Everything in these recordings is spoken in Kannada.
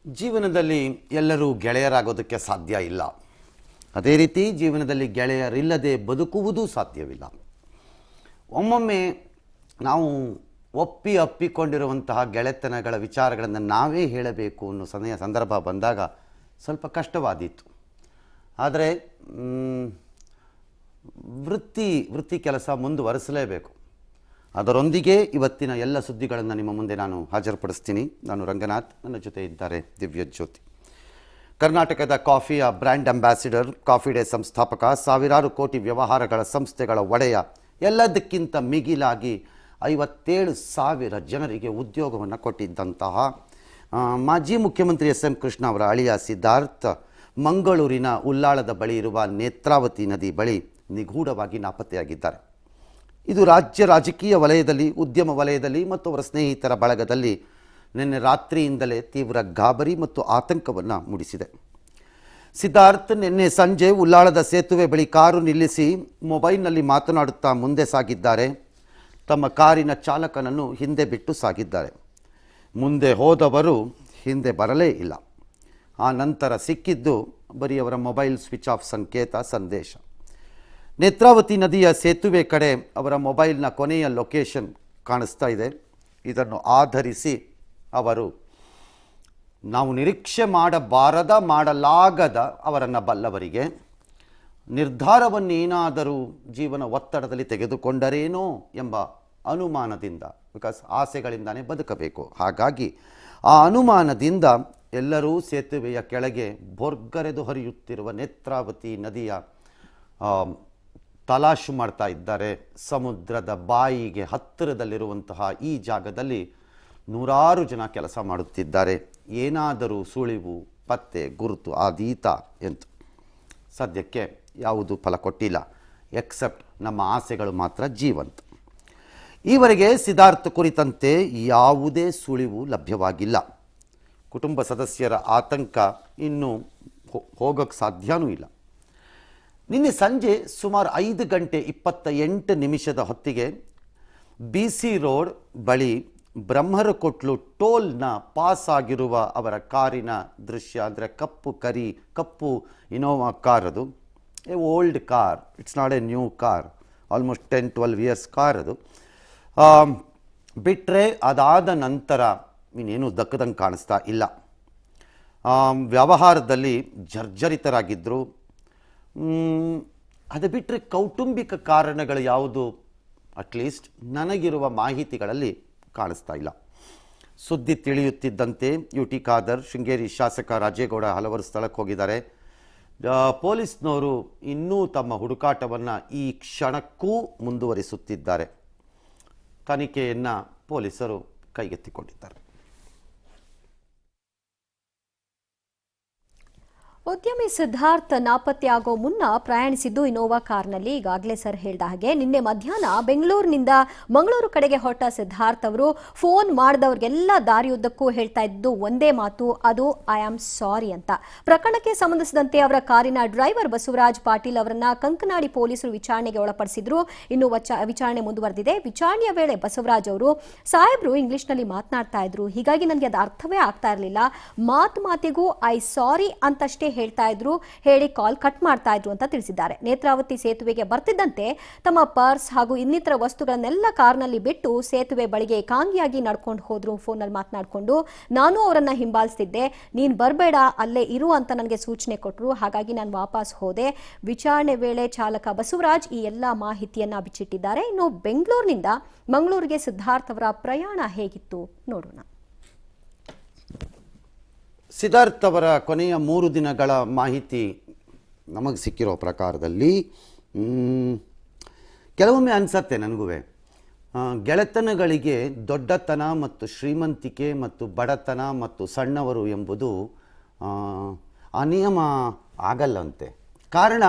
ಜೀವನದಲ್ಲಿ ಎಲ್ಲರೂ ಗೆಳೆಯರಾಗೋದಕ್ಕೆ ಸಾಧ್ಯ ಇಲ್ಲ. ಅದೇ ರೀತಿ ಜೀವನದಲ್ಲಿ ಗೆಳೆಯರಿಲ್ಲದೆ ಬದುಕುವುದೂ ಸಾಧ್ಯವಿಲ್ಲ. ಒಮ್ಮೊಮ್ಮೆ ನಾವು ಅಪ್ಪಿಕೊಂಡಿರುವಂತಹ ಗೆಳೆತನಗಳ ವಿಚಾರಗಳನ್ನು ನಾವೇ ಹೇಳಬೇಕು ಅನ್ನೋ ಸಂದರ್ಭ ಬಂದಾಗ ಸ್ವಲ್ಪ ಕಷ್ಟವಾದೀತು. ಆದರೆ ವೃತ್ತಿ ಕೆಲಸ ಮುಂದುವರಿಸಲೇಬೇಕು. ಅದರೊಂದಿಗೆ ಇವತ್ತಿನ ಎಲ್ಲ ಸುದ್ದಿಗಳನ್ನು ನಿಮ್ಮ ಮುಂದೆ ನಾನು ಹಾಜರುಪಡಿಸ್ತೀನಿ. ನಾನು ರಂಗನಾಥ್, ನನ್ನ ಜೊತೆ ಇದ್ದಾರೆ ದಿವ್ಯಜ್ಯೋತಿ. ಕರ್ನಾಟಕದ ಕಾಫಿಯ ಬ್ರ್ಯಾಂಡ್ ಅಂಬಾಸಿಡರ್, ಕಾಫಿ ಡೇ ಸಂಸ್ಥಾಪಕ, ಸಾವಿರಾರು ಕೋಟಿ ವ್ಯವಹಾರಗಳ ಸಂಸ್ಥೆಗಳ ಒಡೆಯ, ಎಲ್ಲದಕ್ಕಿಂತ ಮಿಗಿಲಾಗಿ 57,000 ಜನರಿಗೆ ಉದ್ಯೋಗವನ್ನು ಕೊಟ್ಟಿದ್ದಂತಹ ಮಾಜಿ ಮುಖ್ಯಮಂತ್ರಿ ಎಸ್ ಎಂ ಕೃಷ್ಣ ಅವರ ಅಳಿಯ ಸಿದ್ಧಾರ್ಥ್ ಮಂಗಳೂರಿನ ಉಲ್ಲಾಳದ ಬಳಿ ಇರುವ ನೇತ್ರಾವತಿ ನದಿ ಬಳಿ ನಿಗೂಢವಾಗಿ ನಾಪತ್ತೆಯಾಗಿದ್ದಾರೆ. ಇದು ರಾಜಕೀಯ ವಲಯದಲ್ಲಿ, ಉದ್ಯಮ ವಲಯದಲ್ಲಿ ಮತ್ತು ಅವರ ಸ್ನೇಹಿತರ ಬಳಗದಲ್ಲಿ ನಿನ್ನೆ ರಾತ್ರಿಯಿಂದಲೇ ತೀವ್ರ ಗಾಬರಿ ಮತ್ತು ಆತಂಕವನ್ನು ಮೂಡಿಸಿದೆ. ಸಿದ್ಧಾರ್ಥ್ ನಿನ್ನೆ ಸಂಜೆ ಉಲ್ಲಾಳದ ಸೇತುವೆ ಬಳಿ ಕಾರು ನಿಲ್ಲಿಸಿ ಮೊಬೈಲ್ನಲ್ಲಿ ಮಾತನಾಡುತ್ತಾ ಮುಂದೆ ಸಾಗಿದ್ದಾರೆ. ತಮ್ಮ ಕಾರಿನ ಚಾಲಕನನ್ನು ಹಿಂದೆ ಬಿಟ್ಟು ಸಾಗಿದ್ದಾರೆ. ಮುಂದೆ ಹೋದವರು ಹಿಂದೆ ಬರಲೇ ಇಲ್ಲ. ಆ ನಂತರ ಸಿಕ್ಕಿದ್ದು ಬರೀ ಅವರ ಮೊಬೈಲ್ ಸ್ವಿಚ್ ಆಫ್ ಸಂದೇಶ. ನೇತ್ರಾವತಿ ನದಿಯ ಸೇತುವೆ ಕಡೆ ಅವರ ಮೊಬೈಲ್ನ ಕೊನೆಯ ಲೊಕೇಶನ್ ಕಾಣಿಸ್ತಾ ಇದೆ. ಇದನ್ನು ಆಧರಿಸಿ ಅವರು ನಾವು ನಿರೀಕ್ಷೆ ಮಾಡಲಾಗದ ಅವರನ್ನು ಬಲ್ಲವರಿಗೆ ನಿರ್ಧಾರವನ್ನೇನಾದರೂ ಜೀವನ ಒತ್ತಡದಲ್ಲಿ ತೆಗೆದುಕೊಂಡರೇನೋ ಎಂಬ ಅನುಮಾನದಿಂದ, ಬಿಕಾಸ್ ಆಸೆಗಳಿಂದಾನೇ ಬದುಕಬೇಕು, ಹಾಗಾಗಿ ಆ ಅನುಮಾನದಿಂದ ಎಲ್ಲರೂ ಸೇತುವೆಯ ಕೆಳಗೆ ಭೊರ್ಗರೆದು ಹರಿಯುತ್ತಿರುವ ನೇತ್ರಾವತಿ ನದಿಯ ತಲಾಶು ಮಾಡ್ತಾ ಇದ್ದಾರೆ. ಸಮುದ್ರದ ಬಾಯಿಗೆ ಹತ್ತಿರದಲ್ಲಿರುವಂತಹ ಈ ಜಾಗದಲ್ಲಿ ನೂರಾರು ಜನ ಕೆಲಸ ಮಾಡುತ್ತಿದ್ದಾರೆ. ಏನಾದರೂ ಸುಳಿವು, ಪತ್ತೆ, ಗುರುತು ಆದೀತ ಎಂದು ಸದ್ಯಕ್ಕೆ ಯಾವುದೂ ಫಲ ಕೊಟ್ಟಿಲ್ಲ. ಎಕ್ಸೆಪ್ಟ್ ನಮ್ಮ ಆಸೆಗಳು ಮಾತ್ರ ಜೀವಂತ. ಈವರೆಗೆ ಸಿದ್ಧಾರ್ಥ್ ಕುರಿತಂತೆ ಯಾವುದೇ ಸುಳಿವು ಲಭ್ಯವಾಗಿಲ್ಲ. ಕುಟುಂಬ ಸದಸ್ಯರ ಆತಂಕ ಇನ್ನೂ ಹೋಗೋಕ್ಕೆ ಸಾಧ್ಯವೂ ಇಲ್ಲ. ನಿನ್ನೆ ಸಂಜೆ ಸುಮಾರು 5:28 ಹೊತ್ತಿಗೆ BC ರೋಡ್ ಬಳಿ ಬ್ರಹ್ಮರಕೊಟ್ಲು ಟೋಲ್ನ ಪಾಸ್ ಆಗಿರುವ ಅವರ ಕಾರಿನ ದೃಶ್ಯ. ಅಂದರೆ ಕಪ್ಪು ಇನೋವಾ ಕಾರ್. ಅದು old car, it's not A new car, almost 10-12 years car ಅದು. ಬಿಟ್ಟರೆ ಅದಾದ ನಂತರ ಇನ್ನೇನು ದಕ್ಕದಂಗೆ ಕಾಣಿಸ್ತಾ ಇಲ್ಲ. ವ್ಯವಹಾರದಲ್ಲಿ ಜರ್ಜರಿತರಾಗಿದ್ದರು. ಅದು ಬಿಟ್ಟರೆ ಕೌಟುಂಬಿಕ ಕಾರಣಗಳು ಯಾವುದು ಅಟ್ಲೀಸ್ಟ್ ನನಗಿರುವ ಮಾಹಿತಿಗಳಲ್ಲಿ ಕಾಣಿಸ್ತಾ ಇಲ್ಲ. ಸುದ್ದಿ ತಿಳಿಯುತ್ತಿದ್ದಂತೆ UT ಖಾದರ್, ಶೃಂಗೇರಿ ಶಾಸಕ ರಾಜೇಗೌಡ ಹಲವರು ಸ್ಥಳಕ್ಕೆ ಹೋಗಿದ್ದಾರೆ. ಪೊಲೀಸ್ನವರು ಇನ್ನೂ ತಮ್ಮ ಹುಡುಕಾಟವನ್ನು ಈ ಕ್ಷಣಕ್ಕೂ ಮುಂದುವರಿಸುತ್ತಿದ್ದಾರೆ. ತನಿಖೆಯನ್ನು ಪೊಲೀಸರು ಕೈಗೆತ್ತಿಕೊಂಡಿದ್ದಾರೆ. ಉದ್ಯಮಿ ಸಿದ್ಧಾರ್ಥ್ ನಾಪತ್ತೆಯಾಗೋ ಮುನ್ನ ಪ್ರಯಾಣಿಸಿದ್ದು ಇನೋವಾ ಕಾರ್ನಲ್ಲಿ. ಈಗಾಗಲೇ ಸರ್ ಹೇಳಿದ ಹಾಗೆ ನಿನ್ನೆ ಮಧ್ಯಾಹ್ನ ಬೆಂಗಳೂರಿನಿಂದ ಮಂಗಳೂರು ಕಡೆಗೆ ಹೊರಟ ಸಿದ್ಧಾರ್ಥ್ ಅವರು ಫೋನ್ ಮಾಡಿದವ್ರಿಗೆಲ್ಲ ದಾರಿಯುದ್ದಕ್ಕೂ ಹೇಳ್ತಾ ಇದ್ದು ಒಂದೇ ಮಾತು, ಅದು ಐ ಆಮ್ ಸಾರಿ ಅಂತ. ಪ್ರಕರಣಕ್ಕೆ ಸಂಬಂಧಿಸಿದಂತೆ ಅವರ ಕಾರಿನ ಡ್ರೈವರ್ ಬಸವರಾಜ್ ಪಾಟೀಲ್ ಅವರನ್ನ ಕಂಕನಾಡಿ ಪೊಲೀಸರು ವಿಚಾರಣೆಗೆ ಒಳಪಡಿಸಿದ್ರು. ಇನ್ನು ವಿಚಾರಣೆ ಮುಂದುವರೆದಿದೆ. ವಿಚಾರಣೆಯ ವೇಳೆ ಬಸವರಾಜ್ ಅವರು ಸಾಹೇಬ್ರು ಇಂಗ್ಲಿಷ್ನಲ್ಲಿ ಮಾತನಾಡ್ತಾ ಇದ್ರು, ಹೀಗಾಗಿ ನನಗೆ ಅದು ಅರ್ಥವೇ ಆಗ್ತಾ ಇರಲಿಲ್ಲ, ಮಾತಿಗೂ ಐ ಸಾರಿ ಅಂತಷ್ಟೇ ಹೇಳ್ತಾ ಇದ್ರು, ಹೇಳಿ ಕಾಲ್ ಕಟ್ ಮಾಡ್ತಾ ಇದ್ರು ಅಂತ ತಿಳಿಸಿದ್ದಾರೆ. ನೇತ್ರಾವತಿ ಸೇತುವೆಗೆ ಬರ್ತಿದ್ದಂತೆ ತಮ್ಮ ಪರ್ಸ್ ಹಾಗೂ ಇನ್ನಿತರ ವಸ್ತುಗಳನ್ನೆಲ್ಲ ಕಾರ್ನಲ್ಲಿ ಬಿಟ್ಟು ಸೇತುವೆ ಬಳಿಗೆ ಏಕಾಂಗಿಯಾಗಿ ನಡ್ಕೊಂಡು ಹೋದ್ರು. ಫೋನಲ್ಲಿ ಮಾತನಾಡಿಕೊಂಡು ನಾನು ಅವರನ್ನ ಹಿಂಬಾಲಿಸ್ತಿದ್ದೆ, ನೀನ್ ಬರಬೇಡ ಅಲ್ಲೇ ಇರು ಅಂತ ನನಗೆ ಸೂಚನೆ ಕೊಟ್ಟರು, ಹಾಗಾಗಿ ನಾನು ವಾಪಸ್ ಹೋದೆ. ವಿಚಾರಣೆ ವೇಳೆ ಚಾಲಕ ಬಸವರಾಜ್ ಈ ಎಲ್ಲ ಮಾಹಿತಿಯನ್ನ ಬಿಚ್ಚಿಟ್ಟಿದ್ದಾರೆ. ಇನ್ನು ಬೆಂಗಳೂರಿನಿಂದ ಮಂಗಳೂರಿಗೆ ಸಿದ್ಧಾರ್ಥ್ ಅವರ ಪ್ರಯಾಣ ಹೇಗಿತ್ತು ನೋಡೋಣ. ಸಿದ್ಧಾರ್ಥ್ ಅವರ ಕೊನೆಯ 3 ದಿನಗಳ ಮಾಹಿತಿ ನಮಗೆ ಸಿಕ್ಕಿರೋ ಪ್ರಕಾರದಲ್ಲಿ ಕೆಲವೊಮ್ಮೆ ಅನಿಸತ್ತೆ ನನಗೂ, ಗೆಳೆತನಗಳಿಗೆ ದೊಡ್ಡತನ ಮತ್ತು ಶ್ರೀಮಂತಿಕೆ ಮತ್ತು ಬಡತನ ಮತ್ತು ಸಣ್ಣವರು ಎಂಬುದು ಅನಿಯಮ ಆಗಲ್ಲಂತೆ. ಕಾರಣ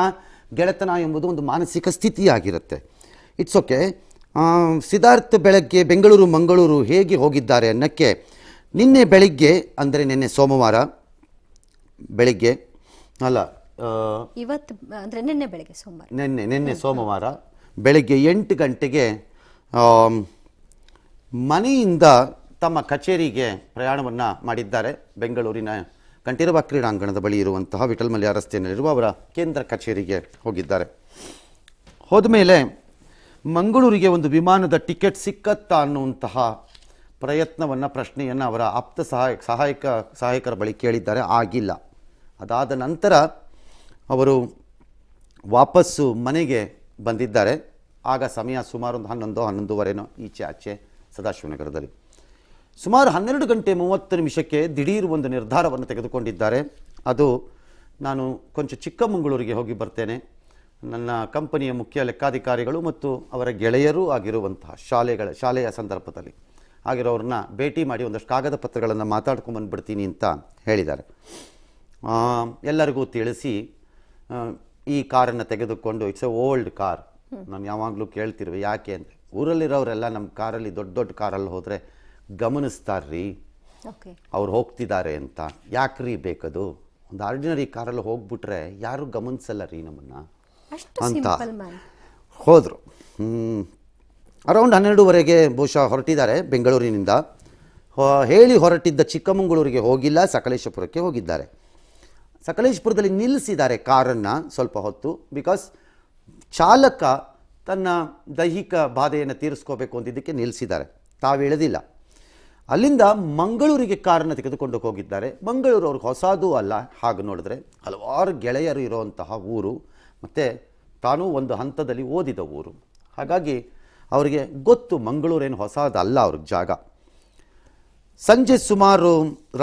ಗೆಳೆತನ ಎಂಬುದು ಒಂದು ಮಾನಸಿಕ ಸ್ಥಿತಿಯಾಗಿರುತ್ತೆ. It's okay. ಸಿದ್ಧಾರ್ಥ್ ಬೆಳಗ್ಗೆ ಮಂಗಳೂರು ಹೇಗೆ ಹೋಗಿದ್ದಾರೆ ಅನ್ನೋಕ್ಕೆ ನಿನ್ನೆ ಬೆಳಿಗ್ಗೆ, ಅಂದರೆ ನಿನ್ನೆ ಸೋಮವಾರ ಬೆಳಿಗ್ಗೆ ಅಲ್ಲ, ಇವತ್ತು ಅಂದರೆ ನಿನ್ನೆ ಬೆಳಗ್ಗೆ ಸೋಮವಾರ, ನಿನ್ನೆ ಸೋಮವಾರ ಬೆಳಗ್ಗೆ 8 ಗಂಟೆಗೆ ಮನೆಯಿಂದ ತಮ್ಮ ಕಚೇರಿಗೆ ಪ್ರಯಾಣವನ್ನು ಮಾಡಿದ್ದಾರೆ. ಬೆಂಗಳೂರಿನ ಕಂಠೀರವ ಕ್ರೀಡಾಂಗಣದ ಬಳಿ ಇರುವಂತಹ ವಿಠಲ್ ಮಲ್ಯ ರಸ್ತೆಯಲ್ಲಿರುವ ಅವರ ಕೇಂದ್ರ ಕಚೇರಿಗೆ ಹೋಗಿದ್ದಾರೆ. ಹೋದ್ಮೇಲೆ ಮಂಗಳೂರಿಗೆ ಒಂದು ವಿಮಾನದ ಟಿಕೆಟ್ ಸಿಕ್ಕತ್ತಾ ಅನ್ನುವಂತಹ ಪ್ರಶ್ನೆಯನ್ನು ಅವರ ಆಪ್ತ ಸಹಾಯಕರ ಬಳಿ ಕೇಳಿದ್ದಾರೆ. ಆಗಿಲ್ಲ. ಅದಾದ ನಂತರ ಅವರು ವಾಪಸ್ಸು ಮನೆಗೆ ಬಂದಿದ್ದಾರೆ. ಆಗ ಸಮಯ ಸುಮಾರು ಒಂದು 11-11:30 ಈಚೆ ಆಚೆ ಸದಾಶಿವನಗರದಲ್ಲಿ. ಸುಮಾರು 12:30 ದಿಢೀರ್ ಒಂದು ನಿರ್ಧಾರವನ್ನು ತೆಗೆದುಕೊಂಡಿದ್ದಾರೆ. ಅದು ನಾನು ಕೊಂಚ ಚಿಕ್ಕಮಗಳೂರಿಗೆ ಹೋಗಿ ಬರ್ತೇನೆ, ನನ್ನ ಕಂಪನಿಯ ಮುಖ್ಯ ಲೆಕ್ಕಾಧಿಕಾರಿಗಳು ಮತ್ತು ಅವರ ಗೆಳೆಯರೂ ಆಗಿರುವಂತಹ ಶಾಲೆಯ ಸಂದರ್ಭದಲ್ಲಿ ಆಗಿರೋರನ್ನ ಭೇಟಿ ಮಾಡಿ ಒಂದಷ್ಟು ಕಾಗದ ಪತ್ರಗಳನ್ನು ಮಾತಾಡ್ಕೊಂಡು ಬಂದುಬಿಡ್ತೀನಿ ಅಂತ ಹೇಳಿದ್ದಾರೆ. ಎಲ್ಲರಿಗೂ ತಿಳಿಸಿ ಈ ಕಾರನ್ನು ತೆಗೆದುಕೊಂಡು, ಇಟ್ಸ್ ಎ ಓಲ್ಡ್ ಕಾರ್, ನಾನು ಯಾವಾಗಲೂ ಕೇಳ್ತಿರುವೆ ಯಾಕೆ ಅಂದರೆ, ಊರಲ್ಲಿರೋರೆಲ್ಲ ನಮ್ಮ ಕಾರಲ್ಲಿ ದೊಡ್ಡ ಕಾರಲ್ಲಿ ಹೋದರೆ ಗಮನಿಸ್ತಾರ್ರಿ, ಅವ್ರು ಹೋಗ್ತಿದ್ದಾರೆ ಅಂತ. ಯಾಕ್ರಿ ಬೇಕದು, ಒಂದು ಆರ್ಡಿನರಿ ಕಾರಲ್ಲಿ ಹೋಗ್ಬಿಟ್ರೆ ಯಾರು ಗಮನಿಸಲ್ಲ ರೀ ನಮ್ಮನ್ನು ಅಂತ ಹೋದರು. ಅರೌಂಡ್ 12:30 ಬಹುಶಃ ಹೊರಟಿದ್ದಾರೆ ಬೆಂಗಳೂರಿನಿಂದ. ಹೇಳಿ ಹೊರಟಿದ್ದ ಚಿಕ್ಕಮಗಳೂರಿಗೆ ಹೋಗಿಲ್ಲ, ಸಕಲೇಶಪುರಕ್ಕೆ ಹೋಗಿದ್ದಾರೆ. ಸಕಲೇಶಪುರದಲ್ಲಿ ನಿಲ್ಲಿಸಿದ್ದಾರೆ ಕಾರನ್ನು ಸ್ವಲ್ಪ ಹೊತ್ತು. ಬಿಕಾಸ್ ಚಾಲಕ ತನ್ನ ದೈಹಿಕ ಬಾಧೆಯನ್ನು ತೀರಿಸ್ಕೋಬೇಕು ಅಂತಿದ್ದಕ್ಕೆ ನಿಲ್ಲಿಸಿದ್ದಾರೆ, ತಾವು ಇಳಿದಿಲ್ಲ. ಅಲ್ಲಿಂದ ಮಂಗಳೂರಿಗೆ ಕಾರನ್ನು ತೆಗೆದುಕೊಂಡು ಹೋಗಿದ್ದಾರೆ. ಮಂಗಳೂರು ಅವ್ರಿಗೆ ಹೊಸದೂ ಅಲ್ಲ, ಹಾಗೆ ನೋಡಿದ್ರೆ ಹಲವಾರು ಗೆಳೆಯರು ಇರುವಂತಹ ಊರು, ಮತ್ತು ತಾನೂ ಒಂದು ಹಂತದಲ್ಲಿ ಓದಿದ ಊರು. ಹಾಗಾಗಿ ಅವರಿಗೆ ಗೊತ್ತು ಮಂಗಳೂರೇನು ಹೊಸದಲ್ಲ ಅವ್ರಿಗೆ ಜಾಗ. ಸಂಜೆ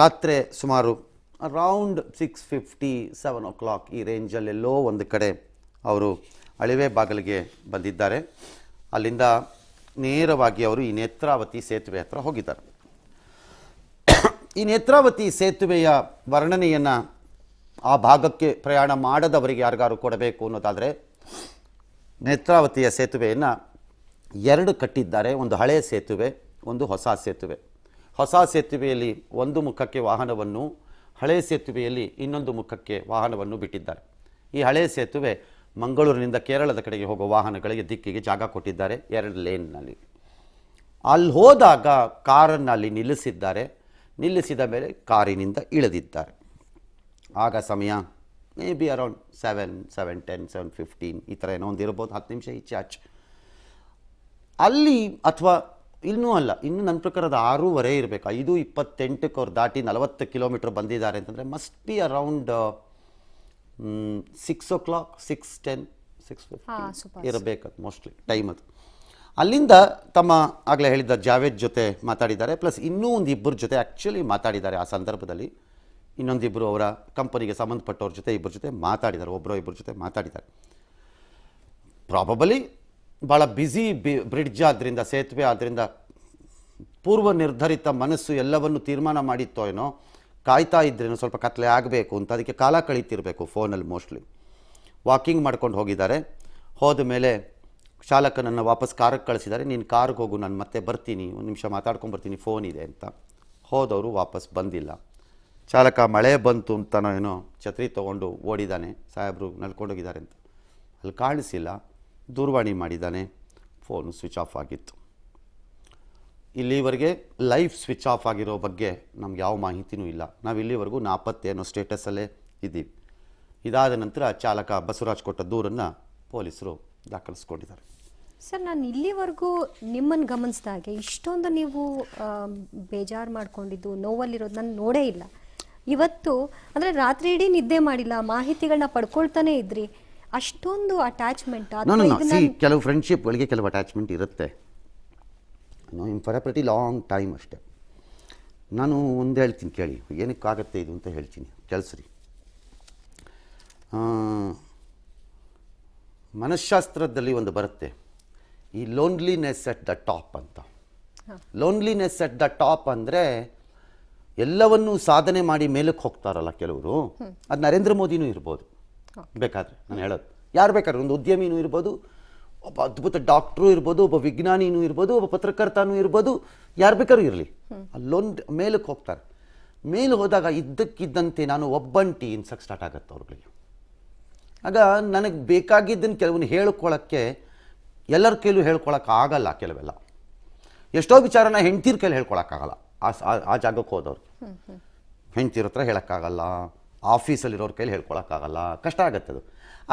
ರಾತ್ರಿ ಸುಮಾರು ಅರೌಂಡ್ 6:50-7 o'clock ಈ ರೇಂಜಲ್ಲೆಲ್ಲೋ ಒಂದು ಕಡೆ ಅವರು ಅಳಿವೆ ಬಾಗಿಲಿಗೆ ಬಂದಿದ್ದಾರೆ. ಅಲ್ಲಿಂದ ನೇರವಾಗಿ ಅವರು ಈ ನೇತ್ರಾವತಿ ಸೇತುವೆ ಹತ್ರ ಹೋಗಿದ್ದಾರೆ. ಈ ನೇತ್ರಾವತಿ ಸೇತುವೆಯ ವರ್ಣನೆಯನ್ನು ಆ ಭಾಗಕ್ಕೆ ಪ್ರಯಾಣ ಮಾಡದವರಿಗೆ ಯಾರಿಗಾರು ಕೊಡಬೇಕು ಅನ್ನೋದಾದರೆ, ನೇತ್ರಾವತಿಯ ಸೇತುವೆಯನ್ನು 2 ಕಟ್ಟಿದ್ದಾರೆ. ಒಂದು ಹಳೆಯ ಸೇತುವೆ, ಒಂದು ಹೊಸ ಸೇತುವೆ. ಹೊಸ ಸೇತುವೆಯಲ್ಲಿ ಒಂದು ಮುಖಕ್ಕೆ ವಾಹನವನ್ನು, ಹಳೆಯ ಸೇತುವೆಯಲ್ಲಿ ಇನ್ನೊಂದು ಮುಖಕ್ಕೆ ವಾಹನವನ್ನು ಬಿಟ್ಟಿದ್ದಾರೆ. ಈ ಹಳೆಯ ಸೇತುವೆ ಮಂಗಳೂರಿನಿಂದ ಕೇರಳದ ಕಡೆಗೆ ಹೋಗುವ ವಾಹನಗಳಿಗೆ ದಿಕ್ಕಿಗೆ ಜಾಗ ಕೊಟ್ಟಿದ್ದಾರೆ 2 ಲೇನ್ನಲ್ಲಿ. ಅಲ್ಲಿ ಹೋದಾಗ ಕಾರನ್ನು ಅಲ್ಲಿ ನಿಲ್ಲಿಸಿದ್ದಾರೆ. ನಿಲ್ಲಿಸಿದ ಮೇಲೆ ಕಾರಿನಿಂದ ಇಳಿದಿದ್ದಾರೆ. ಆಗ ಸಮಯ ಮೇ ಬಿ ಅರೌಂಡ್ 7:10, 7:15 ಈ ಥರ ಏನೋ ಒಂದು ಇರ್ಬೋದು, 10 ನಿಮಿಷ ಈಚೆ ಆಚೆ. ಅಲ್ಲಿ ಅಥವಾ ಇನ್ನೂ ಅಲ್ಲ, ಇನ್ನು ನನ್ನ ಪ್ರಕಾರದ 6:30 ಇರಬೇಕು. 5:28 ಅವ್ರು ದಾಟಿ 40 ಕಿಲೋಮೀಟರ್ ಬಂದಿದ್ದಾರೆ ಅಂತಂದರೆ ಮಸ್ಟ್ ಬಿ ಅರೌಂಡ್ 6 o'clock, 6:10, 6:50 ಇರಬೇಕು ಮೋಸ್ಟ್ಲಿ ಟೈಮ್ ಅದು. ಅಲ್ಲಿಂದ ತಮ್ಮ ಆಗಲೇ ಹೇಳಿದ್ದ ಜಾವೇದ್ ಜೊತೆ ಮಾತಾಡಿದ್ದಾರೆ. ಪ್ಲಸ್ ಇನ್ನೂ ಒಂದು 2 ಜೊತೆ ಆ್ಯಕ್ಚುಲಿ ಮಾತಾಡಿದ್ದಾರೆ. ಆ ಸಂದರ್ಭದಲ್ಲಿ ಇನ್ನೊಂದಿಬ್ಬರು ಅವರ ಕಂಪನಿಗೆ ಸಂಬಂಧಪಟ್ಟವ್ರ ಜೊತೆ 2 ಜೊತೆ ಮಾತಾಡಿದ್ದಾರೆ, 1-2 ಜೊತೆ ಮಾತಾಡಿದ್ದಾರೆ. ಪ್ರಾಬಬಲಿ ಭಾಳ ಬ್ಯುಸಿ ಬ್ರಿಡ್ಜ್ ಆದ್ದರಿಂದ, ಸೇತುವೆ ಆದ್ದರಿಂದ ಪೂರ್ವ ನಿರ್ಧರಿತ ಮನಸ್ಸು ಎಲ್ಲವನ್ನು ತೀರ್ಮಾನ ಮಾಡಿತ್ತೋ ಏನೋ, ಕಾಯ್ತಾ ಇದ್ರೇನೋ ಸ್ವಲ್ಪ ಕತ್ಲೆ ಆಗಬೇಕು ಅಂತ ಅದಕ್ಕೆ ಕಾಲ ಕಳೀತಿರಬೇಕು ಫೋನಲ್ಲಿ. ಮೋಸ್ಟ್ಲಿ ವಾಕಿಂಗ್ ಮಾಡ್ಕೊಂಡು ಹೋಗಿದ್ದಾರೆ. ಹೋದ ಮೇಲೆ ಚಾಲಕನನ್ನು ವಾಪಸ್ ಕಾರಿಗೆ ಕಳಿಸಿದ್ದಾರೆ. ನೀನು ಕಾರ್ಗೆ ಹೋಗು, ನಾನು ಮತ್ತೆ ಬರ್ತೀನಿ, 1 ನಿಮಿಷ ಮಾತಾಡ್ಕೊಂಡ್ಬರ್ತೀನಿ, ಫೋನ್ ಇದೆ ಅಂತ. ಹೋದವರು ವಾಪಸ್ ಬಂದಿಲ್ಲ. ಚಾಲಕ ಮಳೆ ಬಂತು ಅಂತನೋ ಏನೋ ಛತ್ರಿ ತೊಗೊಂಡು ಓಡಿದ್ದಾನೆ, ಸಾಹೇಬರು ನಡ್ಕೊಂಡೋಗಿದ್ದಾರೆ ಅಂತ. ಅಲ್ಲಿ ಕಾಣಿಸಿಲ್ಲ. ದೂರವಾಣಿ ಮಾಡಿದ್ದಾನೆ, ಫೋನು ಸ್ವಿಚ್ ಆಫ್ ಆಗಿತ್ತು. ಇಲ್ಲಿವರೆಗೆ ಲೈಫ್ ಸ್ವಿಚ್ ಆಫ್ ಆಗಿರೋ ಬಗ್ಗೆ ನಮ್ಗೆ ಯಾವ ಮಾಹಿತಿನೂ ಇಲ್ಲ. ನಾವು ಇಲ್ಲಿವರೆಗೂ ನಾಪತ್ತೆ ಅನ್ನೋ ಸ್ಟೇಟಸಲ್ಲೇ ಇದ್ದೀವಿ. ಇದಾದ ನಂತರ ಚಾಲಕ ಬಸವರಾಜ್ ಕೊಟ್ಟ ದೂರನ್ನು ಪೊಲೀಸರು ದಾಖಲಿಸ್ಕೊಂಡಿದ್ದಾರೆ. ಸರ್, ನಾನು ಇಲ್ಲಿವರೆಗೂ ನಿಮ್ಮನ್ನು ಗಮನಿಸಿದಾಗೆ ಇಷ್ಟೊಂದು ನೀವು ಬೇಜಾರು ಮಾಡ್ಕೊಂಡಿದ್ದು, ನೋವಲ್ಲಿರೋದು ನಾನು ನೋಡೇ ಇಲ್ಲ. ಇವತ್ತು ಅಂದರೆ ರಾತ್ರಿ ಇಡೀ ನಿದ್ದೆ ಮಾಡಿಲ್ಲ, ಮಾಹಿತಿಗಳನ್ನ ಪಡ್ಕೊಳ್ತಾನೆ ಇದ್ರಿ. ಅಷ್ಟೊಂದು ಅಟ್ಯಾಚ್ಮೆಂಟ್ ಕೆಲವು ಫ್ರೆಂಡ್ಶಿಪ್ಗಳಿಗೆ ಕೆಲವು ಅಟ್ಯಾಚ್ಮೆಂಟ್ ಇರುತ್ತೆ. For A pretty long time ಅಷ್ಟೇ. ನಾನು ಒಂದು ಹೇಳ್ತೀನಿ ಕೇಳಿ, ಏನಕ್ಕಾಗತ್ತೆ ಇದು ಅಂತ ಹೇಳ್ತೀನಿ, ಕೇಳಿಸ್ರಿ. ಮನಃಶಾಸ್ತ್ರದಲ್ಲಿ ಒಂದು ಬರುತ್ತೆ, ಈ ಲೋನ್ಲಿನೆಸ್ ಎಟ್ ದ ಟಾಪ್ ಅಂತ. ಲೋನ್ಲಿನೆಸ್ ಎಟ್ ದ ಟಾಪ್ ಅಂದರೆ ಎಲ್ಲವನ್ನೂ ಸಾಧನೆ ಮಾಡಿ ಮೇಲಕ್ಕೆ ಹೋಗ್ತಾರಲ್ಲ ಕೆಲವರು. ಅದು ನರೇಂದ್ರ ಮೋದಿನೂ ಇರ್ಬೋದು ಬೇಕಾದರೆ, ನಾನು ಹೇಳೋದು ಯಾರು ಬೇಕಾದ್ರೆ, ಒಂದು ಉದ್ಯಮಿನೂ ಇರ್ಬೋದು, ಒಬ್ಬ ಅದ್ಭುತ ಡಾಕ್ಟ್ರು ಇರ್ಬೋದು, ಒಬ್ಬ ವಿಜ್ಞಾನಿನೂ ಇರ್ಬೋದು, ಒಬ್ಬ ಪತ್ರಕರ್ತನೂ ಇರ್ಬೋದು, ಯಾರು ಬೇಕಾದ್ರೂ ಇರಲಿ, ಅಲ್ಲೊಂದು ಮೇಲಕ್ಕೆ ಹೋಗ್ತಾರೆ. ಮೇಲೆ ಹೋದಾಗ ಇದ್ದಕ್ಕಿದ್ದಂತೆ ನಾನು ಒಬ್ಬಂಟಿ ಅನ್ಸಕ್ಕೆ ಸ್ಟಾರ್ಟ್ ಆಗುತ್ತೆ ಅವ್ರಿಗೆ. ಆಗ ನನಗೆ ಬೇಕಾಗಿದ್ದನ್ನು ಕೆಲವನ್ನ ಹೇಳ್ಕೊಳ್ಳೋಕ್ಕೆ ಎಲ್ಲರ ಕೈಲೂ ಹೇಳ್ಕೊಳಕ್ಕೆ ಆಗಲ್ಲ. ಕೆಲವೆಲ್ಲ ಎಷ್ಟೋ ವಿಚಾರನ ಹೆಂಡ್ತಿರ ಕೈಲಿ ಹೇಳ್ಕೊಳಕ್ಕಾಗಲ್ಲ. ಆ ಜಾಗಕ್ಕೆ ಹೋದವ್ರು ಹೆಂಡ್ತಿರ ಹತ್ರ ಹೇಳೋಕ್ಕಾಗಲ್ಲ, ಆಫೀಸಲ್ಲಿರೋರ ಕೈಲಿ ಹೇಳ್ಕೊಳಕ್ಕಾಗಲ್ಲ, ಕಷ್ಟ ಆಗತ್ತೆ ಅದು.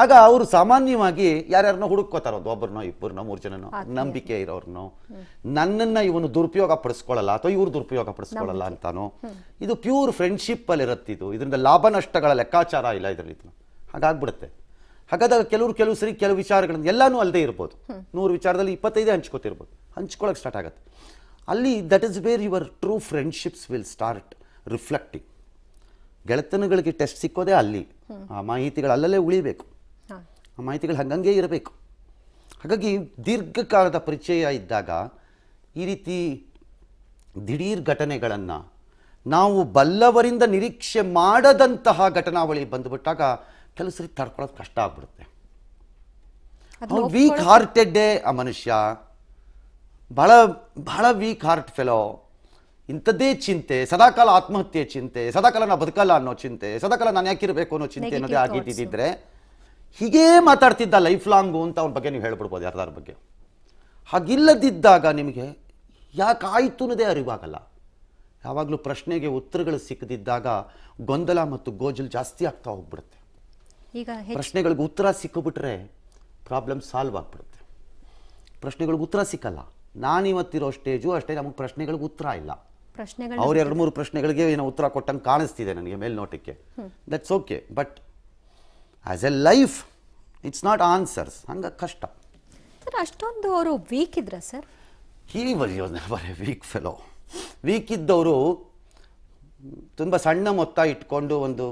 ಆಗ ಅವರು ಸಾಮಾನ್ಯವಾಗಿ ಯಾರ್ಯಾರನ್ನೋ ಹುಡುಕೋತಾರ, ಒಬ್ಬರನ್ನೋ ಇಬ್ಬರನ್ನೋ 3 ಜನನೋ, ನಂಬಿಕೆ ಇರೋರ್ನೋ, ನನ್ನನ್ನು ಇವನು ದುರುಪಯೋಗ ಪಡಿಸ್ಕೊಳ್ಳಲ್ಲ ಅಥವಾ ಇವ್ರು ದುರುಪಯೋಗ ಪಡಿಸ್ಕೊಳ್ಳಲ್ಲ ಅಂತಾನೋ. ಇದು ಪ್ಯೂರ್ ಫ್ರೆಂಡ್ಶಿಪ್ಪಲ್ಲಿ ಇರುತ್ತಿದ್ದು, ಇದರಿಂದ ಲಾಭ ನಷ್ಟಗಳ ಲೆಕ್ಕಾಚಾರ ಇಲ್ಲ ಇದರಲ್ಲಿ. ಹಾಗಾಗ್ಬಿಡುತ್ತೆ. ಹಾಗಾದಾಗ ಕೆಲವು ಸರಿ ಕೆಲವು ವಿಚಾರಗಳನ್ನು ಎಲ್ಲನೂ ಅಲ್ಲದೆ ಇರ್ಬೋದು. 100 ವಿಚಾರದಲ್ಲಿ 25 ಹಂಚ್ಕೋತಿರ್ಬೋದು. ಹಂಚ್ಕೊಳ್ಳೋಕೆ ಸ್ಟಾರ್ಟ್ ಆಗುತ್ತೆ. ಅಲ್ಲಿ that is where your true friendships will start reflecting. ಗೆಳೆತನಗಳಿಗೆ ಟೆಸ್ಟ್ ಸಿಕ್ಕೋದೇ ಅಲ್ಲಿ. ಆ ಮಾಹಿತಿಗಳು ಅಲ್ಲಲ್ಲೇ ಉಳಿಬೇಕು, ಆ ಮಾಹಿತಿಗಳು ಹಂಗಂಗೆ ಇರಬೇಕು. ಹಾಗಾಗಿ ದೀರ್ಘಕಾಲದ ಪರಿಚಯ ಇದ್ದಾಗ ಈ ರೀತಿ ದಿಢೀರ್ ಘಟನೆಗಳನ್ನು, ನಾವು ಬಲ್ಲವರಿಂದ ನಿರೀಕ್ಷೆ ಮಾಡದಂತಹ ಘಟನಾವಳಿ ಬಂದುಬಿಟ್ಟಾಗ ಕೆಲವು ಸರಿ ತಡ್ಕೊಳ್ಳೋದು ಕಷ್ಟ ಆಗ್ಬಿಡುತ್ತೆ. ಅವನು ವೀಕ್ ಹಾರ್ಟೆಡ್ಡೇ ಆ ಮನುಷ್ಯ, ಬಹಳ ಬಹಳ ವೀಕ್ ಹಾರ್ಟ್ ಫೆಲೋ. ಇಂಥದ್ದೇ ಚಿಂತೆ, ಸದಾಕಾಲ ಆತ್ಮಹತ್ಯೆ ಚಿಂತೆ, ಸದಾಕಾಲ ನಾ ಬದುಕಲ್ಲ ಅನ್ನೋ ಚಿಂತೆ, ಸದಾಕಾಲ ನಾನು ಯಾಕಿರಬೇಕು ಅನ್ನೋ ಚಿಂತೆ ಅನ್ನೋದೇ ಆಗಿದ್ದಿದ್ರೆ ಹೀಗೇ ಮಾತಾಡ್ತಿದ್ದ ಲೈಫ್ ಲಾಂಗು ಅಂತ ಅವನ ಬಗ್ಗೆ ನೀವು ಹೇಳ್ಬಿಡ್ಬೋದು ಯಾರ್ದಾರ ಬಗ್ಗೆ. ಹಾಗಿಲ್ಲದಿದ್ದಾಗ ನಿಮಗೆ ಯಾಕಾಯಿತು ಅನ್ನೋದೇ ಅರಿವಾಗಲ್ಲ. ಯಾವಾಗಲೂ ಪ್ರಶ್ನೆಗೆ ಉತ್ತರಗಳು ಸಿಕ್ಕದಿದ್ದಾಗ ಗೊಂದಲ ಮತ್ತು ಗೋಜಲು ಜಾಸ್ತಿ ಆಗ್ತಾ ಹೋಗ್ಬಿಡುತ್ತೆ. ಈಗ ಪ್ರಶ್ನೆಗಳಿಗೆ ಉತ್ತರ ಸಿಕ್ಕಿಬಿಟ್ರೆ ಪ್ರಾಬ್ಲಮ್ ಸಾಲ್ವ್ ಆಗ್ಬಿಡುತ್ತೆ. ಪ್ರಶ್ನೆಗಳಿಗೆ ಉತ್ತರ ಸಿಕ್ಕಲ್ಲ. ನಾನಿವತ್ತಿರೋ ಸ್ಟೇಜು ಅಷ್ಟೇ, ನಮಗೆ ಪ್ರಶ್ನೆಗಳಿಗೆ ಉತ್ತರ ಇಲ್ಲ. ಅವ್ರು 2-3 ಪ್ರಶ್ನೆಗಳಿಗೆ ಏನೋ ಉತ್ತರ ಕೊಟ್ಟಂಗೆ ಕಾಣಿಸ್ತಿದೆ ನನಗೆ ಮೇಲ್ನೋಟಕ್ಕೆ. That's okay, but as a life it's not answers. ಹಂಗೆ ಕಷ್ಟ. ಸರ್, ಅಷ್ಟೊಂದು ಅವರು ವೀಕ್ ಇದ್ರ sir? He was never a weak fellow. Weak ಇದ್ದವರು ತುಂಬ ಸಣ್ಣ ಮೊತ್ತ ಇಟ್ಕೊಂಡು ಒಂದು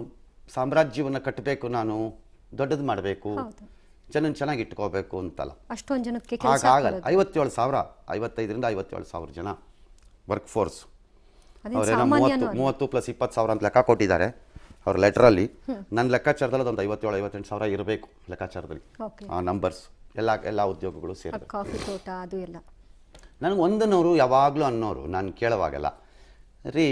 ಸಾಮ್ರಾಜ್ಯವನ್ನು ಕಟ್ಟಬೇಕು, ನಾನು ದೊಡ್ಡದು ಮಾಡಬೇಕು, ಜನನ ಚೆನ್ನಾಗಿ ಇಟ್ಕೋಬೇಕು ಅಂತಲ್ಲ. ಅಷ್ಟೊಂದು ಜನಕ್ಕೆ ಆಗಲ್ಲ. 57,000, 55,000 ರಿಂದ 57,000 ಜನ ವರ್ಕ್ ಫೋರ್ಸ್. ಅವರೇನೋ 30 + 20,000 ಅಂತ ಲೆಕ್ಕ ಕೊಟ್ಟಿದ್ದಾರೆ ಅವ್ರ ಲೆಟ್ರಲ್ಲಿ. ನನ್ನ ಲೆಕ್ಕಾಚಾರದಲ್ಲಿ ಅದೊಂದು 57,000-58,000 ಇರಬೇಕು ಲೆಕ್ಕಾಚಾರದಲ್ಲಿ. ಆ ನಂಬರ್ಸ್ ಎಲ್ಲ ಉದ್ಯೋಗಗಳು ಸೇರಿ. ಕಾಫಿ ತೋಟ ಅದು ಎಲ್ಲ ನನಗೆ ಒಂದನ್ನವರು ಯಾವಾಗಲೂ ಅನ್ನೋರು, ನಾನು ಕೇಳುವಾಗೆಲ್ಲ, ರೀ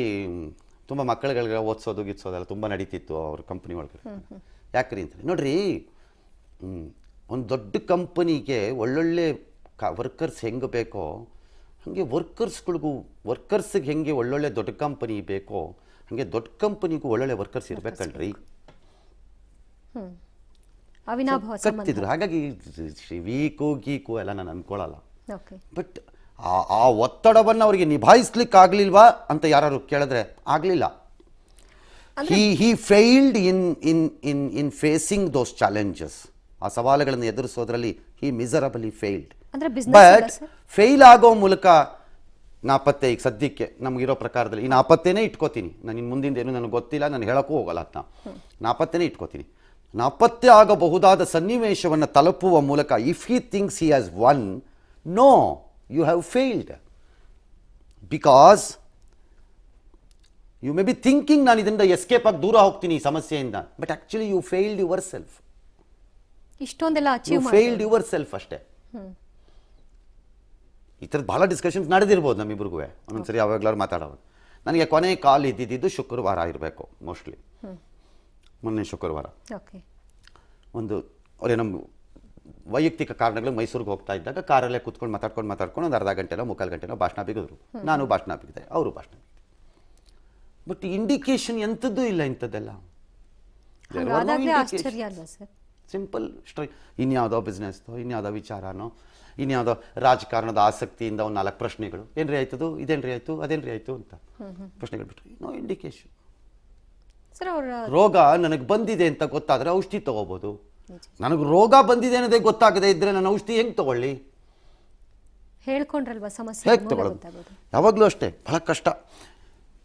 ತುಂಬ ಮಕ್ಕಳುಗಳಿಗೆ ಓದಿಸೋದು ಗಿತ್ಸೋದೆಲ್ಲ ತುಂಬ ನಡೀತಿತ್ತು ಅವ್ರ ಕಂಪ್ನಿ ಒಳಗಡೆ. ಯಾಕ್ರಿ ಅಂತಾರೆ, ನೋಡ್ರಿ ಒಂದು ದೊಡ್ಡ ಕಂಪನಿಗೆ ಒಳ್ಳೊಳ್ಳೆ ವರ್ಕರ್ಸ್ ಹೆಂಗೆ ಬೇಕೋ ಹಾಗೆ ವರ್ಕರ್ಸ್ಗೆ ಹೆಂಗೆ ಒಳ್ಳೊಳ್ಳೆ ದೊಡ್ಡ ಕಂಪನಿ ಬೇಕೋ ಹಾಗೆ ದೊಡ್ಡ ಕಂಪನಿಗೂ ಒಳ್ಳೊಳ್ಳೆ ವರ್ಕರ್ಸ್ ಇರಬೇಕಲ್ರಿ ಕಟ್ತಿದ್ರು. ಹಾಗಾಗಿ ವೀಕು ಗೀಕು ಎಲ್ಲ ನಾನು ಅಂದ್ಕೊಳ್ಳಲ್ಲ. ಬಟ್ ಆ ಒತ್ತಡವನ್ನು ಅವರಿಗೆ ನಿಭಾಯಿಸ್ಲಿಕ್ಕೆ ಆಗ್ಲಿಲ್ವಾ ಅಂತ ಯಾರು ಕೇಳಿದ್ರೆ ಆಗಲಿಲ್ಲ. he failed in facing those challenges. ಆ ಸವಾಲುಗಳನ್ನು ಎದುರಿಸೋದ್ರಲ್ಲಿ he miserably failed. But fail ಆಗೋ ಮೂಲಕ ನಾಪತ್ತೆ, ಈಗ ಸದ್ಯಕ್ಕೆ ನಮಗಿರೋ ಪ್ರಕಾರದಲ್ಲಿ ಈ ನಾಪತ್ತೆನೇ ಇಟ್ಕೋತೀನಿ. ನಾನು ಇನ್ನು ಮುಂದಿಂದ ಏನು ನನಗೆ ಗೊತ್ತಿಲ್ಲ, ನಾನು ಹೇಳೋಕ್ಕೂ ಹೋಗಲ್ಲ ಅಂತ ನಾಪತ್ತೆನೇ ಇಟ್ಕೋತೀನಿ. ನಾಪತ್ತೆ ಆಗಬಹುದಾದ ಸನ್ನಿವೇಶವನ್ನು ತಲುಪುವ ಮೂಲಕ if he thinks he has won, no, you have failed. Because you may be thinking ನಾನು ಇದರಿಂದ ಎಸ್ಕೇಪ್ ಆಗಿ ದೂರ ಹೋಗ್ತೀನಿ ಈ ಸಮಸ್ಯೆಯಿಂದ, but actually you failed yourself. ಇಷ್ಟೊಂದೆಲ್ಲ ಅಚೀವ್ ಮಾಡಿ ಫೇಲ್ಡ್ ಯುವರ್ ಸೆಲ್ಫ್ ಅಷ್ಟೇ. ಈ ಥರದ್ದು ಭಾಳ ಡಿಸ್ಕಷನ್ಸ್ ನಡೆದಿರ್ಬೋದು ನಮ್ಮಿಬ್ರಿಗೂ. ಒಂದೊಂದ್ಸರಿ ಯಾವಾಗಲಾದ್ರು ಮಾತಾಡೋದು. ನನಗೆ ಕೊನೆ ಕಾಲ್ ಇದ್ದಿದ್ದು ಶುಕ್ರವಾರ ಇರಬೇಕು, ಮೋಸ್ಟ್ಲಿ ಮೊನ್ನೆ ಶುಕ್ರವಾರ. ಒಂದು ಅವರೇ ನಮ್ಮ ವೈಯಕ್ತಿಕ ಕಾರಣಗಳು ಮೈಸೂರಿಗೆ ಹೋಗ್ತಾ ಇದ್ದಾಗ ಕಾರಲ್ಲೇ ಕೂತ್ಕೊಂಡು ಮಾತಾಡ್ಕೊಂಡು ಒಂದು ಅರ್ಧ ಗಂಟೆನೋ 3/4 ಗಂಟೆನೋ ಭಾಷಣ ಬಿಗಿದ್ರು. ನಾನು ಭಾಷಣ ಬಿಗಿದೆ, ಅವರು ಭಾಷಣ ಬಿಗಿದೆ. ಬಟ್ ಇಂಡಿಕೇಶನ್ ಎಂಥದ್ದು ಇಲ್ಲ ಇಂಥದ್ದೆಲ್ಲ. ಸಿಂಪಲ್ ಇನ್ಯಾವುದೋ ಬಿಸ್ನೆಸ್ದೋ, ಇನ್ಯಾವುದೋ ವಿಚಾರನೋ, ಇನ್ಯಾವುದೋ ರಾಜಕಾರಣದ ಆಸಕ್ತಿಯಿಂದ ಒಂದು 4 ಪ್ರಶ್ನೆಗಳು, ಏನ್ರಿ ಆಯ್ತದು, ಇದೇನ್ರಿ ಆಯ್ತು, ಅದೇನ್ರಿ ಆಯ್ತು ಅಂತ ಪ್ರಶ್ನೆಗಳು ಬಿಟ್ರಿ. No indication. ರೋಗ ನನಗೆ ಬಂದಿದೆ ಅಂತ ಗೊತ್ತಾದರೆ ಔಷಧಿ ತಗೋಬೋದು. ನನಗೆ ರೋಗ ಬಂದಿದೆ ಅನ್ನೋದೇ ಗೊತ್ತಾಗದೇ ಇದ್ರೆ ನಾನು ಔಷಧಿ ಹೆಂಗೆ ತಗೊಳ್ಳಿ? ಹೇಳ್ಕೊಂಡ್ರಲ್ವಾ ಸಮಸ್ಯೆ ಹೇಗೆ ತಗೊಳ್ಳೋದು? ಯಾವಾಗಲೂ ಅಷ್ಟೇ ಬಹಳ ಕಷ್ಟ.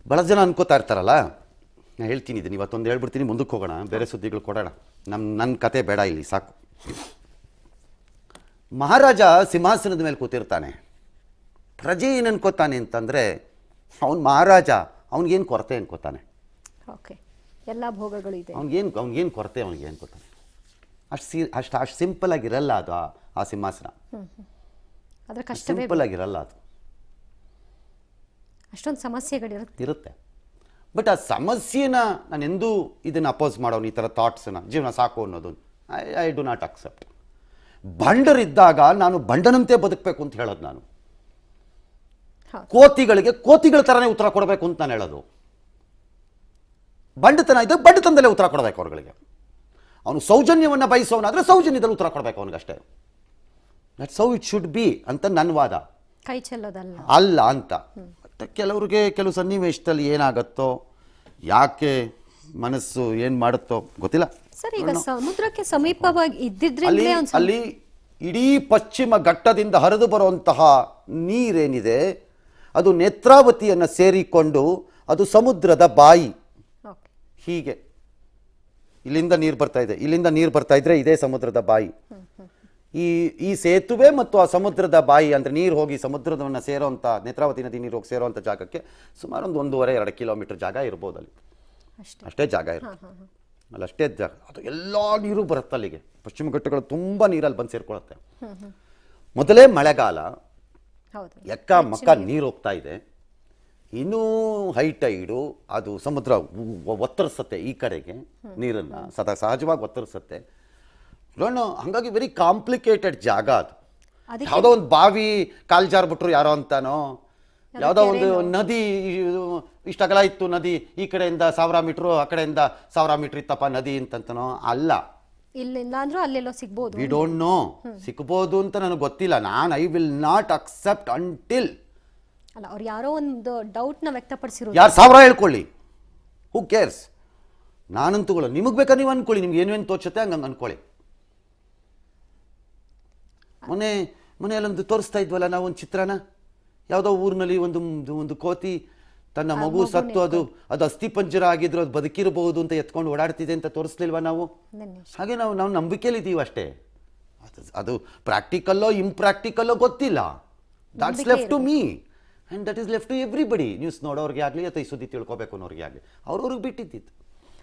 ಬಹಳ ಜನ ಅನ್ಕೋತಾ ಇರ್ತಾರಲ್ಲ, ನಾನು ಹೇಳ್ತೀನಿ ಇದನ್ನು ಇವತ್ತೊಂದು ಹೇಳ್ಬಿಡ್ತೀನಿ, ಮುಂದಕ್ಕೆ ಹೋಗೋಣ, ಬೇರೆ ಸುದ್ದಿಗಳು ಕೊಡೋಣ. ನನ್ನ ಕತೆ ಬೇಡ ಇಲ್ಲಿ, ಸಾಕು. ಮಹಾರಾಜ ಸಿಂಹಾಸನದ ಮೇಲೆ ಕೂತಿರ್ತಾನೆ. ಪ್ರಜೆ ಏನು ಅನ್ಕೋತಾನೆ ಅಂತಂದರೆ, ಅವನು ಮಹಾರಾಜ, ಅವನಿಗೇನು ಕೊರತೆ ಅನ್ಕೋತಾನೆ. ಎಲ್ಲ ಭೋಗಗಳು ಇದೆ, ಅವ್ನಿಗೇನು ಕೊರತೆ, ಅವನಿಗೆ ಅನ್ಕೋತಾನೆ. ಅಷ್ಟು ಸಿಂಪಲ್ ಆಗಿರಲ್ಲ ಅದು. ಆ ಸಿಂಹಾಸನ ಸಿಂಪಲ್ ಆಗಿರಲ್ಲ, ಅದು ಅಷ್ಟೊಂದು ಸಮಸ್ಯೆಗಳಿರುತ್ತೆ. ಬಟ್ ಆ ಸಮಸ್ಯೆನ ನಾನು ಎಂದೂ ಇದನ್ನು ಅಪೋಸ್ ಮಾಡೋನು, ಈ ಥರ ಥಾಟ್ಸನ್ನ, ಜೀವನ ಸಾಕು ಅನ್ನೋದು ಐ ಡು ನಾಟ್ ಅಕ್ಸೆಪ್ಟ್. ಬಂಡರಿದ್ದಾಗ ನಾನು ಬಂಡನಂತೆ ಬದುಕಬೇಕು ಅಂತ ಹೇಳೋದು ನಾನು. ಕೋತಿಗಳಿಗೆ ಕೋತಿಗಳ ಥರನೇ ಉತ್ತರ ಕೊಡಬೇಕು ಅಂತ ನಾನು ಹೇಳೋದು. ಬಂಡತನ ಇದೆ, ಬಂಡತನದಲ್ಲೇ ಉತ್ತರ ಕೊಡಬೇಕು ಅವ್ರುಗಳಿಗೆ. ಅವನು ಸೌಜನ್ಯವನ್ನು ಬಯಸೋನಾದರೆ ಸೌಜನ್ಯದಲ್ಲಿ ಉತ್ತರ ಕೊಡಬೇಕು ಅವನಿಗಷ್ಟೇ. That's how it should be ಅಂತ ನನ್ನ ವಾದ. ಕೈ ಚೆಲ್ಲೋದಲ್ಲ ಅಲ್ಲ ಅಂತ. ಮತ್ತು ಕೆಲವ್ರಿಗೆ ಕೆಲವು ಸನ್ನಿವೇಶದಲ್ಲಿ ಏನಾಗುತ್ತೋ, ಯಾಕೆ ಮನಸ್ಸು ಏನು ಮಾಡುತ್ತೋ ಗೊತ್ತಿಲ್ಲ. ಸರ್, ಈಗ ಸಮುದ್ರಕ್ಕೆ ಸಮೀಪವಾಗಿ ಇದ್ದಿದ್ರಿಂದ ಅಲ್ಲಿ ಇಡೀ ಪಶ್ಚಿಮ ಘಟ್ಟದಿಂದ ಹರಿದು ಬರುವಂತಹ ನೀರೇನಿದೆ ಅದು ನೇತ್ರಾವತಿಯನ್ನು ಸೇರಿಕೊಂಡು ಅದು ಸಮುದ್ರದ ಬಾಯಿ. ಹೀಗೆ ಇಲ್ಲಿಂದ ನೀರು ಬರ್ತಾ ಇದೆ, ಇಲ್ಲಿಂದ ನೀರು ಬರ್ತಾ ಇದ್ರೆ ಇದೇ ಸಮುದ್ರದ ಬಾಯಿ. ಈ ಸೇತುವೆ ಮತ್ತು ಆ ಸಮುದ್ರದ ಬಾಯಿ ಅಂದರೆ ನೀರು ಹೋಗಿ ಸಮುದ್ರದವನ್ನು ಸೇರೋವಂಥ, ನೇತ್ರಾವತಿ ನದಿ ನೀರು ಹೋಗಿ ಸೇರೋವಂಥ ಜಾಗಕ್ಕೆ ಸುಮಾರು ಒಂದು 1.5-2 ಕಿಲೋಮೀಟರ್ ಜಾಗ ಇರ್ಬೋದು. ಅಲ್ಲಿ ಅಷ್ಟೇ ಜಾಗ ಇರುತ್ತೆ. ಅಲ್ಲಿ ಅಷ್ಟೇ ಜಾಗ, ಅದು ಎಲ್ಲ ನೀರು ಬರುತ್ತೆ ಅಲ್ಲಿಗೆ. ಪಶ್ಚಿಮ ಘಟ್ಟಗಳು ತುಂಬ ನೀರಲ್ಲಿ ಬಂದು ಸೇರ್ಕೊಳ್ಳುತ್ತೆ. ಮೊದಲೇ ಮಳೆಗಾಲ, ಎಕ್ಕ ಮಕ್ಕ ನೀರು ಹೋಗ್ತಾ ಇದೆ. ಇನ್ನೂ ಹೈಟೈಡು, ಅದು ಸಮುದ್ರ ಒತ್ತರಿಸುತ್ತೆ ಈ ಕಡೆಗೆ ನೀರನ್ನು, ಸಹಜವಾಗಿ ಒತ್ತರಿಸುತ್ತೆ. ಹಾಗಾಗಿ ವೆರಿ ಕಾಂಪ್ಲಿಕೇಟೆಡ್ ಜಾಗ ಅದು. ಯಾವುದೋ ಒಂದು ಬಾವಿ ಕಾಲು ಜಾರ್ಬಿಟ್ರು ಯಾರೋ ಅಂತಾನೋ, ಯಾವುದೋ ಒಂದು ನದಿ ಇಷ್ಟಗಲ ಇತ್ತು ನದಿ, ಈ ಕಡೆಯಿಂದ 1000 ಮೀಟ್ರು, ಆ ಕಡೆಯಿಂದ 1000 ಮೀಟ್ರ್ ಇತ್ತಪ್ಪ ನದಿ ಅಂತನೋ ಅಲ್ಲ. ಇಲ್ಲಿಂದ ಅಂದ್ರೂ ಅಲ್ಲೆಲ್ಲೋ ಸಿಗ್ಬೋದು. ವಿ ಡೋಂಟ್ ನೋ, ಸಿಗ್ಬೋದು ಅಂತ ನನಗೆ ಗೊತ್ತಿಲ್ಲ. I will not accept until ಅಲ್ಲ ಅವ್ರು ಯಾರೋ ಒಂದು ಡೌಟ್ನ ವ್ಯಕ್ತಪಡಿಸಿರೋದು. ಯಾರು 1000 ಹೇಳ್ಕೊಳ್ಳಿ, ಹೂ ಕೇರ್ಸ್. ನಾನಂತೂ ನಿಮಗೆ ಬೇಕಾ ನೀವು ಅನ್ಕೊಳ್ಳಿ, ನಿಮ್ಗೆ ಏನೇನು ತೋಚುತ್ತೆ ಹಂಗಂಗೆ ಅನ್ಕೊಳ್ಳಿ. ಮನೆಯಲ್ಲೊಂದು ತೋರಿಸ್ತಾ ಇದ್ವಲ್ಲ ನಾವು ಒಂದು ಚಿತ್ರನ, ಯಾವುದೋ ಊರಿನಲ್ಲಿ ಒಂದು ಕೋತಿ ತನ್ನ ಮಗು ಸತ್ತು ಅದು ಅಸ್ಥಿಪಂಜರ ಆಗಿದ್ರು ಅದು ಬದುಕಿರಬಹುದು ಅಂತ ಎತ್ಕೊಂಡು ಓಡಾಡ್ತಿದೆ ಅಂತ ತೋರಿಸ್ಲಿಲ್ವಾ ನಾವು? ಹಾಗೆ ನಾವು ನಂಬಿಕೆಯಲ್ಲಿ ಇದ್ದೀವಿ ಅಷ್ಟೇ. ಅದು ಪ್ರಾಕ್ಟಿಕಲ್ಲೋ ಇಂಪ್ರಾಕ್ಟಿಕಲ್ಲೋ ಗೊತ್ತಿಲ್ಲ. That's left to me and that is left to everybody. News ನೋಡೋರಿಗೆ ಆಗಲಿ ಅಥವಾ ಈ ಸುದ್ದಿ ತಿಳ್ಕೊಬೇಕು ಅನ್ನೋರಿಗೆ ಆಗಲಿ ಅವ್ರವ್ರಿಗೆ ಬಿಟ್ಟಿದ್ದಿತ್ತು.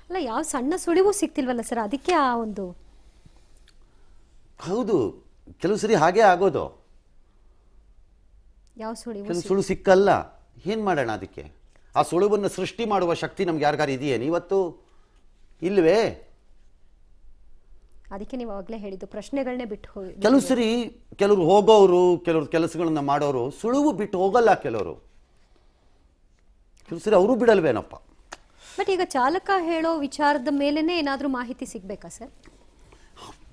ಅಲ್ಲ, ಯಾವ ಸಣ್ಣ ಸುಳಿವು ಸಿಗ್ತಿಲ್ವಲ್ಲ ಸರ್, ಅದಕ್ಕೆ ಆ ಒಂದು. ಹೌದು, ಕೆಲವು ಸರಿ ಹಾಗೆ ಆಗೋದು. ಯಾವ ಸುಳಿವು? ಕೆಲವು ಸುಳು ಸಿಕ್ಕಲ್ಲ. ಏನು ಮಾಡೋಣ ಅದಕ್ಕೆ? ಆ ಸುಳುವನ್ನು ಸೃಷ್ಟಿ ಮಾಡುವ ಶಕ್ತಿ ನಮ್ಗೆ ಯಾರಿಗಾರು ಇದೆಯೇನು ಇವತ್ತು? ಇಲ್ವೇ? ಅದಕ್ಕೆ ನೀವು ಆಗಲೇ ಹೇಳಿದ್ದು ಪ್ರಶ್ನೆಗಳನ್ನೇ ಬಿಟ್ಟು ಹೋಗಿ. ಕೆಲವು ಸರಿ ಕೆಲವರು ಹೋಗೋರು, ಕೆಲವರು ಕೆಲಸಗಳನ್ನ ಮಾಡೋರು ಸುಳುವು ಬಿಟ್ಟು ಹೋಗಲ್ಲ. ಕೆಲವರು ಸರಿ ಅವರು ಬಿಡಲ್ವೇನಪ್ಪ. ಬಟ್ ಈಗ ಚಾಲಕ ಹೇಳೋ ವಿಚಾರದ ಮೇಲೇನೆ ಏನಾದರೂ ಮಾಹಿತಿ ಸಿಗ್ಬೇಕಾ ಸರ್?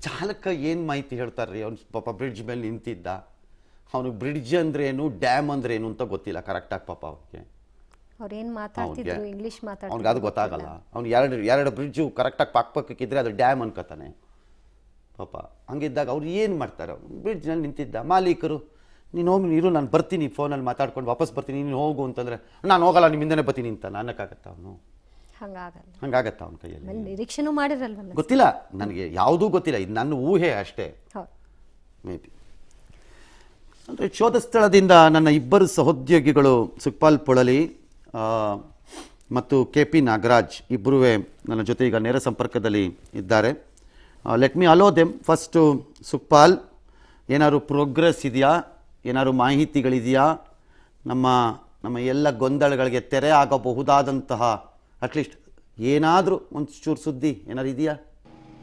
ಚಾಲಕ ಏನು ಮಾಹಿತಿ ಹೇಳ್ತಾರ್ರಿ? ಅವ್ನು ಪಾಪ ಬ್ರಿಡ್ಜ್ ಮೇಲೆ ನಿಂತಿದ್ದ, ಅವನಿಗೆ ಬ್ರಿಡ್ಜ್ ಅಂದ್ರೇನು ಡ್ಯಾಮ್ ಅಂದ್ರೇನು ಅಂತ ಗೊತ್ತಿಲ್ಲ ಕರೆಕ್ಟಾಗಿ. ಪಾಪ ಅವ್ರಿಗೆ ಅವ್ರೇನು ಮಾತಾಡ್ತಿದ್ರು, ಇಂಗ್ಲೀಷ್ ಮಾತಾಡ್ತಿದ್ರು, ಅವ್ನಿಗೆ ಅದು ಗೊತ್ತಾಗಲ್ಲ. ಅವ್ನು ಎರಡು ಬ್ರಿಡ್ಜು ಕರೆಕ್ಟಾಗಿ ಪಕ್ಕಕ್ಕಿದ್ರೆ ಅದು ಡ್ಯಾಮ್ ಅನ್ಕೋತಾನೆ ಪಾಪ. ಹಂಗಿದ್ದಾಗ ಅವ್ರು ಏನು ಮಾಡ್ತಾರೆ? ಬ್ರಿಡ್ಜ್ನಲ್ಲಿ ನಿಂತಿದ್ದ ಮಾಲೀಕರು, ನೀನು ಹೋಗಿ ಇರು ನಾನು ಬರ್ತೀನಿ, ಫೋನಲ್ಲಿ ಮಾತಾಡ್ಕೊಂಡು ವಾಪಸ್ ಬರ್ತೀನಿ, ನೀನು ಹೋಗು ಅಂತಂದರೆ ನಾನು ಹೋಗಲ್ಲ ನಿಮ್ಮಿಂದನೇ ಬರ್ತೀನಿ ಅಂತ ಅನ್ನಕ್ಕಾಗತ್ತ? ಅವನು ಹಂಗಾಗತ್ತ ಅವನ ಕೈಯಲ್ಲಿ? ನಿರೀಕ್ಷೆನೂ ಮಾಡಿರಲ್ವಲ್ಲ? ಗೊತ್ತಿಲ್ಲ ನನಗೆ, ಯಾವುದೂ ಗೊತ್ತಿಲ್ಲ. ಇದು ನನ್ನ ಊಹೆ ಅಷ್ಟೇ. May be. ಅಂದರೆ ಶೋಧ ಸ್ಥಳದಿಂದ ನನ್ನ 2 ಸಹೋದ್ಯೋಗಿಗಳು ಸುಖಪಾಲ್ ಪೊಳಲಿ ಮತ್ತು KP ನಾಗರಾಜ್ ಇಬ್ಬರೂ ನನ್ನ ಜೊತೆ ಈಗ ನೇರ ಸಂಪರ್ಕದಲ್ಲಿ ಇದ್ದಾರೆ. Let me hello them. First Sukhpal, ಏನಾದ್ರು ಪ್ರೋಗ್ರೆಸ್ ಇದೆಯಾ? ಏನಾದ್ರು ಮಾಹಿತಿಗಳಿದೆಯಾ? ನಮ್ಮ ಎಲ್ಲ ಗೊಂದಲಗಳಿಗೆ ತೆರೆ ಆಗಬಹುದಾದಂತಹ ಅಟ್ಲೀಸ್ಟ್ ಏನಾದರೂ ಒಂದು ಚೂರು ಸುದ್ದಿ ಏನಾದ್ರು ಇದೆಯಾ?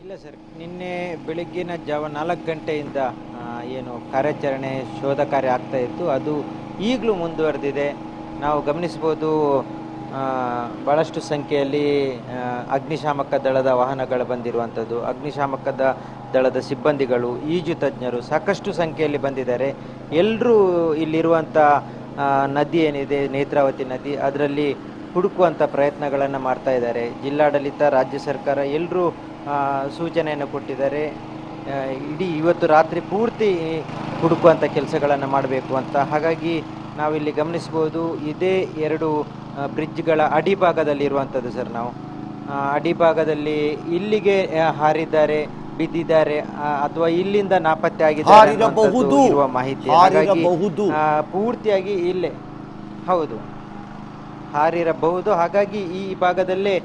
ಇಲ್ಲ ಸರ್, ನಿನ್ನೆ ಬೆಳಗ್ಗಿನ ಜಾವ 4 ಗಂಟೆಯಿಂದ ಏನು ಕಾರ್ಯಾಚರಣೆ ಶೋಧ ಕಾರ್ಯ ಆಗ್ತಾ ಇತ್ತು, ಅದು ಈಗಲೂ ಮುಂದುವರೆದಿದೆ. ನಾವು ಗಮನಿಸ್ಬೋದು, ಭಾಳಷ್ಟು ಸಂಖ್ಯೆಯಲ್ಲಿ ಅಗ್ನಿಶಾಮಕ ದಳದ ವಾಹನಗಳು ಬಂದಿರುವಂಥದ್ದು, ಅಗ್ನಿಶಾಮಕ ದಳದ ಸಿಬ್ಬಂದಿಗಳು, ಈಜು ತಜ್ಞರು ಸಾಕಷ್ಟು ಸಂಖ್ಯೆಯಲ್ಲಿ ಬಂದಿದ್ದಾರೆ. ಎಲ್ಲರೂ ಇಲ್ಲಿರುವಂಥ ನದಿ ಏನಿದೆ ನೇತ್ರಾವತಿ ನದಿ, ಅದರಲ್ಲಿ ಹುಡುಕುವಂಥ ಪ್ರಯತ್ನಗಳನ್ನು ಮಾಡ್ತಾ ಇದ್ದಾರೆ. ಜಿಲ್ಲಾಡಳಿತ, ರಾಜ್ಯ ಸರ್ಕಾರ ಎಲ್ಲರೂ ಸೂಚನೆಯನ್ನು ಕೊಟ್ಟಿದ್ದಾರೆ. ಇವತ್ತು ರಾತ್ರಿ ಪೂರ್ತಿ ಹುಡುಕುವಂಥ ಕೆಲಸಗಳನ್ನು ಮಾಡಬೇಕು ಅಂತ. ಹಾಗಾಗಿ ನಾವಿಲ್ಲಿ ಗಮನಿಸ್ಬೋದು, ಇದೇ 2 ಬ್ರಿಡ್ಜ್ಗಳ ಅಡಿಭಾಗದಲ್ಲಿರುವಂಥದ್ದು ಸರ್. ನಾವು ಅಡಿಭಾಗದಲ್ಲಿ ಇಲ್ಲಿಗೆ ಹಾರಿದ್ದಾರೆ, ಬಿದ್ದಿದ್ದಾರೆ ಅಥವಾ ಇಲ್ಲಿಂದ ನಾಪತ್ತೆ ಆಗಿದ್ದಾರೆ ಇರುವ ಮಾಹಿತಿ. ಹಾಗಾಗಿ ಪೂರ್ತಿಯಾಗಿ ಇಲ್ಲೇ ಹೌದು ಹಾರಿರಬಹುದು. ಹಾಗಾಗಿ ಈ ಭಾಗದಲ್ಲೇ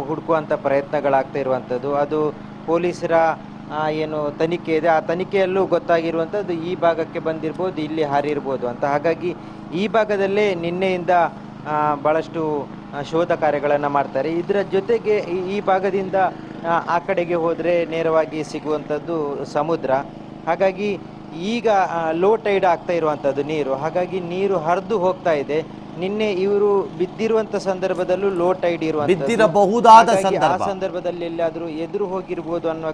ಹುಡುಕುವಂಥ ಪ್ರಯತ್ನಗಳಾಗ್ತಾ ಇರುವಂಥದ್ದು. ಅದು ಪೊಲೀಸರ ಏನು ತನಿಖೆ ಇದೆ, ಆ ತನಿಖೆಯಲ್ಲೂ ಗೊತ್ತಾಗಿರುವಂಥದ್ದು ಈ ಭಾಗಕ್ಕೆ ಬಂದಿರ್ಬೋದು, ಇಲ್ಲಿ ಹಾರಿರ್ಬೋದು ಅಂತ. ಹಾಗಾಗಿ ಈ ಭಾಗದಲ್ಲೇ ನಿನ್ನೆಯಿಂದ ಭಾಳಷ್ಟು ಶೋಧ ಕಾರ್ಯಗಳನ್ನು ಮಾಡ್ತಾರೆ. ಇದರ ಜೊತೆಗೆ ಈ ಭಾಗದಿಂದ ಆ ಕಡೆಗೆ ಹೋದರೆ ನೇರವಾಗಿ ಸಿಗುವಂಥದ್ದು ಸಮುದ್ರ. ಹಾಗಾಗಿ ಈಗ ಲೋ ಟೈಡ್ ಆಗ್ತಾ ಇರುವಂಥದ್ದು ನೀರು, ಹಾಗಾಗಿ ನೀರು ಹರಿದು ಹೋಗ್ತಾ ಇದೆ. ನಿನ್ನೆ ಇವರು ಬಿದ್ದಿರುವಂತ ಸಂದರ್ಭದಲ್ಲೂ ಲೋ ಟೈಡ್ ಬಿದ್ದಿರಬಹುದಾದ ಆ ಸಂದರ್ಭದಲ್ಲಿ ಎಲ್ಲಾದ್ರೂ ಎದುರು ಹೋಗಿರ್ಬೋದು ಅನ್ನುವ,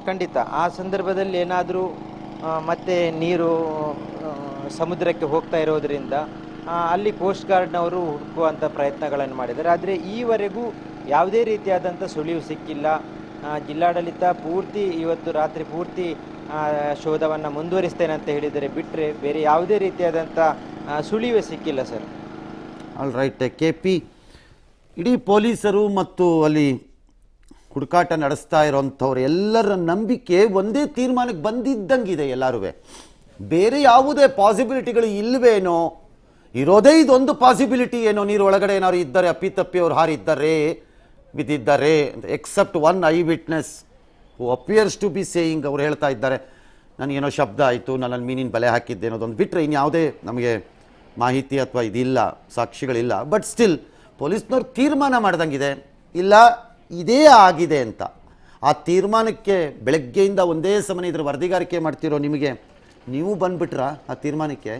ಖಂಡಿತ ಆ ಸಂದರ್ಭದಲ್ಲಿ ಏನಾದರೂ ಮತ್ತೆ ನೀರು ಸಮುದ್ರಕ್ಕೆ ಹೋಗ್ತಾ ಇರೋದ್ರಿಂದ ಅಲ್ಲಿ ಕೋಸ್ಟ್ ಗಾರ್ಡ್ನವರು ಹುಡುಕುವಂಥ ಪ್ರಯತ್ನಗಳನ್ನು ಮಾಡಿದ್ದಾರೆ. ಆದರೆ ಈವರೆಗೂ ಯಾವುದೇ ರೀತಿಯಾದಂಥ ಸುಳಿವು ಸಿಕ್ಕಿಲ್ಲ. ಜಿಲ್ಲಾಡಳಿತ ಇವತ್ತು ರಾತ್ರಿ ಪೂರ್ತಿ ಶೋಧವನ್ನು ಮುಂದುವರಿಸ್ತೇನೆ ಅಂತ ಹೇಳಿದರೆ ಬಿಟ್ಟರೆ ಬೇರೆ ಯಾವುದೇ ರೀತಿಯಾದಂಥ ಸುಳಿವೇ ಸಿಕ್ಕಿಲ್ಲ ಸರ್. ಆಲ್ ರೈಟ್ KP, ಇಡೀ ಪೊಲೀಸರು ಮತ್ತು ಅಲ್ಲಿ ಹುಡುಕಾಟ ನಡೆಸ್ತಾ ಇರೋಂಥವ್ರು ಎಲ್ಲರ ನಂಬಿಕೆ ಒಂದೇ ತೀರ್ಮಾನಕ್ಕೆ ಬಂದಿದ್ದಂಗಿದೆ. ಎಲ್ಲರೂ ಬೇರೆ ಯಾವುದೇ ಪಾಸಿಬಿಲಿಟಿಗಳು ಇಲ್ಲವೇನೋ, ಇರೋದೇ ಇದೊಂದು ಪಾಸಿಬಿಲಿಟಿ ಏನೋ, ನೀರು ಒಳಗಡೆ ಏನಾದ್ರು ಇದ್ದಾರೆ, ಅಪ್ಪಿತಪ್ಪಿ ಅವ್ರು ಹಾರಿದ್ದಾರೆ ಬಿದ್ದಿದ್ದಾರೆ, except one eyewitness who appears to be saying, ಅವ್ರು ಹೇಳ್ತಾ ಇದ್ದಾರೆ ನನಗೇನೋ ಶಬ್ದ ಆಯಿತು, ನನ್ನ ಮೀನಿನ ಬಲೆ ಹಾಕಿದ್ದೆ ಅನ್ನೋದೊಂದು ಬಿಟ್ಟರೆ ಇನ್ಯಾವುದೇ ನಮಗೆ ಮಾಹಿತಿ ಅಥವಾ ಇದಿಲ್ಲ, ಸಾಕ್ಷಿಗಳಿಲ್ಲ. ಬಟ್ ಸ್ಟಿಲ್ ಪೊಲೀಸ್ನವ್ರು ತೀರ್ಮಾನ ಮಾಡ್ದಂಗಿದೆ, ಇಲ್ಲ ಇದೇ ಆಗಿದೆ ಅಂತ. ಆ ತೀರ್ಮಾನಕ್ಕೆ ಬೆಳಗ್ಗೆಯಿಂದ ಒಂದೇ ಸಮನೆ ಇದ್ರ ವರದಿಗಾರಿಕೆ ಮಾಡ್ತಿರೋ ನಿಮಗೆ ನೀವು ಬಂದ್ಬಿಟ್ರಾ ಆ ತೀರ್ಮಾನಕ್ಕೆ?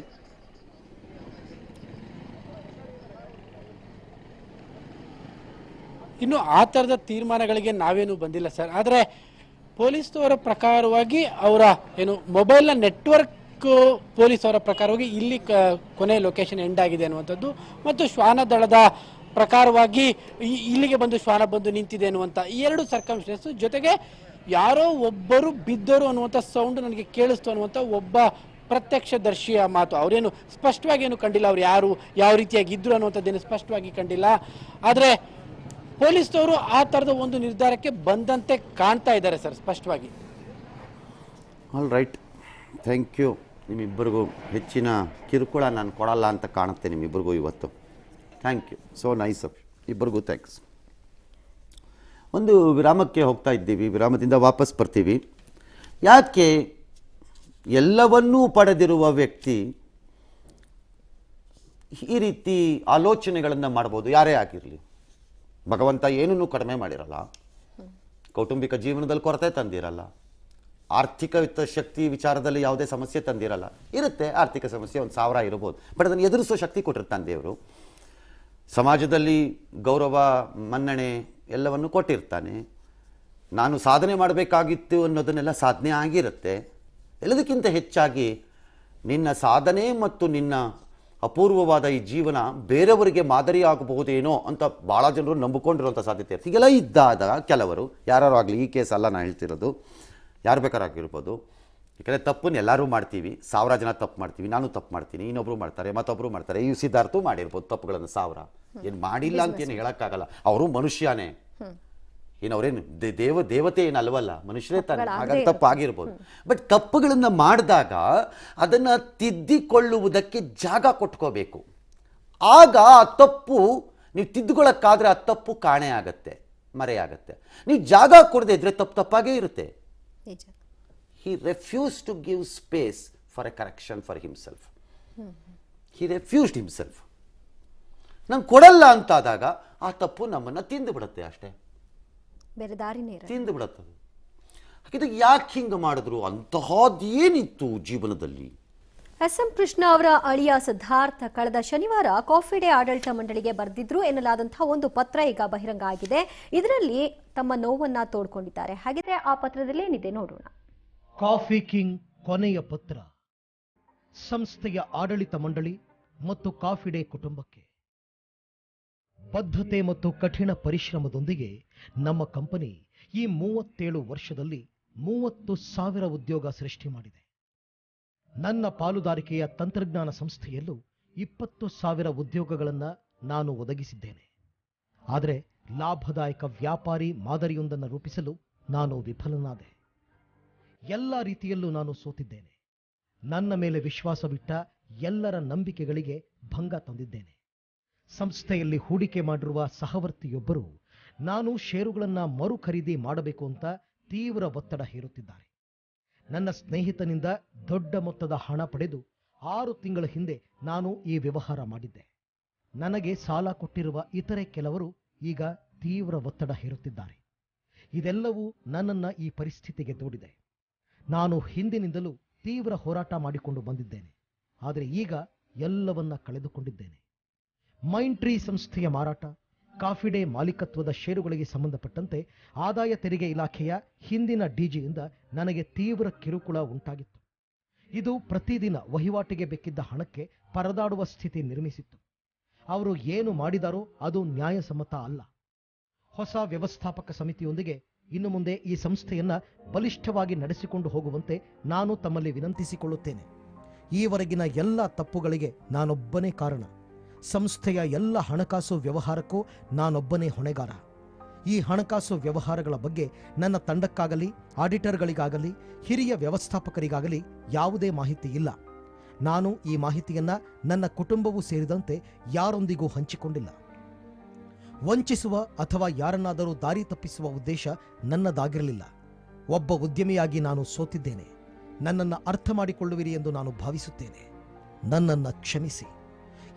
ಇನ್ನು ಆ ಥರದ ತೀರ್ಮಾನಗಳಿಗೆ ನಾವೇನು ಬಂದಿಲ್ಲ ಸರ್. ಆದರೆ ಪೊಲೀಸ್ನವರ ಪ್ರಕಾರವಾಗಿ ಅವರ ಮೊಬೈಲ್ನ ನೆಟ್ವರ್ಕ್ ಪೊಲೀಸ್ ಅವರ ಪ್ರಕಾರವಾಗಿ ಇಲ್ಲಿ ಕೊನೆ ಲೊಕೇಶನ್ ಎಂಡ್ ಆಗಿದೆ ಅನ್ನುವಂಥದ್ದು, ಮತ್ತು ಶ್ವಾನ ದಳದ ಪ್ರಕಾರವಾಗಿ ಇಲ್ಲಿಗೆ ಬಂದು ಶ್ವಾನ ಬಂದು ನಿಂತಿದೆ ಅನ್ನುವಂಥ ಈ ಎರಡು ಸರ್ಕಮ್ಸ್ಟೆನ್ಸ್ ಜೊತೆಗೆ ಯಾರೋ ಒಬ್ಬರು ಬಿದ್ದರು ಅನ್ನುವಂಥ ಸೌಂಡ್ ನನಗೆ ಕೇಳಿಸ್ತು ಅನ್ನುವಂಥ ಒಬ್ಬ ಪ್ರತ್ಯಕ್ಷದರ್ಶಿಯ ಮಾತು. ಅವರೇನು ಸ್ಪಷ್ಟವಾಗಿ ಏನು ಕಂಡಿಲ್ಲ, ಅವ್ರು ಯಾರು ಯಾವ ರೀತಿಯಾಗಿ ಇದ್ರು ಅನ್ನುವಂಥದ್ದೇನು ಸ್ಪಷ್ಟವಾಗಿ ಕಂಡಿಲ್ಲ. ಆದರೆ ಪೊಲೀಸ್ನವರು ಆ ಥರದ ಒಂದು ನಿರ್ಧಾರಕ್ಕೆ ಬಂದಂತೆ ಕಾಣ್ತಾ ಇದ್ದಾರೆ ಸರ್ ಸ್ಪಷ್ಟವಾಗಿ. All right, thank you. ನಿಮ್ಮಿಬ್ಬರಿಗೂ ಹೆಚ್ಚಿನ ಕಿರುಕುಳ ನಾನು ಕೊಡಲ್ಲ ಅಂತ ಕಾಣುತ್ತೆ ನಿಮ್ಮಿಬ್ಬರಿಗೂ ಇವತ್ತು. Thank you, so nice of you, ಇಬ್ಬರಿಗೂ ಥ್ಯಾಂಕ್ಸ್. ಒಂದು ವಿರಾಮಕ್ಕೆ ಹೋಗ್ತಾ ಇದ್ದೀವಿ, ವಿರಾಮದಿಂದ ವಾಪಸ್ ಬರ್ತೀವಿ. ಯಾಕೆ ಎಲ್ಲವನ್ನೂ ಪಡೆದಿರುವ ವ್ಯಕ್ತಿ ಈ ರೀತಿ ಆಲೋಚನೆಗಳನ್ನು ಮಾಡ್ಬೋದು? ಯಾರೇ ಆಗಿರಲಿ, ಭಗವಂತ ಏನನ್ನೂ ಕಡಿಮೆ ಮಾಡಿರಲ್ಲ, ಕೌಟುಂಬಿಕ ಜೀವನದಲ್ಲಿ ಕೊರತೆ ತಂದಿರಲ್ಲ, ಆರ್ಥಿಕ ಶಕ್ತಿ ವಿಚಾರದಲ್ಲಿ ಯಾವುದೇ ಸಮಸ್ಯೆ ತಂದಿರಲ್ಲ. ಇರುತ್ತೆ ಆರ್ಥಿಕ ಸಮಸ್ಯೆ, 1000 ಇರ್ಬೋದು, ಬಟ್ ಅದನ್ನು ಎದುರಿಸೋ ಶಕ್ತಿ ಕೊಟ್ಟಿರ್ತಾನೆ ದೇವರು. ಸಮಾಜದಲ್ಲಿ ಗೌರವ, ಮನ್ನಣೆ ಎಲ್ಲವನ್ನು ಕೊಟ್ಟಿರ್ತಾನೆ. ನಾನು ಸಾಧನೆ ಮಾಡಬೇಕಾಗಿತ್ತು ಅನ್ನೋದನ್ನೆಲ್ಲ ಸಾಧನೆ ಆಗಿರುತ್ತೆ. ಎಲ್ಲದಕ್ಕಿಂತ ಹೆಚ್ಚಾಗಿ ನಿನ್ನ ಸಾಧನೆ ಮತ್ತು ನಿನ್ನ ಅಪೂರ್ವವಾದ ಈ ಜೀವನ ಬೇರೆಯವರಿಗೆ ಮಾದರಿಯಾಗಬಹುದೇನೋ ಅಂತ ಭಾಳ ಜನರು ನಂಬಿಕೊಂಡಿರುವಂಥ ಸಾಧ್ಯತೆ ಇರುತ್ತೆ. ಹೀಗೆಲ್ಲ ಇದ್ದಾಗ ಕೆಲವರು, ಯಾರು ಆಗಲಿ, ಈ ಕೇಸ್ ಅಲ್ಲ ನಾನು ಹೇಳ್ತಿರೋದು, ಯಾರು ಬೇಕಾರಾಗಿರ್ಬೋದು. ಯಾಕಂದರೆ ತಪ್ಪನ್ನು ಎಲ್ಲರೂ ಮಾಡ್ತೀವಿ, 1000 ಜನ ತಪ್ಪು ಮಾಡ್ತೀವಿ, ನಾನು ತಪ್ಪು ಮಾಡ್ತೀನಿ, ಇನ್ನೊಬ್ಬರು ಮಾಡ್ತಾರೆ, ಮತ್ತೊಬ್ಬರು ಮಾಡ್ತಾರೆ. ಈ ಸಿದ್ಧಾರ್ಥೂ ಮಾಡಿರ್ಬೋದು ತಪ್ಪುಗಳನ್ನು 1000, ಏನು ಮಾಡಿಲ್ಲ ಅಂತೇನು ಹೇಳೋಕ್ಕಾಗಲ್ಲ. ಅವರು ಮನುಷ್ಯನೇ, ಏನು ಅವರೇನು ದೇವತೆ ಏನಲ್ವಲ್ಲ, ಮನುಷ್ಯರೇ ತಾನೆ, ಹಾಗಾಗಿ ತಪ್ಪು ಆಗಿರ್ಬೋದು. ಬಟ್ ತಪ್ಪುಗಳನ್ನು ಮಾಡಿದಾಗ ಅದನ್ನು ತಿದ್ದಿಕೊಳ್ಳುವುದಕ್ಕೆ ಜಾಗ ಕೊಟ್ಕೋಬೇಕು. ಆಗ ಆ ತಪ್ಪು ನೀವು ತಿದ್ದುಕೊಳ್ಳೋಕ್ಕಾದ್ರೆ ಆ ತಪ್ಪು ಕಾಣೆ ಆಗತ್ತೆ, ಮರೆಯಾಗತ್ತೆ. ನೀವು ಜಾಗ ಕೊಡದೇ ಇದ್ರೆ ತಪ್ಪಾಗೇ ಇರುತ್ತೆ. He refused to give space for a correction for himself. He refused himself. ನಾನು ಕೊಡಲ್ಲ ಅಂತಾದಾಗ ಆ ತಪ್ಪು ನಮ್ಮನ್ನು ತಿಂದು ಬಿಡುತ್ತೆ, ಅಷ್ಟೇ, ಬೇರೆ ದಾರಿನೇ ಇರಲ್ಲ, ತಿಂದು ಬಿಡುತ್ತದೆ. ಹಾಗಿದ್ರೆ ಯಾಕೆ ಹಿಂಗೆ ಮಾಡಿದ್ರು? ಅಂತಹದ್ದೇನಿತ್ತು ಜೀವನದಲ್ಲಿ? SM ಕೃಷ್ಣ ಅವರ ಅಳಿಯ ಸಿದ್ಧಾರ್ಥ ಕಳೆದ ಶನಿವಾರ ಕಾಫಿ ಡೇ ಆಡಳಿತ ಮಂಡಳಿಗೆ ಬರೆದಿದ್ರು ಎನ್ನಲಾದಂತಹ ಒಂದು ಪತ್ರ ಈಗ ಬಹಿರಂಗ ಆಗಿದೆ. ಇದರಲ್ಲಿ ತಮ್ಮ ನೋವನ್ನ ತೋಡ್ಕೊಂಡಿದ್ದಾರೆ. ಹಾಗಿದ್ರೆ ಆ ಪತ್ರದಲ್ಲಿ ಏನಿದೆ ನೋಡೋಣ. ಕಾಫಿ ಕಿಂಗ್ ಕೊನೆಯ ಪತ್ರ. ಸಂಸ್ಥೆಯ ಆಡಳಿತ ಮಂಡಳಿ ಮತ್ತು ಕಾಫಿ ಡೇ ಕುಟುಂಬಕ್ಕೆ. ಬದ್ಧತೆ ಮತ್ತು ಕಠಿಣ ಪರಿಶ್ರಮದೊಂದಿಗೆ ನಮ್ಮ ಕಂಪನಿ ಈ 37 ವರ್ಷದಲ್ಲಿ 30,000 ಉದ್ಯೋಗ ಸೃಷ್ಟಿ ಮಾಡಿದೆ. ನನ್ನ ಪಾಲುದಾರಿಕೆಯ ತಂತ್ರಜ್ಞಾನ ಸಂಸ್ಥೆಯಲ್ಲೂ 20,000 ಉದ್ಯೋಗಗಳನ್ನು ನಾನು ಒದಗಿಸಿದ್ದೇನೆ. ಆದರೆ ಲಾಭದಾಯಕ ವ್ಯಾಪಾರಿ ಮಾದರಿಯೊಂದನ್ನು ರೂಪಿಸಲು ನಾನು ವಿಫಲನಾದೆ. ಎಲ್ಲ ರೀತಿಯಲ್ಲೂ ನಾನು ಸೋತಿದ್ದೇನೆ. ನನ್ನ ಮೇಲೆ ವಿಶ್ವಾಸವಿಟ್ಟ ಎಲ್ಲರ ನಂಬಿಕೆಗಳಿಗೆ ಭಂಗ ತಂದಿದ್ದೇನೆ. ಸಂಸ್ಥೆಯಲ್ಲಿ ಹೂಡಿಕೆ ಮಾಡಿರುವ ಸಹವರ್ತಿಯೊಬ್ಬರು ನಾನು ಷೇರುಗಳನ್ನು ಮರು ಖರೀದಿ ಮಾಡಬೇಕು ಅಂತ ತೀವ್ರ ಒತ್ತಡ ಹೇರುತ್ತಿದ್ದಾರೆ. ನನ್ನ ಸ್ನೇಹಿತನಿಂದ ದೊಡ್ಡ ಮೊತ್ತದ ಹಣ ಪಡೆದು 6 ತಿಂಗಳ ಹಿಂದೆ ನಾನು ಈ ವ್ಯವಹಾರ ಮಾಡಿದ್ದೆ. ನನಗೆ ಸಾಲ ಕೊಟ್ಟಿರುವ ಇತರೆ ಕೆಲವರು ಈಗ ತೀವ್ರ ಒತ್ತಡ ಹೇರುತ್ತಿದ್ದಾರೆ. ಇದೆಲ್ಲವೂ ನನ್ನನ್ನು ಈ ಪರಿಸ್ಥಿತಿಗೆ ದೂಡಿದೆ. ನಾನು ಹಿಂದಿನಿಂದಲೂ ತೀವ್ರ ಹೋರಾಟ ಮಾಡಿಕೊಂಡು ಬಂದಿದ್ದೇನೆ. ಆದರೆ ಈಗ ಎಲ್ಲವನ್ನ ಕಳೆದುಕೊಂಡಿದ್ದೇನೆ. ಮೈಂಡ್ ಟ್ರೀ ಸಂಸ್ಥೆಯ ಮಾರಾಟ, ಕಾಫಿ ಡೇ ಮಾಲೀಕತ್ವದ ಷೇರುಗಳಿಗೆ ಸಂಬಂಧಪಟ್ಟಂತೆ ಆದಾಯ ತೆರಿಗೆ ಇಲಾಖೆಯ ಹಿಂದಿನ ಡಿಜಿಯಿಂದ ನನಗೆ ತೀವ್ರ ಕಿರುಕುಳ ಉಂಟಾಗಿತ್ತು. ಇದು ಪ್ರತಿದಿನ ವಹಿವಾಟಿಗೆ ಬೇಕಿದ್ದ ಹಣಕ್ಕೆ ಪರದಾಡುವ ಸ್ಥಿತಿ ನಿರ್ಮಿಸಿತ್ತು. ಅವರು ಏನು ಮಾಡಿದಾರೋ ಅದು ನ್ಯಾಯಸಮ್ಮತ ಅಲ್ಲ. ಹೊಸ ವ್ಯವಸ್ಥಾಪಕ ಸಮಿತಿಯೊಂದಿಗೆ ಇನ್ನು ಮುಂದೆ ಈ ಸಂಸ್ಥೆಯನ್ನ ಬಲಿಷ್ಠವಾಗಿ ನಡೆಸಿಕೊಂಡು ಹೋಗುವಂತೆ ನಾನು ತಮ್ಮಲ್ಲಿ ವಿನಂತಿಸಿಕೊಳ್ಳುತ್ತೇನೆ. ಈವರೆಗಿನ ಎಲ್ಲ ತಪ್ಪುಗಳಿಗೆ ನಾನೊಬ್ಬನೇ ಕಾರಣ. ಸಂಸ್ಥೆಯ ಎಲ್ಲ ಹಣಕಾಸು ವ್ಯವಹಾರಕ್ಕೂ ನಾನೊಬ್ಬನೇ ಹೊಣೆಗಾರ. ಈ ಹಣಕಾಸು ವ್ಯವಹಾರಗಳ ಬಗ್ಗೆ ನನ್ನ ತಂಡಕ್ಕಾಗಲಿ, ಆಡಿಟರ್ಗಳಿಗಾಗಲಿ, ಹಿರಿಯ ವ್ಯವಸ್ಥಾಪಕರಿಗಾಗಲಿ ಯಾವುದೇ ಮಾಹಿತಿ ಇಲ್ಲ. ನಾನು ಈ ಮಾಹಿತಿಯನ್ನ ನನ್ನ ಕುಟುಂಬವೂ ಸೇರಿದಂತೆ ಯಾರೊಂದಿಗೂ ಹಂಚಿಕೊಂಡಿಲ್ಲ. ವಂಚಿಸುವ ಅಥವಾ ಯಾರನ್ನಾದರೂ ದಾರಿ ತಪ್ಪಿಸುವ ಉದ್ದೇಶ ನನ್ನದಾಗಿರಲಿಲ್ಲ. ಒಬ್ಬ ಉದ್ಯಮಿಯಾಗಿ ನಾನು ಸೋತಿದ್ದೇನೆ. ನನ್ನನ್ನು ಅರ್ಥ ಮಾಡಿಕೊಳ್ಳುವಿರಿ ಎಂದು ನಾನು ಭಾವಿಸುತ್ತೇನೆ. ನನ್ನನ್ನು ಕ್ಷಮಿಸಿ.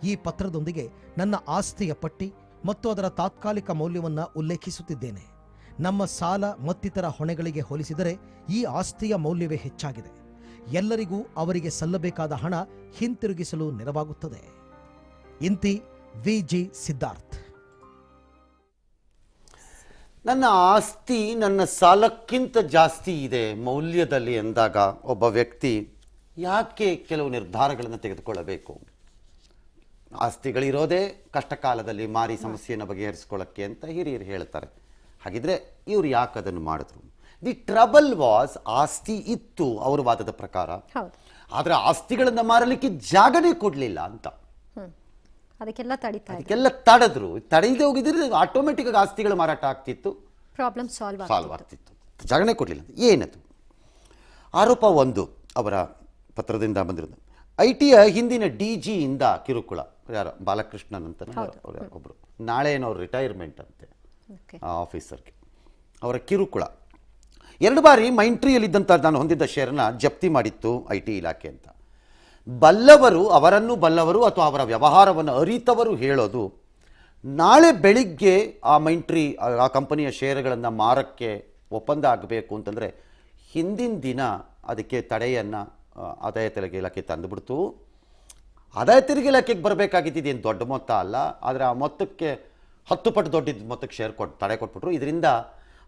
ಈ ಪತ್ರದೊಂದಿಗೆ ನನ್ನ ಆಸ್ತಿಯ ಪಟ್ಟಿ ಮತ್ತು ಅದರ ತಾತ್ಕಾಲಿಕ ಮೌಲ್ಯವನ್ನು ಉಲ್ಲೇಖಿಸುತ್ತಿದ್ದೇನೆ. ನಮ್ಮ ಸಾಲ ಮತ್ತಿತರ ಹೊಣೆಗಳಿಗೆ ಹೋಲಿಸಿದರೆ ಈ ಆಸ್ತಿಯ ಮೌಲ್ಯವೇ ಹೆಚ್ಚಾಗಿದೆ. ಎಲ್ಲರಿಗೂ ಅವರಿಗೆ ಸಲ್ಲಬೇಕಾದ ಹಣ ಹಿಂತಿರುಗಿಸಲು ನೆರವಾಗುತ್ತದೆ. ಇಂತಿ ವಿ.ಜಿ. ಸಿದ್ಧಾರ್ಥ್. ನನ್ನ ಆಸ್ತಿ ನನ್ನ ಸಾಲಕ್ಕಿಂತ ಜಾಸ್ತಿ ಇದೆ ಮೌಲ್ಯದಲ್ಲಿ ಎಂದಾಗ ಒಬ್ಬ ವ್ಯಕ್ತಿ ಯಾಕೆ ಕೆಲವು ನಿರ್ಧಾರಗಳನ್ನು ತೆಗೆದುಕೊಳ್ಳಬೇಕು? ಆಸ್ತಿಗಳಿರೋದೇ ಕಷ್ಟ ಕಾಲದಲ್ಲಿ ಮಾರಿ ಸಮಸ್ಯೆಯನ್ನು ಬಗೆಹರಿಸ್ಕೊಳ್ಳೋಕ್ಕೆ ಅಂತ ಹಿರಿಯರು ಹೇಳ್ತಾರೆ. ಹಾಗಿದ್ರೆ ಇವರು ಯಾಕೆ ಅದನ್ನು ಮಾಡಿದ್ರು? ದಿ ಟ್ರಬಲ್ ವಾಸ್, ಆಸ್ತಿ ಇತ್ತು ಅವರ ವಾದದ ಪ್ರಕಾರ, ಆದರೆ ಆಸ್ತಿಗಳನ್ನು ಮಾರಲಿಕ್ಕೆ ಜಾಗನೇ ಕೊಡಲಿಲ್ಲ ಅಂತ. ಅದಕ್ಕೆಲ್ಲ ತಡೆದ್ರು. ತಡೆಯದೆ ಹೋಗಿದ್ರೆ ಆಟೋಮೆಟಿಕ್ ಆಗಿ ಆಸ್ತಿಗಳ ಮಾರಾಟ ಆಗ್ತಿತ್ತು, ಪ್ರಾಬ್ಲಮ್ ಸಾಲ್ವ್ ಆಗ್ತಿತ್ತು. ಜಾಗನೇ ಕೊಡಲಿಲ್ಲ. ಏನದು ಆರೋಪ? ಒಂದು ಅವರ ಪತ್ರದಿಂದ ಬಂದಿರೋದು, ಐಟಿಯ ಹಿಂದಿನ ಡಿಜಿಯಿಂದ ಕಿರುಕುಳ. ಯಾರು? ಬಾಲಕೃಷ್ಣನ್ ಅಂತ ಒಬ್ಬರು. ನಾಳೆ ಏನೋ ರಿಟೈರ್ಮೆಂಟ್ ಅಂತೆ ಆ ಆಫೀಸರ್ಗೆ. ಅವರ ಕಿರುಕುಳ 2 ಬಾರಿ ಮೈಂಡ್ ಟ್ರೀಯಲ್ಲಿದ್ದಂಥ ನಾನು ಹೊಂದಿದ್ದ ಶೇರನ್ನ ಜಪ್ತಿ ಮಾಡಿತ್ತು ಐ.ಟಿ. ಇಲಾಖೆ ಅಂತ. ಬಲ್ಲವರು ಅಥವಾ ಅವರ ವ್ಯವಹಾರವನ್ನು ಅರಿತವರು ಹೇಳೋದು, ನಾಳೆ ಬೆಳಿಗ್ಗೆ ಆ ಮೈಂಡ್ ಟ್ರೀ ಆ ಕಂಪನಿಯ ಶೇರುಗಳನ್ನು ಮಾರಕ್ಕೆ ಒಪ್ಪಂದ ಆಗಬೇಕು ಅಂತಂದರೆ ಹಿಂದಿನ ದಿನ ಅದಕ್ಕೆ ತಡೆಯನ್ನು ಆದಾಯ ತೆರಿಗೆ ಇಲಾಖೆ ತಂದುಬಿಡ್ತು. ಆದಾಯ ತೆರಿಗೆ ಇಲಾಖೆಗೆ ಬರಬೇಕಾಗಿದ್ದು ಏನು ದೊಡ್ಡ ಮೊತ್ತ ಅಲ್ಲ, ಆದರೆ ಆ ಮೊತ್ತಕ್ಕೆ 10 ಪಟ್ಟು ದೊಡ್ಡ ಮೊತ್ತಕ್ಕೆ ತಡೆ ಕೊಟ್ಬಿಟ್ರು. ಇದರಿಂದ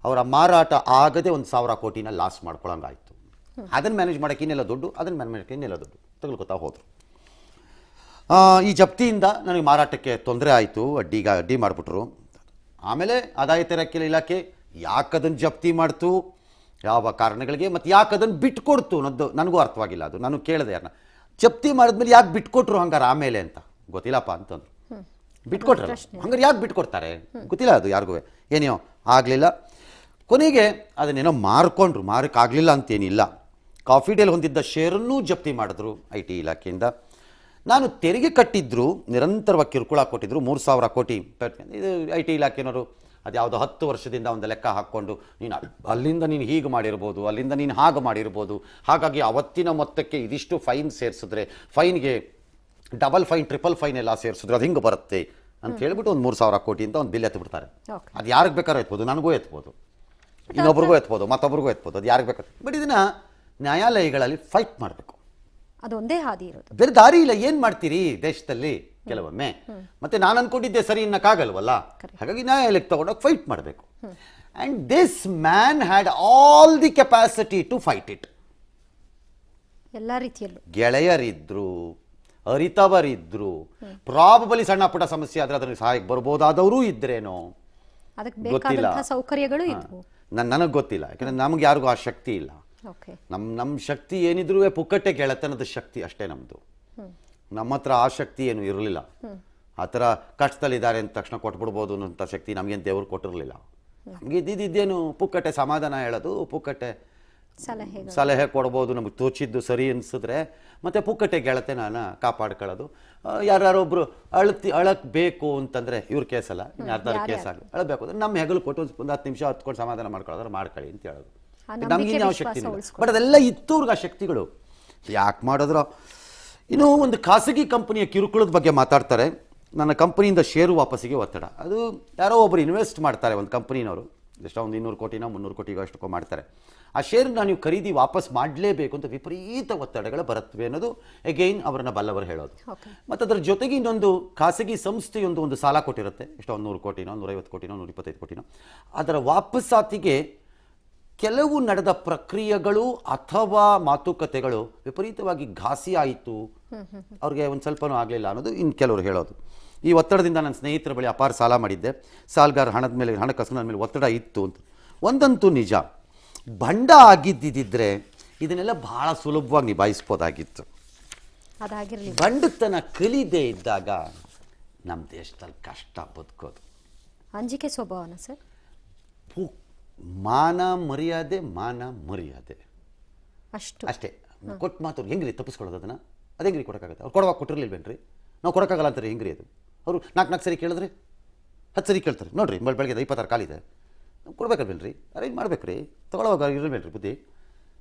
ಅವರ ಮಾರಾಟ ಆಗದೆ 1,000 ಕೋಟಿನ ಲಾಸ್ ಮಾಡ್ಕೊಳ್ಳೋಂಗಾಯಿತು. ಅದನ್ನು ಮ್ಯಾನೇಜ್ ಮಾಡೋಕ್ಕೆ ಇನ್ನೆಲ್ಲ ದುಡ್ಡು, ಅದನ್ನು ಮ್ಯಾನೇಜ್ ಮಾಡೋಕ್ಕೆ ಇನ್ನೆಲ್ಲ ದುಡ್ಡು ತಗೊಳ್ಕೊತಾ ಹೋದರು. ಈ ಜಪ್ತಿಯಿಂದ ನನಗೆ ಮಾರಾಟಕ್ಕೆ ತೊಂದರೆ ಆಯಿತು, ಅಡ್ಡಿ ಮಾಡಿಬಿಟ್ರು. ಆಮೇಲೆ ಆದಾಯ ತೆರಿಗೆ ಇಲಾಖೆ ಯಾಕದನ್ನು ಜಪ್ತಿ ಮಾಡ್ತು, ಯಾವ ಕಾರಣಗಳಿಗೆ, ಮತ್ತು ಯಾಕದನ್ನು ಬಿಟ್ಕೊಡ್ತು ಅನ್ನೋದು ನನಗೂ ಅರ್ಥವಾಗಿಲ್ಲ. ಅದು ನಾನು ಕೇಳಿದೆ ಯಾರನ್ನ, ಜಪ್ತಿ ಮಾಡಿದ್ಮೇಲೆ ಯಾಕೆ ಬಿಟ್ಕೊಟ್ರು ಹಂಗಾರೆ ಆಮೇಲೆ ಅಂತ. ಗೊತ್ತಿಲ್ಲಪ್ಪ ಅಂತಂದ್ರು. ಬಿಟ್ಕೊಟ್ರಲ್ಲ, ಹಂಗಾರೆ ಯಾಕೆ ಬಿಟ್ಕೊಡ್ತಾರೆ ಗೊತ್ತಿಲ್ಲ. ಅದು ಯಾರಿಗೂ ಏನೋ ಆಗಲಿಲ್ಲ. ಕೊನೆಗೆ ಅದನ್ನೇನೋ ಮಾರಕ್ಕಾಗಲಿಲ್ಲ ಅಂತೇನಿಲ್ಲ. ಕಾಫಿ ಡೇಲ್ ಹೊಂದಿದ್ದ ಶೇರನ್ನೂ ಜಪ್ತಿ ಮಾಡಿದ್ರು ಐ.ಟಿ. ಇಲಾಖೆಯಿಂದ. ನಾನು ತೆರಿಗೆ ಕಟ್ಟಿದ್ರು, ನಿರಂತರವಾಗಿ ಕಿರುಕುಳ ಕೊಟ್ಟಿದ್ರು. 3,000 ಕೋಟಿ. ಇದು ಐ.ಟಿ. ಇಲಾಖೆನವರು ಅದು ಯಾವುದೋ 10 ವರ್ಷದಿಂದ ಒಂದು ಲೆಕ್ಕ ಹಾಕ್ಕೊಂಡು, ಅಲ್ಲಿಂದ ನೀನು ಹೀಗೆ ಮಾಡಿರ್ಬೋದು, ಅಲ್ಲಿಂದ ನೀನು ಹಾಗೆ ಮಾಡಿರ್ಬೋದು, ಹಾಗಾಗಿ ಅವತ್ತಿನ ಮೊತ್ತಕ್ಕೆ ಇದಿಷ್ಟು ಫೈನ್ ಸೇರಿಸಿದ್ರೆ, ಫೈನ್ಗೆ ಡಬಲ್ ಫೈನ್, ಟ್ರಿಪಲ್ ಫೈನ್ ಎಲ್ಲ ಸೇರಿಸಿದ್ರೆ ಅದು ಹಿಂಗೆ ಬರುತ್ತೆ ಅಂತ ಹೇಳ್ಬಿಟ್ಟು ಒಂದು 3,000 ಕೋಟಿ ಅಂತ ಒಂದು ಬಿಲ್ ಎತ್ತಿಬಿಡ್ತಾರೆ. ಅದು ಯಾರಿಗೆ ಬೇಕಾದ್ರೂ ಎತ್ಬೋದು, ನನಗೂ ಎತ್ಬೋದು, ಇನ್ನೊಬ್ರಿಗೂ ಎತ್ಬೋದು, ಮತ್ತೊಬ್ರಿಗೂ ಎತ್ಬೋದು, ಅದು ಯಾರಿಗೆ ಬೇಕಾದ್ರೆ. ಬಟ್ ಇದನ್ನು ನ್ಯಾಯಾಲಯಗಳಲ್ಲಿ ಫೈಟ್ ಮಾಡಬೇಕು. ಅದೊಂದೇ ಹಾದಿ ಇರೋದು, ಬೇರೆ ದಾರಿ ಇಲ್ಲ. ಏನು ಮಾಡ್ತೀರಿ ದೇಶದಲ್ಲಿ ಕೆಲವೊಮ್ಮೆ. ಮತ್ತೆ ನಾನು ಅನ್ಕೊಂಡಿದ್ದೆ ಸರಿ ಇನ್ನಕ್ಕಾಗಲ್ವಲ್ಲ, ಹಾಗಾಗಿ ನ್ಯಾಯಾಲಯಕ್ಕೆ ತಗೊಂಡೋಗಿ ಫೈಟ್ ಮಾಡಬೇಕು. And this man had all the capacity to fight it. ಎಲ್ಲ ರೀತಿಯಲ್ಲೂ ಗೆಳೆಯರಿದ್ರು, ಅರಿತವರಿದ್ರು, ಪ್ರಾಬಬಲಿ ಸಣ್ಣ ಪುಟ್ಟ ಸಮಸ್ಯೆ ಆದರೆ ಅದನ್ನು ಸಹಾಯಕ್ಕೆ ಬರ್ಬೋದಾದವರು ಇದ್ರೇನೋ ಗೊತ್ತಿಲ್ಲ. ಸೌಕರ್ಯಗಳು ಇದ್ವು, ನನಗೆ ಗೊತ್ತಿಲ್ಲ. ಯಾಕಂದ್ರೆ ನಮ್ಗೆ ಯಾರಿಗೂ ಆ ಶಕ್ತಿ ಇಲ್ಲ. ನಮ್ಮ ಶಕ್ತಿ ಏನಿದ್ರು ಪುಕ್ಕಟ್ಟೆ ಗೆಳತನದ ಶಕ್ತಿ ಅಷ್ಟೇ ನಮ್ಮದು. ನಮ್ಮ ಹತ್ರ ಆ ಶಕ್ತಿ ಏನು ಇರಲಿಲ್ಲ. ಆ ಥರ ಕಷ್ಟದಲ್ಲಿದ್ದಾರೆ ಅಂದ ತಕ್ಷಣ ಕೊಟ್ಬಿಡ್ಬೋದು ಅನ್ನೋಂಥ ಶಕ್ತಿ ನಮಗೇನು ದೇವ್ರು ಕೊಟ್ಟಿರಲಿಲ್ಲ. ನಮಗೆ ಇದ್ದಿದ್ದೇನು ಪುಕ್ಕಟ್ಟೆ ಸಮಾಧಾನ ಹೇಳೋದು, ಪುಕ್ಕಟ್ಟೆ ಸಲಹೆ ಕೊಡ್ಬೋದು, ನಮಗೆ ತೋಚಿದ್ದು ಸರಿ ಅನಿಸಿದ್ರೆ, ಮತ್ತು ಪುಕ್ಕಟ್ಟೆ ಗೆಳತನ ಕಾಪಾಡ್ಕೊಳ್ಳೋದು. ಯಾರೊಬ್ಬರು ಅಳಕ್ ಬೇಕು ಅಂತಂದರೆ ಇವ್ರ ಕೇಸಲ್ಲ, ಯಾರ್ದಾರು ಕೇಸ್ ಆಗಲಿ, ಅಳಬೇಕು ಅಂದರೆ ನಮ್ಮ ಹೆಗಲು ಕೊಟ್ಟು ಒಂದು 10 ನಿಮಿಷ ಹೊತ್ಕೊಂಡು ಸಮಾಧಾನ ಮಾಡ್ಕೊಳ್ಳೋದ್ರೆ ಮಾಡ್ಕೊಳ್ಳಿ ಅಂತ ಹೇಳೋದು. ನಮಗಿನ್ನ ಯಾವ ಶಕ್ತಿ ಇಲ್ಲ. ಬಟ್ ಅದೆಲ್ಲ ಇತ್ತು ಅವ್ರಿಗೆ ಆ ಶಕ್ತಿಗಳು. ಯಾಕೆ ಮಾಡಿದ್ರು? ಇನ್ನು ಒಂದು ಖಾಸಗಿ ಕಂಪನಿಯ ಕಿರುಕುಳದ ಬಗ್ಗೆ ಮಾತಾಡ್ತಾರೆ. ನನ್ನ ಕಂಪನಿಯಿಂದ ಷೇರು ವಾಪಸ್ಸಿಗೆ ಒತ್ತಡ. ಅದು ಯಾರೋ ಒಬ್ಬರು ಇನ್ವೆಸ್ಟ್ ಮಾಡ್ತಾರೆ, ಒಂದು ಕಂಪನಿನವರು ಎಷ್ಟೋ ಒಂದು 200 ಕೋಟಿನೋ 300 ಕೋಟಿಗೋ ಅಷ್ಟಕ್ಕೋ ಮಾಡ್ತಾರೆ. ಆ ಶೇರ್ನ ನೀವು ಖರೀದಿ ವಾಪಸ್ ಮಾಡಲೇಬೇಕು ಅಂತ ವಿಪರೀತ ಒತ್ತಡಗಳು ಬರುತ್ತವೆ ಅನ್ನೋದು ಎಗೈನ್ ಅವರನ್ನ ಬಲ್ಲವರು ಹೇಳೋದು. ಮತ್ತು ಅದರ ಜೊತೆಗೆ ಇನ್ನೊಂದು ಖಾಸಗಿ ಸಂಸ್ಥೆಯೊಂದು ಒಂದು ಸಾಲ ಕೊಟ್ಟಿರುತ್ತೆ, ಎಷ್ಟೋ 100 ಕೋಟಿನೋ 150 ಕೋಟಿನೋ 125 ಕೋಟಿನೋ. ಅದರ ವಾಪಸ್ಸಾತಿಗೆ ಕೆಲವು ನಡೆದ ಪ್ರಕ್ರಿಯೆಗಳು ಅಥವಾ ಮಾತುಕತೆಗಳು ವಿಪರೀತವಾಗಿ ಘಾಸಿ ಆಯಿತು, ಅವ್ರಿಗೆ ಒಂದು ಸ್ವಲ್ಪನೂ ಆಗಲಿಲ್ಲ ಅನ್ನೋದು ಇನ್ನು ಕೆಲವರು ಹೇಳೋದು. ಈ ಒತ್ತಡದಿಂದ ನನ್ನ ಸ್ನೇಹಿತರ ಬಳಿ ಅಪಾರ ಸಾಲ ಮಾಡಿದ್ದೆ, ಸಾಲಗಾರ ಹಣಕಾಸು ನನ್ನ ಮೇಲೆ ಒತ್ತಡ ಇತ್ತು ಅಂತ. ಒಂದಂತೂ ನಿಜ, ಬಂಡ ಆಗಿದ್ದಿದ್ರೆ ಇದನ್ನೆಲ್ಲ ಬಹಳ ಸುಲಭವಾಗಿ ನಿಭಾಯಿಸ್ಬೋದಾಗಿತ್ತು. ಅದಾಗಿರಲಿ. ಬಂಡತನ ಕಲಿದೇ ಇದ್ದಾಗ ನಮ್ಮ ದೇಶದಲ್ಲಿ ಕಷ್ಟ ಬದುಕೋದು. ಅಂಜಿಕೆ ಸ್ವಭಾವನ ಸರ್? ಮಾನ ಮರ್ಯಾದೆ ಅಷ್ಟೇ. ಕೊಟ್ಟು ಮಾತು ಹೆಂಗ್ರಿ ತಪ್ಪಿಸ್ಕೊಳ್ಳೋದು ಅದನ್ನು? ಅದು ಹೆಂಗ್ರಿ ಕೊಡೋಕ್ಕಾಗತ್ತೆ? ಅವ್ರು ಕೊಡುವಾಗ ಕೊಟ್ಟಿರ್ಲಿಲ್ವೇನ್ರಿ? ನಾವು ಕೊಡೋಕ್ಕಾಗಲ್ಲ ಅಂತಾರೆ ಹೆಂಗ್ರಿ? ಅದು ಅವರು 4 ಸರಿ ಕೇಳಿದ್ರೆ 10 ಸರಿ ಕೇಳ್ತಾರೆ. ನೋಡ್ರಿ ಬೆಳಗ್ಗೆ 26 ಕಾಲಿದೆ, ಕೊಡ್ಬೇಕಲ್ವೇನ್ರಿ? ಅರೇಂಜ್ ಮಾಡ್ಬೇಕ್ರಿ, ತೊಗೊಳೋವಾಗ ಇರಬೇಡ್ರಿ ಬುದ್ಧಿ.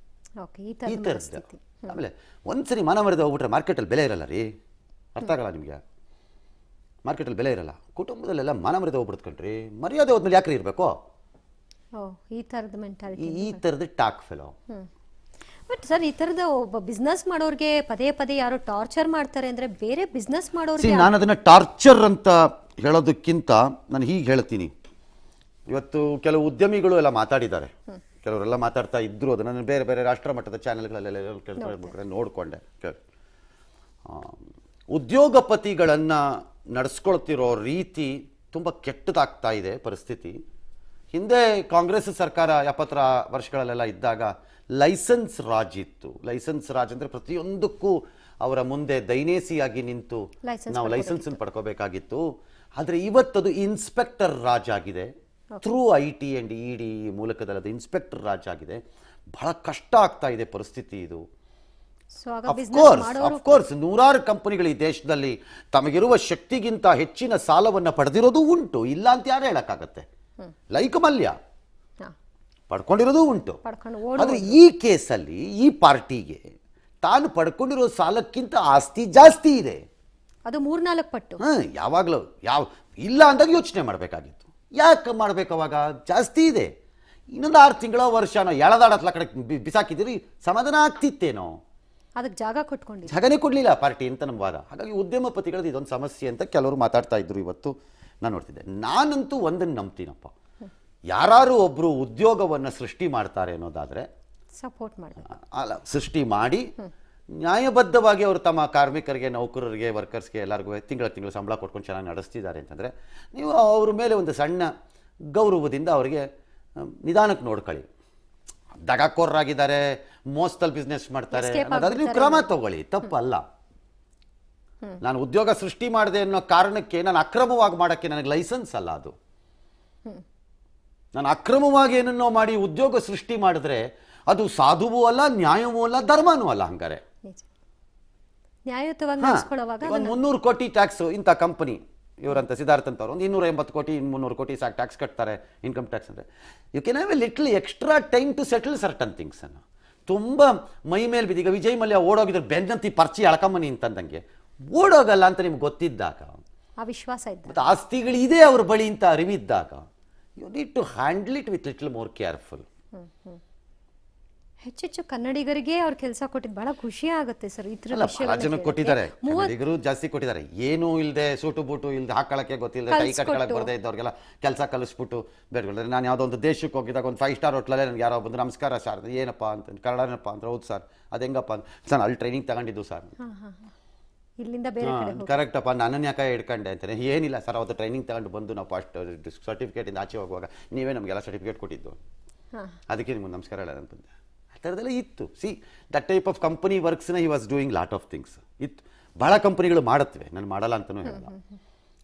ಈ ಥರದ್ದು. ಆಮೇಲೆ ಒಂದ್ಸರಿ ಮಾನ ಮರ್ಯಾದೆ ಹೋಗ್ಬಿಟ್ರೆ ಮಾರ್ಕೆಟಲ್ಲಿ ಬೆಲೆ ಇರಲ್ಲ ರೀ. ಅರ್ಥ ಆಗಲ್ಲ ನಿಮಗೆ? ಮಾರ್ಕೆಟಲ್ಲಿ ಬೆಲೆ ಇರಲ್ಲ. ಕುಟುಂಬದಲ್ಲೆಲ್ಲ ಮಾನ ಮರ್ಯಾದೆ ಹೋಗ್ಬಿಡ್ತ್ಕೊಂಡ್ರಿ, ಮರ್ಯಾದೆ ಹೋದ್ಮೇಲೆ ಯಾಕ್ರಿ ಇರಬೇಕು? ಈ ಥರದ ಮೆಂಟಾಲಿಟಿ, ಈ ಥರದ ಟಾಕ್ ಫೆಲೋ. ಬಟ್ ಸರ್, ಈ ಥರದ ಒಬ್ಬ ಬಿಸ್ನೆಸ್ ಮಾಡೋರಿಗೆ ಪದೇ ಯಾರು ಟಾರ್ಚರ್ ಮಾಡ್ತಾರೆ ಅಂದರೆ ಬೇರೆ ಬಿಸ್ನೆಸ್ ಮಾಡೋರಿಗೆ ನಾನು ಅದನ್ನು ಟಾರ್ಚರ್ ಅಂತ ಹೇಳೋದಕ್ಕಿಂತ ನಾನು ಹೀಗೆ ಹೇಳ್ತೀನಿ. ಇವತ್ತು ಕೆಲವು ಉದ್ಯಮಿಗಳು ಎಲ್ಲ ಮಾತಾಡಿದ್ದಾರೆ, ಕೆಲವರೆಲ್ಲ ಮಾತಾಡ್ತಾ ಇದ್ರು. ಅದನ್ನು ನಾನು ಬೇರೆ ಬೇರೆ ರಾಷ್ಟ್ರ ಮಟ್ಟದ ಚಾನೆಲ್ಗಳಲ್ಲೆಲ್ಲ ನೋಡಿಕೊಂಡೆ. ಉದ್ಯೋಗಪತಿಗಳನ್ನು ನಡೆಸ್ಕೊಳ್ತಿರೋ ರೀತಿ ತುಂಬ ಕೆಟ್ಟದಾಗ್ತಾ ಇದೆ ಪರಿಸ್ಥಿತಿ. ಹಿಂದೆ ಕಾಂಗ್ರೆಸ್ ಸರ್ಕಾರ 70 ವರ್ಷಗಳಲ್ಲೆಲ್ಲ ಇದ್ದಾಗ ಲೈಸೆನ್ಸ್ ರಾಜ್ ಇತ್ತು. ಲೈಸೆನ್ಸ್ ರಾಜ್ ಅಂದರೆ ಪ್ರತಿಯೊಂದಕ್ಕೂ ಅವರ ಮುಂದೆ ದೈನೇಸಿಯಾಗಿ ನಿಂತು ನಾವು ಲೈಸೆನ್ಸನ್ನು ಪಡ್ಕೋಬೇಕಾಗಿತ್ತು. ಆದರೆ ಇವತ್ತದು ಇನ್ಸ್ಪೆಕ್ಟರ್ ರಾಜ್ ಆಗಿದೆ. ಥ್ರೂ IT ಆ್ಯಂಡ್ ED ಮೂಲಕದಲ್ಲಿ ಅದು ಇನ್ಸ್ಪೆಕ್ಟರ್ ರಾಜ್ ಆಗಿದೆ. ಬಹಳ ಕಷ್ಟ ಆಗ್ತಾ ಇದೆ ಪರಿಸ್ಥಿತಿ ಇದು. ಅಫ್ಕೋರ್ಸ್ ನೂರಾರು ಕಂಪನಿಗಳು ಈ ದೇಶದಲ್ಲಿ ತಮಗಿರುವ ಶಕ್ತಿಗಿಂತ ಹೆಚ್ಚಿನ ಸಾಲವನ್ನು ಪಡೆದಿರೋದು ಉಂಟು, ಇಲ್ಲ ಅಂತ ಯಾರು ಹೇಳಕ್ಕಾಗತ್ತೆ? ಲೈಕ್ ಮಲ್ಯ ಪಡ್ಕೊಂಡಿರೋದು ಉಂಟು. ಆದರೆ ಈ ಕೇಸಲ್ಲಿ ಈ ಪಾರ್ಟಿಗೆ ತಾನು ಪಡ್ಕೊಂಡಿರೋ ಸಾಲಕ್ಕಿಂತ ಆಸ್ತಿ ಜಾಸ್ತಿ ಇದೆ. ಅದು 3-4 ಪಟ್ಟು. ಯಾವಾಗಲೂ ಇಲ್ಲ ಅಂದಾಗ ಯೋಚನೆ ಮಾಡಬೇಕಾಗಿತ್ತು. ಯಾಕೆ ಮಾಡ್ಬೇಕು? ಅವಾಗ ಜಾಸ್ತಿ ಇದೆ. ಇನ್ನೊಂದು 6 ತಿಂಗಳ ವರ್ಷನೋ ಎಳದಾಡತ್ಲ ಕಡೆ ಬಿಸಾಕಿದಿರಿ, ಸಮಾಧಾನ ಆಗ್ತಿತ್ತೇನೋ. ಅದಕ್ಕೆ ಜಾಗನೇ ಕೊಡಲಿಲ್ಲ ಪಾರ್ಟಿ ಅಂತ ನಮ್ಮ ವಾದ. ಹಾಗಾಗಿ ಉದ್ಯಮಪತಿಗಳದ್ದು ಇದೊಂದು ಸಮಸ್ಯೆ ಅಂತ ಕೆಲವರು ಮಾತಾಡ್ತಾ ಇದ್ರು. ಇವತ್ತು ನಾನು ನೋಡ್ತಿದ್ದೆ. ನಾನಂತೂ ಒಂದನ್ನು ನಂಬ್ತೀನಪ್ಪ, ಯಾರು ಒಬ್ಬರು ಉದ್ಯೋಗವನ್ನು ಸೃಷ್ಟಿ ಮಾಡ್ತಾರೆ ಅನ್ನೋದಾದರೆ ಸಪೋರ್ಟ್ ಮಾಡಬೇಕು. ಅಲ್ಲ, ಸೃಷ್ಟಿ ಮಾಡಿ ನ್ಯಾಯಬದ್ಧವಾಗಿ ಅವರು ತಮ್ಮ ಕಾರ್ಮಿಕರಿಗೆ, ನೌಕರರಿಗೆ, ವರ್ಕರ್ಸ್ಗೆ ಎಲ್ಲರಿಗೂ ತಿಂಗಳ ಸಂಬಳ ಕೊಟ್ಕೊಂಡು ಚೆನ್ನಾಗಿ ನಡೆಸ್ತಿದ್ದಾರೆ ಅಂತಂದರೆ ನೀವು ಅವ್ರ ಮೇಲೆ ಒಂದು ಸಣ್ಣ ಗೌರವದಿಂದ ಅವರಿಗೆ ನಿಧಾನಕ್ಕೆ ನೋಡ್ಕೊಳ್ಳಿ. ದಗಾಕೋರರಾಗಿದ್ದಾರೆ, ಮೋಸದಲ್ಲಿ ಬಿಸ್ನೆಸ್ ಮಾಡ್ತಾರೆ ಅನ್ನೋದಾದ್ರೆ ನೀವು ಕ್ರಮ ತಗೊಳ್ಳಿ, ತಪ್ಪಲ್ಲ. ನಾನು ಉದ್ಯೋಗ ಸೃಷ್ಟಿ ಮಾಡಿದೆ ಅನ್ನೋ ಕಾರಣಕ್ಕೆ ನಾನು ಅಕ್ರಮವಾಗಿ ಮಾಡೋಕ್ಕೆ ನನಗೆ ಲೈಸೆನ್ಸ್ ಅಲ್ಲ ಅದು. ನಾನು ಅಕ್ರಮವಾಗಿ ಏನನ್ನೋ ಮಾಡಿ ಉದ್ಯೋಗ ಸೃಷ್ಟಿ ಮಾಡಿದ್ರೆ ಅದು ಸಾಧುವೂ ಅಲ್ಲ, ನ್ಯಾಯವೂ ಅಲ್ಲ, ಧರ್ಮನೂ ಅಲ್ಲ. ಹಂಗಾರೆ 300 ಕೋಟಿ ಟ್ಯಾಕ್ಸ್ ಇಂಥ ಕಂಪನಿ ಇವರಂತ ಸಿದ್ಧಾರ್ಥ ಅಂತವ್ರು ಒಂದು 280 ಕೋಟಿ 300 ಕೋಟಿ ಸಾಕು ಟ್ಯಾಕ್ಸ್ ಕಟ್ತಾರೆ, ಇನ್ಕಮ್ ಟ್ಯಾಕ್ಸ್ ಅಂದರೆ. You can have a little extra time to settle certain things ಅನ್ನು. ತುಂಬ ಮೈ ಮೇಲೆ ಬಿದ್ದು, ಈಗ ವಿಜಯ್ ಮಲ್ಯ ಓಡೋಗಿದ್ರೆ ಬೆನ್ನಂತಿ ಪರ್ಚಿ ಎಳ್ಕೊಂಬನಿ ಅಂತಂದಂಗೆ ಓಡೋಗಲ್ಲ ಅಂತ ನಿಮ್ಗೆ ಗೊತ್ತಿದ್ದಾಗ, ಆ ವಿಶ್ವಾಸ ಇದ್ದ, ಮತ್ತು ಆಸ್ತಿಗಳಿದೆ ಅವ್ರ ಬಳಿ ಅಂತ ಅರಿವಿದ್ದಾಗ, you need to handle it with little more careful. ಹೆಚ್ಚೆಚ್ಚು ಕನ್ನಡಿಗರಿಗೆ ಅವ್ರ ಕೆಲಸ ಕೊಟ್ಟಿದ್ದು ಬಹಳ ಖುಷಿ ಆಗುತ್ತೆ ಸರ್. ಬಹಳ ಜನಕ್ಕೆ ಕೊಟ್ಟಿದ್ದಾರೆ, ಕನ್ನಡಿಗರು ಜಾಸ್ತಿ ಕೊಟ್ಟಿದ್ದಾರೆ. ಏನೂ ಇಲ್ಲದೆ, ಸೂಟು ಬೂಟು ಇಲ್ಲದೆ, ಹಾಕೊಳ್ಳಕ್ಕೆ ಗೊತ್ತಿಲ್ಲದೆ, ಕೈ ಕಟ್ಕೊಳಕ್ಕೆ ಬರದೇ ಇದ್ದವ್ರಿಗೆಲ್ಲ ಕೆಲಸ ಕಲಿಸ್ಬಿಟ್ಟು ಬೇರೆ. ನಾನು ಯಾವುದೋ ಒಂದು ದೇಶಕ್ಕೆ ಹೋಗಿದ್ದಾಗ ಒಂದು 5 ಸ್ಟಾರ್ ಹೋಟ್ಲಲ್ಲೇ ನನಗೆ ಯಾರೋ ಬಂದು ನಮಸ್ಕಾರ ಸರ್, ಏನಪ್ಪ ಅಂತ, ಕನ್ನಡನಪ್ಪ ಅಂತ. ಹೌದು ಸರ್, ಅದು ಹೆಂಗಪ್ಪ ಅಂತ. ಸರ್ ಅಲ್ಲಿ ಟ್ರೈನಿಂಗ್ ತಗೊಂಡಿದ್ದು ಸರ್. ಇಲ್ಲಿಂದ ಬೇರೆ ಕಡೆ ಕರೆಕ್ಟಪ್ಪ, ನನ್ನನ್ನು ಯಾಕೆ ಹಿಡ್ಕೊಂಡೆ ಅಂತಾನೆ. ಏನಿಲ್ಲ ಸರ್, ಅವತ್ತು ಟ್ರೈನಿಂಗ್ ತಗೊಂಡು ಬಂದು ನಾವು ಫಸ್ಟ್ ಸರ್ಟಿಫಿಕೇಟಿಂದ ಆಚೆ ಹೋಗುವಾಗ ನೀವೇ ನಮಗೆಲ್ಲ ಸರ್ಟಿಫಿಕೇಟ್ ಕೊಟ್ಟಿದ್ದು, ಅದಕ್ಕೆ ನಿಮ್ಗೆ ನಮಸ್ಕಾರ ಹೇಳೋದು ಅಂತ ಬಂದೆ. ಆ ಥರದ್ದೆಲ್ಲ ಇತ್ತು. See that type of company ವರ್ಕ್ಸ್ನ he was doing lot of things ಇತ್ತು. ಭಾಳ ಕಂಪನಿಗಳು ಮಾಡುತ್ತವೆ, ನಾನು ಮಾಡಲ್ಲ ಅಂತಲೂ ಹೇಳಲ್ಲ,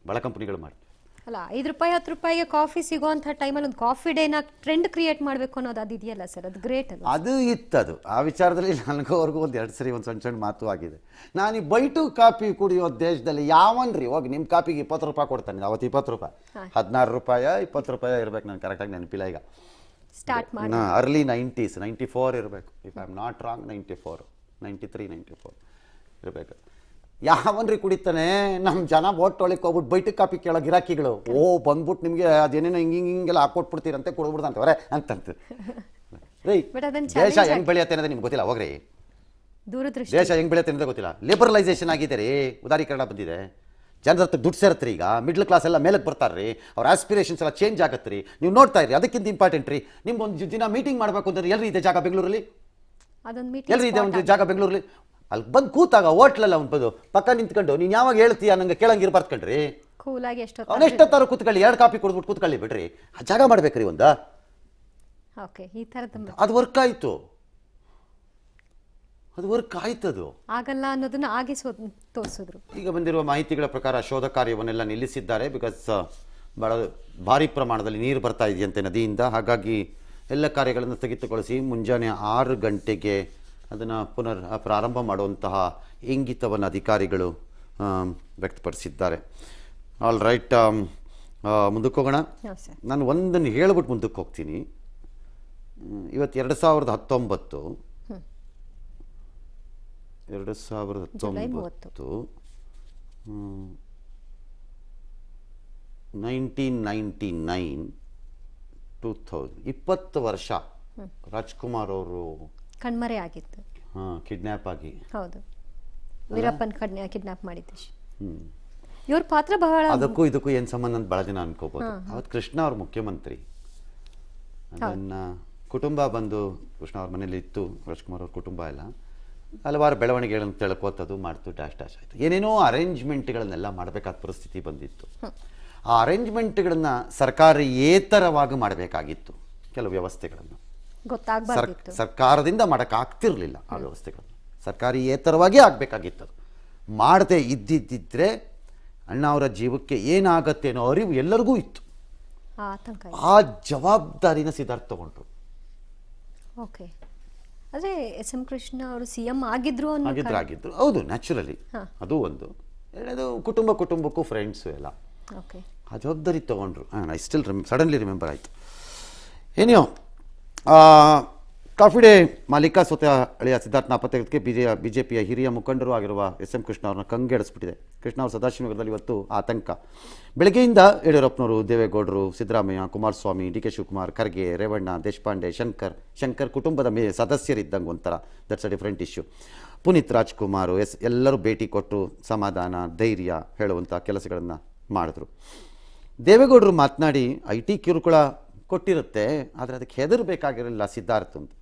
ಭಾಳ ಕಂಪನಿಗಳು ಮಾಡ್ತವೆ. ಅಲ್ಲ, 5 ರೂಪಾಯಿ 10 ರೂಪಾಯಿಗೆ ಕಾಫಿ ಸಿಗೋವಂಥ ಟೈಮಲ್ಲಿ ಒಂದು ಕಾಫಿ ಡೇನ ಟ್ರೆಂಡ್ ಕ್ರಿಯೇಟ್ ಮಾಡಬೇಕು ಅನ್ನೋದು ಅದು ಇದೆಯಲ್ಲ ಸರ್, ಅದು ಗ್ರೇಟ್. ಅದು ಇತ್ತದು. ಆ ವಿಚಾರದಲ್ಲಿ ನನಗೋವರೆಗೂ ಒಂದು 2 ಸರಿ ಒಂದು ಸಣ್ಣ ಮಾತು ಆಗಿದೆ. ನಾನು ಈ ಬೈಟು ಕಾಫಿ ಕುಡಿಯೋ ದೇಶದಲ್ಲಿ ಯಾವನ್ರಿ ಹೋಗಿ ನಿಮ್ಮ ಕಾಪಿಗೆ 20 ರೂಪಾಯಿ ಕೊಡ್ತಾನೆ. ಅವತ್ತು 20 ರೂಪಾಯಿ, 16 ರೂಪಾಯಿ 20 ರೂಪಾಯಿ ಇರಬೇಕು, ನಾನು ಕರೆಕ್ಟಾಗಿ ನೆನಪಿಲ್ಲ. ಈಗ ಸ್ಟಾರ್ಟ್ ಮಾಡಿ ಅರ್ಲಿ 90s 94 ಇರಬೇಕು, if I am not wrong. 94 93 94 ಇರಬೇಕು. ಯಾವನ್ರಿ ಕುಡಿತಾನೆ? ನಮ್ಮ ಜನ ಓಟ್ ತೊಳಿಕ್ ಹೋಗ್ಬಿಟ್ಟು ಬೈಟಿಗೆ ಕಾಪಿ ಕೇಳೋ ಗಿರಾಕಿಗಳು, ಓ ಬಂದ್ಬಿಟ್ಟು ನಿಮಗೆ ಅದೇನೇನೋ ಹಿಂಗೆಲ್ಲ ಹಾಕೊಟ್ಬಿಡ್ತೀರಂತೆ ಕೊಡ್ಬಿಡ್ದಂತವ್ರೆ ಅಂತಂತ. ರೀ But ಅದನ್ನ ದೇಶ challenge ಹೆಂಗ್ ಬೆಳೆಯತ್ತೆ ಅನ್ನೋದು ನಿಮ್ಗೆ ಗೊತ್ತಿಲ್ಲ, ಹೋಗ್ರಿ. ದೂರದೃಷ್ಟಿ ದೇಶ ಹೆಂಗ್ ಬೆಳೆಯುತ್ತೆ ಅನ್ನೋದೇ ಗೊತ್ತಿಲ್ಲ. ಲಿಬರಲೈಸೇಷನ್ ಆಗಿದೆ ರೀ, ಉದಾರೀಕರಣ ಬಂದಿದೆ, ಜನರ ಹತ್ರ ದುಡ್ಡು ಸೇರತ್ರಿ. ಈಗ ಮಿಡ್ಲ್ ಕ್ಲಾಸ್ ಎಲ್ಲ ಮೇಲಕ್ಕೆ ಬರ್ತಾರೆ ರೀ, ಅವ್ರ ಆಸ್ಪಿರೇಷನ್ಸ್ ಎಲ್ಲ ಚೇಂಜ್ ಆಗತ್ತೆ ರೀ. ನೀವು ನೋಡ್ತಾ ಇರಿ. ಅದಕ್ಕಿಂತ ಇಂಪಾರ್ಟೆಂಟ್ ರೀ, ನಿಮ್ಗೊಂದು ದಿನ ಮೀಟಿಂಗ್ ಮಾಡಬೇಕು ಅಂತಂದ್ರೆ ಎಲ್ರಿ ಇದೆ ಜಾಗ ಬೆಂಗಳೂರಲ್ಲಿ? ಅದೊಂದು ಎಲ್ರಿ ಇದೆ ಒಂದು ಮೀಟಿಂಗ್ ಜಾಗ ಬೆಂಗಳೂರಲ್ಲಿ? ಅಲ್ಲಿ ಬಂದು ಕೂತಾಗ ಹೋಟ್ಲಲ್ಲ ಒಂದು ಬಂದು ಪಕ್ಕ ನಿಂತ್ಕೊಂಡು ನೀನು ಯಾವಾಗ ಹೇಳ್ತೀಯ ನಂಗೆ ಕೇಳಂಗಿರ್ಬಾರ್ದು ಕಣ್ರಿ. ಕೂಲಾಗಿ ಅವ್ನು ಎಷ್ಟೊತ್ತಾರು ಕೂತ್ಕೊಳ್ಳಿ, 2 ಕಾಪಿ ಕೊಡ್ಬಿಟ್ಟು ಕೂತ್ಕೊಳ್ಳಿ ಬಿಡ್ರಿ. ಆ ಜಾಗ ಮಾಡ್ಬೇಕ್ರಿ ಒಂದು. ಓಕೆ, ಈ ಥರದ್ದು ಅದು ವರ್ಕ್ ಆಯಿತು, ಅದು ವರ್ಕ್ ಆಯ್ತದು. ಆಗಲ್ಲ ಅನ್ನೋದನ್ನ ಆಗಿ ತೋರಿಸಿದ್ರು. ಈಗ ಬಂದಿರುವ ಮಾಹಿತಿಗಳ ಪ್ರಕಾರ ಶೋಧ ಕಾರ್ಯವನ್ನೆಲ್ಲ ನಿಲ್ಲಿಸಿದ್ದಾರೆ. ಬಿಕಾಸ್ ಭಾಳ ಭಾರಿ ಪ್ರಮಾಣದಲ್ಲಿ ನೀರು ಬರ್ತಾ ಇದೆಯಂತೆ ನದಿಯಿಂದ. ಹಾಗಾಗಿ ಎಲ್ಲ ಕಾರ್ಯಗಳನ್ನು ಸ್ಥಗಿತಗೊಳಿಸಿ ಮುಂಜಾನೆ 6 ಗಂಟೆಗೆ ಅದನ್ನು ಪ್ರಾರಂಭ ಮಾಡುವಂತಹ ಇಂಗಿತವನ್ನು ಅಧಿಕಾರಿಗಳು ವ್ಯಕ್ತಪಡಿಸಿದ್ದಾರೆ. ಆಲ್ ರೈಟ್, ಮುಂದಕ್ಕೆ ಹೋಗೋಣ. ಹಾಂ ಸರ್. ನಾನು ಒಂದನ್ನು ಹೇಳ್ಬಿಟ್ಟು ಮುಂದಕ್ಕೆ ಹೋಗ್ತೀನಿ. ಇವತ್ತು 2019 ಜುಲೈ 30. 1999 20 ವರ್ಷ ರಾಜ್ಕುಮಾರ್ ಅವರು ಕಣ್ಮರೆ ಆಗಿತ್ತು. ಕಿಡ್ನ್ಯಾಪ್ ಆಗಿ. ಹೌದು, ವೀರಪ್ಪನ್ ಕಿಡ್ನಾಪ್ ಮಾಡಿದ್ದು. ಇವ್ರ ಪಾತ್ರ ಬಹಳ. ಅದಕ್ಕೂ ಇದಕ್ಕೂ ಏನು ಸಂಬಂಧ ಅಂತ ಭಾಳ ಜನ ಅನ್ಕೋಬಹುದು. ಅವತ್ತು ಕೃಷ್ಣ ಅವ್ರ ಮುಖ್ಯಮಂತ್ರಿ, ಅದನ್ನ ಕುಟುಂಬ ಬಂದು ಕೃಷ್ಣ ಅವ್ರ ಮನೇಲಿ ಇತ್ತು, ರಾಜ್ಕುಮಾರ್ ಅವ್ರ ಕುಟುಂಬ ಎಲ್ಲ ಹಲವಾರು ಬೆಳವಣಿಗೆಗಳನ್ನು ತಿಳ್ಕೋತದು ಮಾಡ್ತು, ಡ್ಯಾಶ್ ಆಯಿತು. ಏನೇನೋ ಅರೇಂಜ್ಮೆಂಟ್ಗಳನ್ನೆಲ್ಲ ಮಾಡಬೇಕಾದ ಪರಿಸ್ಥಿತಿ ಬಂದಿತ್ತು. ಆ ಅರೇಂಜ್ಮೆಂಟ್ಗಳನ್ನ ಸರ್ಕಾರೇತರವಾಗಿ ಮಾಡಬೇಕಾಗಿತ್ತು. ಕೆಲವು ವ್ಯವಸ್ಥೆಗಳನ್ನು ಗೊತ್ತಾಗಬಾರ್ದಿತ್ತು, ಸರ್ಕಾರದಿಂದ ಮಾಡೋಕ್ಕಾಗ್ತಿರ್ಲಿಲ್ಲ. ಆ ವ್ಯವಸ್ಥೆಗಳನ್ನು ಸರ್ಕಾರೇತರವಾಗೇ ಆಗಬೇಕಾಗಿತ್ತು. ಮಾಡದೆ ಇದ್ದಿದ್ದರೆ ಅಣ್ಣ ಅವರ ಜೀವಕ್ಕೆ ಏನಾಗತ್ತೆ ಅನ್ನೋ ಅರಿವು ಎಲ್ಲರಿಗೂ ಇತ್ತು. ಆತಂಕ. ಆ ಜವಾಬ್ದಾರಿನ ಸಿದ್ಧಾರ್ಥ ತಗೊಂಡ್ರು. ಓಕೆ, ಆದರೆ ಎಸ್ ಎಂ ಕೃಷ್ಣ ಅವರು CM ಆಗಿದ್ರು ಆಗಿದ್ರು. ಹೌದು, ನ್ಯಾಚುರಲಿ ಅದು ಒಂದು. ಎರಡನೇದು ಕುಟುಂಬಕ್ಕೂ ಫ್ರೆಂಡ್ಸು ಎಲ್ಲ ಓಕೆ ಆ ಜವಾಬ್ದಾರಿ ತೊಗೊಂಡ್ರು. ಐ ಸ್ಟಿಲ್ ಸಡನ್ಲಿ ರಿಮೆಂಬರ್ ಆಯಿತು. ಏನೋ ಕಾಫಿ ಡೇ ಮಾಲೀಕ ಸ್ವತಃ ಅಳಿಯ ಸಿದ್ಧಾರ್ಥ ನಾಪತ್ತೆಗೆ ಬಿಜೆಪಿಯ ಹಿರಿಯ ಮುಖಂಡರು ಆಗಿರುವ ಎಸ್ ಎಂ ಕೃಷ್ಣ ಅವ್ರನ್ನ ಕಂಗೆಡಿಸ್ಬಿಟ್ಟಿದೆ. ಕೃಷ್ಣ ಅವರು ಸದಾಶಿವನಗರದಲ್ಲಿ ಇವತ್ತು ಆತಂಕ. ಬೆಳಗ್ಗೆಯಿಂದ ಯಡಿಯೂರಪ್ಪನವರು, ದೇವೇಗೌಡರು, ಸಿದ್ದರಾಮಯ್ಯ, ಕುಮಾರಸ್ವಾಮಿ, DK ಶಿವಕುಮಾರ್, ಖರ್ಗೆ, ರೇವಣ್ಣ, ದೇಶಪಾಂಡೆ, ಶಂಕರ್ ಕುಟುಂಬದ ಸದಸ್ಯರಿದ್ದಂಗೆ ಒಂಥರ. That's a different issue. Puneeth Rajkumar ಎಲ್ಲರೂ ಭೇಟಿ ಕೊಟ್ಟು ಸಮಾಧಾನ, ಧೈರ್ಯ ಹೇಳುವಂಥ ಕೆಲಸಗಳನ್ನು ಮಾಡಿದ್ರು. ದೇವೇಗೌಡರು ಮಾತನಾಡಿ IT ಕಿರುಕುಳ ಕೊಟ್ಟಿರುತ್ತೆ, ಆದರೆ ಅದಕ್ಕೆ ಹೆದರಬೇಕಾಗಿರಲಿಲ್ಲ ಸಿದ್ಧಾರ್ಥ ಅಂತ.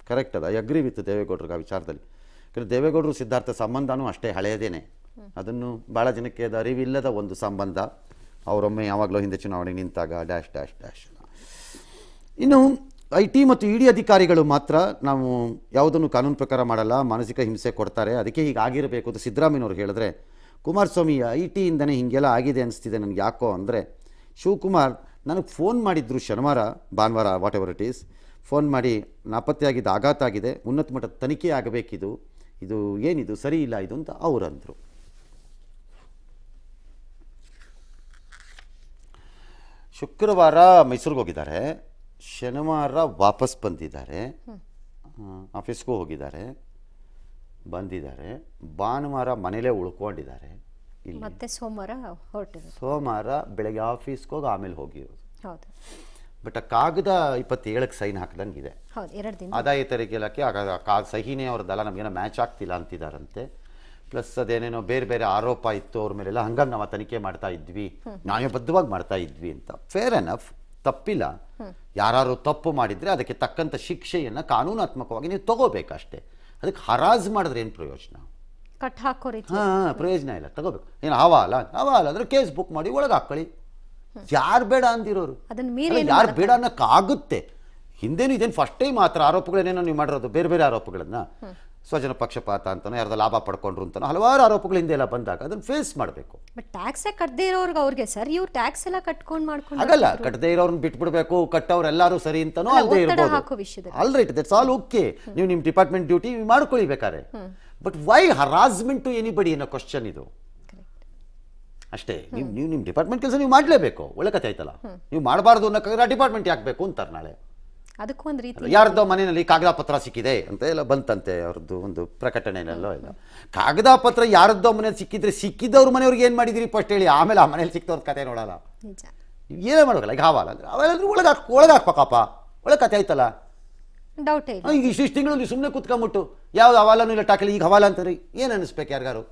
ಕರೆಕ್ಟ್ ಅದು, ಐ ಅಗ್ರಿ ವಿತ್ ದೇವೇಗೌಡರಿಗೆ ಆ ವಿಚಾರದಲ್ಲಿ. ಯಾಕಂದರೆ ದೇವೇಗೌಡರು ಸಿದ್ಧಾರ್ಥ ಸಂಬಂಧನೂ ಅಷ್ಟೇ ಹಳೆಯದೇನೆ. ಅದನ್ನು ಭಾಳ ಜನಕ್ಕೆ ಅದು ಅರಿವಿಲ್ಲದ ಒಂದು ಸಂಬಂಧ. ಅವರೊಮ್ಮೆ ಯಾವಾಗಲೂ ಹಿಂದೆ ಚುನಾವಣೆ ನಿಂತಾಗ ಡ್ಯಾಶ್ ಡ್ಯಾಶ್ ಡ್ಯಾಶ್. ಇನ್ನು IT ಮತ್ತು ED ಅಧಿಕಾರಿಗಳು ಮಾತ್ರ ನಾವು ಯಾವುದನ್ನು ಕಾನೂನು ಪ್ರಕಾರ ಮಾಡಲ್ಲ, ಮಾನಸಿಕ ಹಿಂಸೆ ಕೊಡ್ತಾರೆ, ಅದಕ್ಕೆ ಹೀಗಾಗಿರಬೇಕು ಅಂತ ಸಿದ್ದರಾಮಯ್ಯನವ್ರು ಹೇಳಿದ್ರೆ, ಕುಮಾರಸ್ವಾಮಿ IT ಹೀಗೆಲ್ಲ ಆಗಿದೆ ಅನಿಸ್ತಿದೆ ನನಗೆ ಯಾಕೋ ಅಂದರೆ, ಶಿವಕುಮಾರ್ ನನಗೆ ಫೋನ್ ಮಾಡಿದ್ರು ಭಾನುವಾರ what ever it is, phone ಮಾಡಿ ನಾಪತ್ತೆಯಾಗಿದ್ದು ಆಘಾತ ಆಗಿದೆ, ಉನ್ನತ ಮಟ್ಟದ ತನಿಖೆ ಆಗಬೇಕಿದು, ಇದು ಏನಿದು ಸರಿ ಇಲ್ಲ ಇದು ಅಂತ ಅವರಂದರು. ಶುಕ್ರವಾರ ಮೈಸೂರಿಗೆ ಹೋಗಿದ್ದಾರೆ, ಶನಿವಾರ ವಾಪಸ್ ಬಂದಿದ್ದಾರೆ, ಆಫೀಸ್ಗೂ ಹೋಗಿದ್ದಾರೆ, ಬಂದಿದ್ದಾರೆ, ಭಾನುವಾರ ಮನೇಲೇ ಉಳ್ಕೊಂಡಿದ್ದಾರೆ. ಇಲ್ಲಿ ಮತ್ತೆ ಸೋಮವಾರ ಹೊರಟಿರೋದು. ಸೋಮವಾರ ಬೆಳಗ್ಗೆ ಆಫೀಸ್ಗೆ ಹೋಗಿ ಆಮೇಲೆ ಹೋಗಿರೋದು. ಹೌದು. ಬಟ್ ಆ ಕಾಗದ 27ಕ್ಕೆ ಸೈನ್ ಹಾಕ್ದಂಗಿದೆ. ಹೌದು, 2 ದಿನ. ಆದಾಯ ತೆರಿಗೆ ಇಲಾಖೆ ಸಹಿನೇ ಅವ್ರದ್ದೆಲ್ಲ ನಮಗೇನೋ ಮ್ಯಾಚ್ ಆಗ್ತಿಲ್ಲ ಅಂತಿದ್ದಾರಂತೆ. ಪ್ಲಸ್ ಅದೇನೇನೋ ಬೇರೆ ಬೇರೆ ಆರೋಪ ಇತ್ತು ಅವ್ರ ಮೇಲೆಲ್ಲ, ಹಂಗಾಗಿ ನಾವು ತನಿಖೆ ಮಾಡ್ತಾ ಇದ್ವಿ, ನ್ಯಾಯಬದ್ಧವಾಗಿ ಮಾಡ್ತಾ ಇದ್ವಿ ಅಂತ. ಫೇರ್ ಎನಫ್, ತಪ್ಪಿಲ್ಲ. ಯಾರು ತಪ್ಪು ಮಾಡಿದರೆ ಅದಕ್ಕೆ ತಕ್ಕಂಥ ಶಿಕ್ಷೆಯನ್ನು ಕಾನೂನಾತ್ಮಕವಾಗಿ ನೀವು ತಗೋಬೇಕಷ್ಟೇ. ಅದಕ್ಕೆ ಹರಾಜು ಮಾಡಿದ್ರೆ ಏನು ಪ್ರಯೋಜನ? ಕಟ್ ಹಾಕೋ ರೀತಿ ಪ್ರಯೋಜನ ಇಲ್ಲ, ತಗೋಬೇಕು. ಏನು ಹವಾಲ ಅಂದರೆ ಕೇಸ್ ಬುಕ್ ಮಾಡಿ ಒಳಗೆ ಹಾಕೊಳ್ಳಿ. ಯಾರು ಬೇಡ ಅಂದಿರೋರು, ಅದನ್ನ ಮೀರಿ ಯಾರು ಬೇಡ ಅನ್ನೋಕ್ಕಾಗುತ್ತೆ. ಹಿಂದೇನು ಇದೇನು ಫಸ್ಟ್ ಟೈಮ್ ಮಾತ್ರ ಆರೋಪಗಳೇನೇನೋ ನೀವು ಮಾಡಿರೋದು, ಬೇರೆ ಬೇರೆ ಆರೋಪಗಳನ್ನು, ಸ್ವಜನ ಪಕ್ಷಪಾತ ಅಂತನೋ, ಯಾರ್ದು ಲಾಭ ಪಡ್ಕೊಂಡ್ರು ಅಂತನೋ ಹಲವಾರು ಆರೋಪಗಳು ಹಿಂದೆ ಎಲ್ಲ ಬಂದಾಗ ಅದನ್ನು ಫೇಸ್ ಮಾಡಬೇಕು. ಬಟ್ ಟ್ಯಾಕ್ಸೇ ಕಟ್ಟದೇ ಇರೋರ್ಗೆ ಅವ್ರಿಗೆ ಸರ್, ಇವ್ರು ಟ್ಯಾಕ್ಸ್ ಎಲ್ಲ ಮಾಡ್ಕೊಂಡು ಹಾಗಲ್ಲ, ಕಟ್ಟದೇ ಇರೋರ್ನ ಬಿಟ್ಬಿಡ್ಬೇಕು, ಕಟ್ಟವ್ರೆಲ್ಲರೂ ಸರಿ ಅಂತನೋ ಅಲ್ಲದೆ ಇರ್ಬೋದು. All right, that's all okay. ನೀವು ನಿಮ್ಮ ಡಿಪಾರ್ಟ್ಮೆಂಟ್ ಡ್ಯೂಟಿ ಮಾಡ್ಕೊಳ್ಳಿ ಬೇಕಾರೆ. But why harassment to anybody ಅನ್ನೋ ಕ್ವಶನ್ ಇದು ಅಷ್ಟೇ. ನೀವು ನಿಮ್ಮ ಡಿಪಾರ್ಟ್ಮೆಂಟ್ ಕೆಲಸ ನೀವು ಮಾಡಲೇಬೇಕು. ಒಳ್ಳೆ ಕತೆ ಆಯ್ತಲ್ಲ. ನೀವು ಮಾಡಬಾರ್ದು ಅನ್ನೋಕ್ಕಾದ್ರೆ ಆ ಡಿಪಾರ್ಟ್ಮೆಂಟ್ ಯಾಕೆ ಬೇಕು ಅಂತಾರೆ ನಾಳೆ. ಅದಕ್ಕೂ ಒಂದು ರೀತಿ ಯಾರ್ದೋ ಮನೆಯಲ್ಲಿ ಕಾಗದ ಪತ್ರ ಸಿಕ್ಕಿದೆ ಅಂತ ಎಲ್ಲ ಬಂತಂತೆ, ಅವ್ರದ್ದು ಒಂದು ಪ್ರಕಟಣೆಯಲ್ಲೆಲ್ಲೋ ಇಲ್ಲ. ಕಾಗದ ಪತ್ರ ಯಾರದ್ದೋ ಮನೇಲಿ ಸಿಕ್ಕಿದ್ರೆ ಸಿಕ್ಕಿದ್ದವ್ರ ಮನೆಯವ್ರಿಗೆ ಏನು ಮಾಡಿದಿರಿ ಫಸ್ಟ್ ಹೇಳಿ, ಆಮೇಲೆ ಆ ಮನೇಲಿ ಸಿಕ್ತವ್ರ ಕತೆ ನೋಡಲ್ಲ. ನಿಜ. ಏನೇ ಮಾಡೋಲ್ಲ. ಈಗ ಹವಾಲ ಅಂದರೆ ಅವೆಲ್ಲರೂ ಒಳಗೆ ಹಾಕ್ಬೇಕಪ್ಪ, ಒಳಗೆ ಕತೆ ಆಯ್ತಲ್ಲ. ಡೌಟೇ ಇಲ್ಲ. ಈಗ ಇಷ್ಟು ತಿಂಗಳು ಸುಮ್ಮನೆ ಕುತ್ಕೊಂಬಿಟ್ಟು ಯಾವ್ದು ಹವಾಲನೂ ಇಲ್ಲ ಟಾಕಲಿ, ಈಗ ಹವಾಲ ಅಂತಾರೆ ಏನು ಅನ್ನಿಸ್ಬೇಕು ಯಾರಿಗಾರು?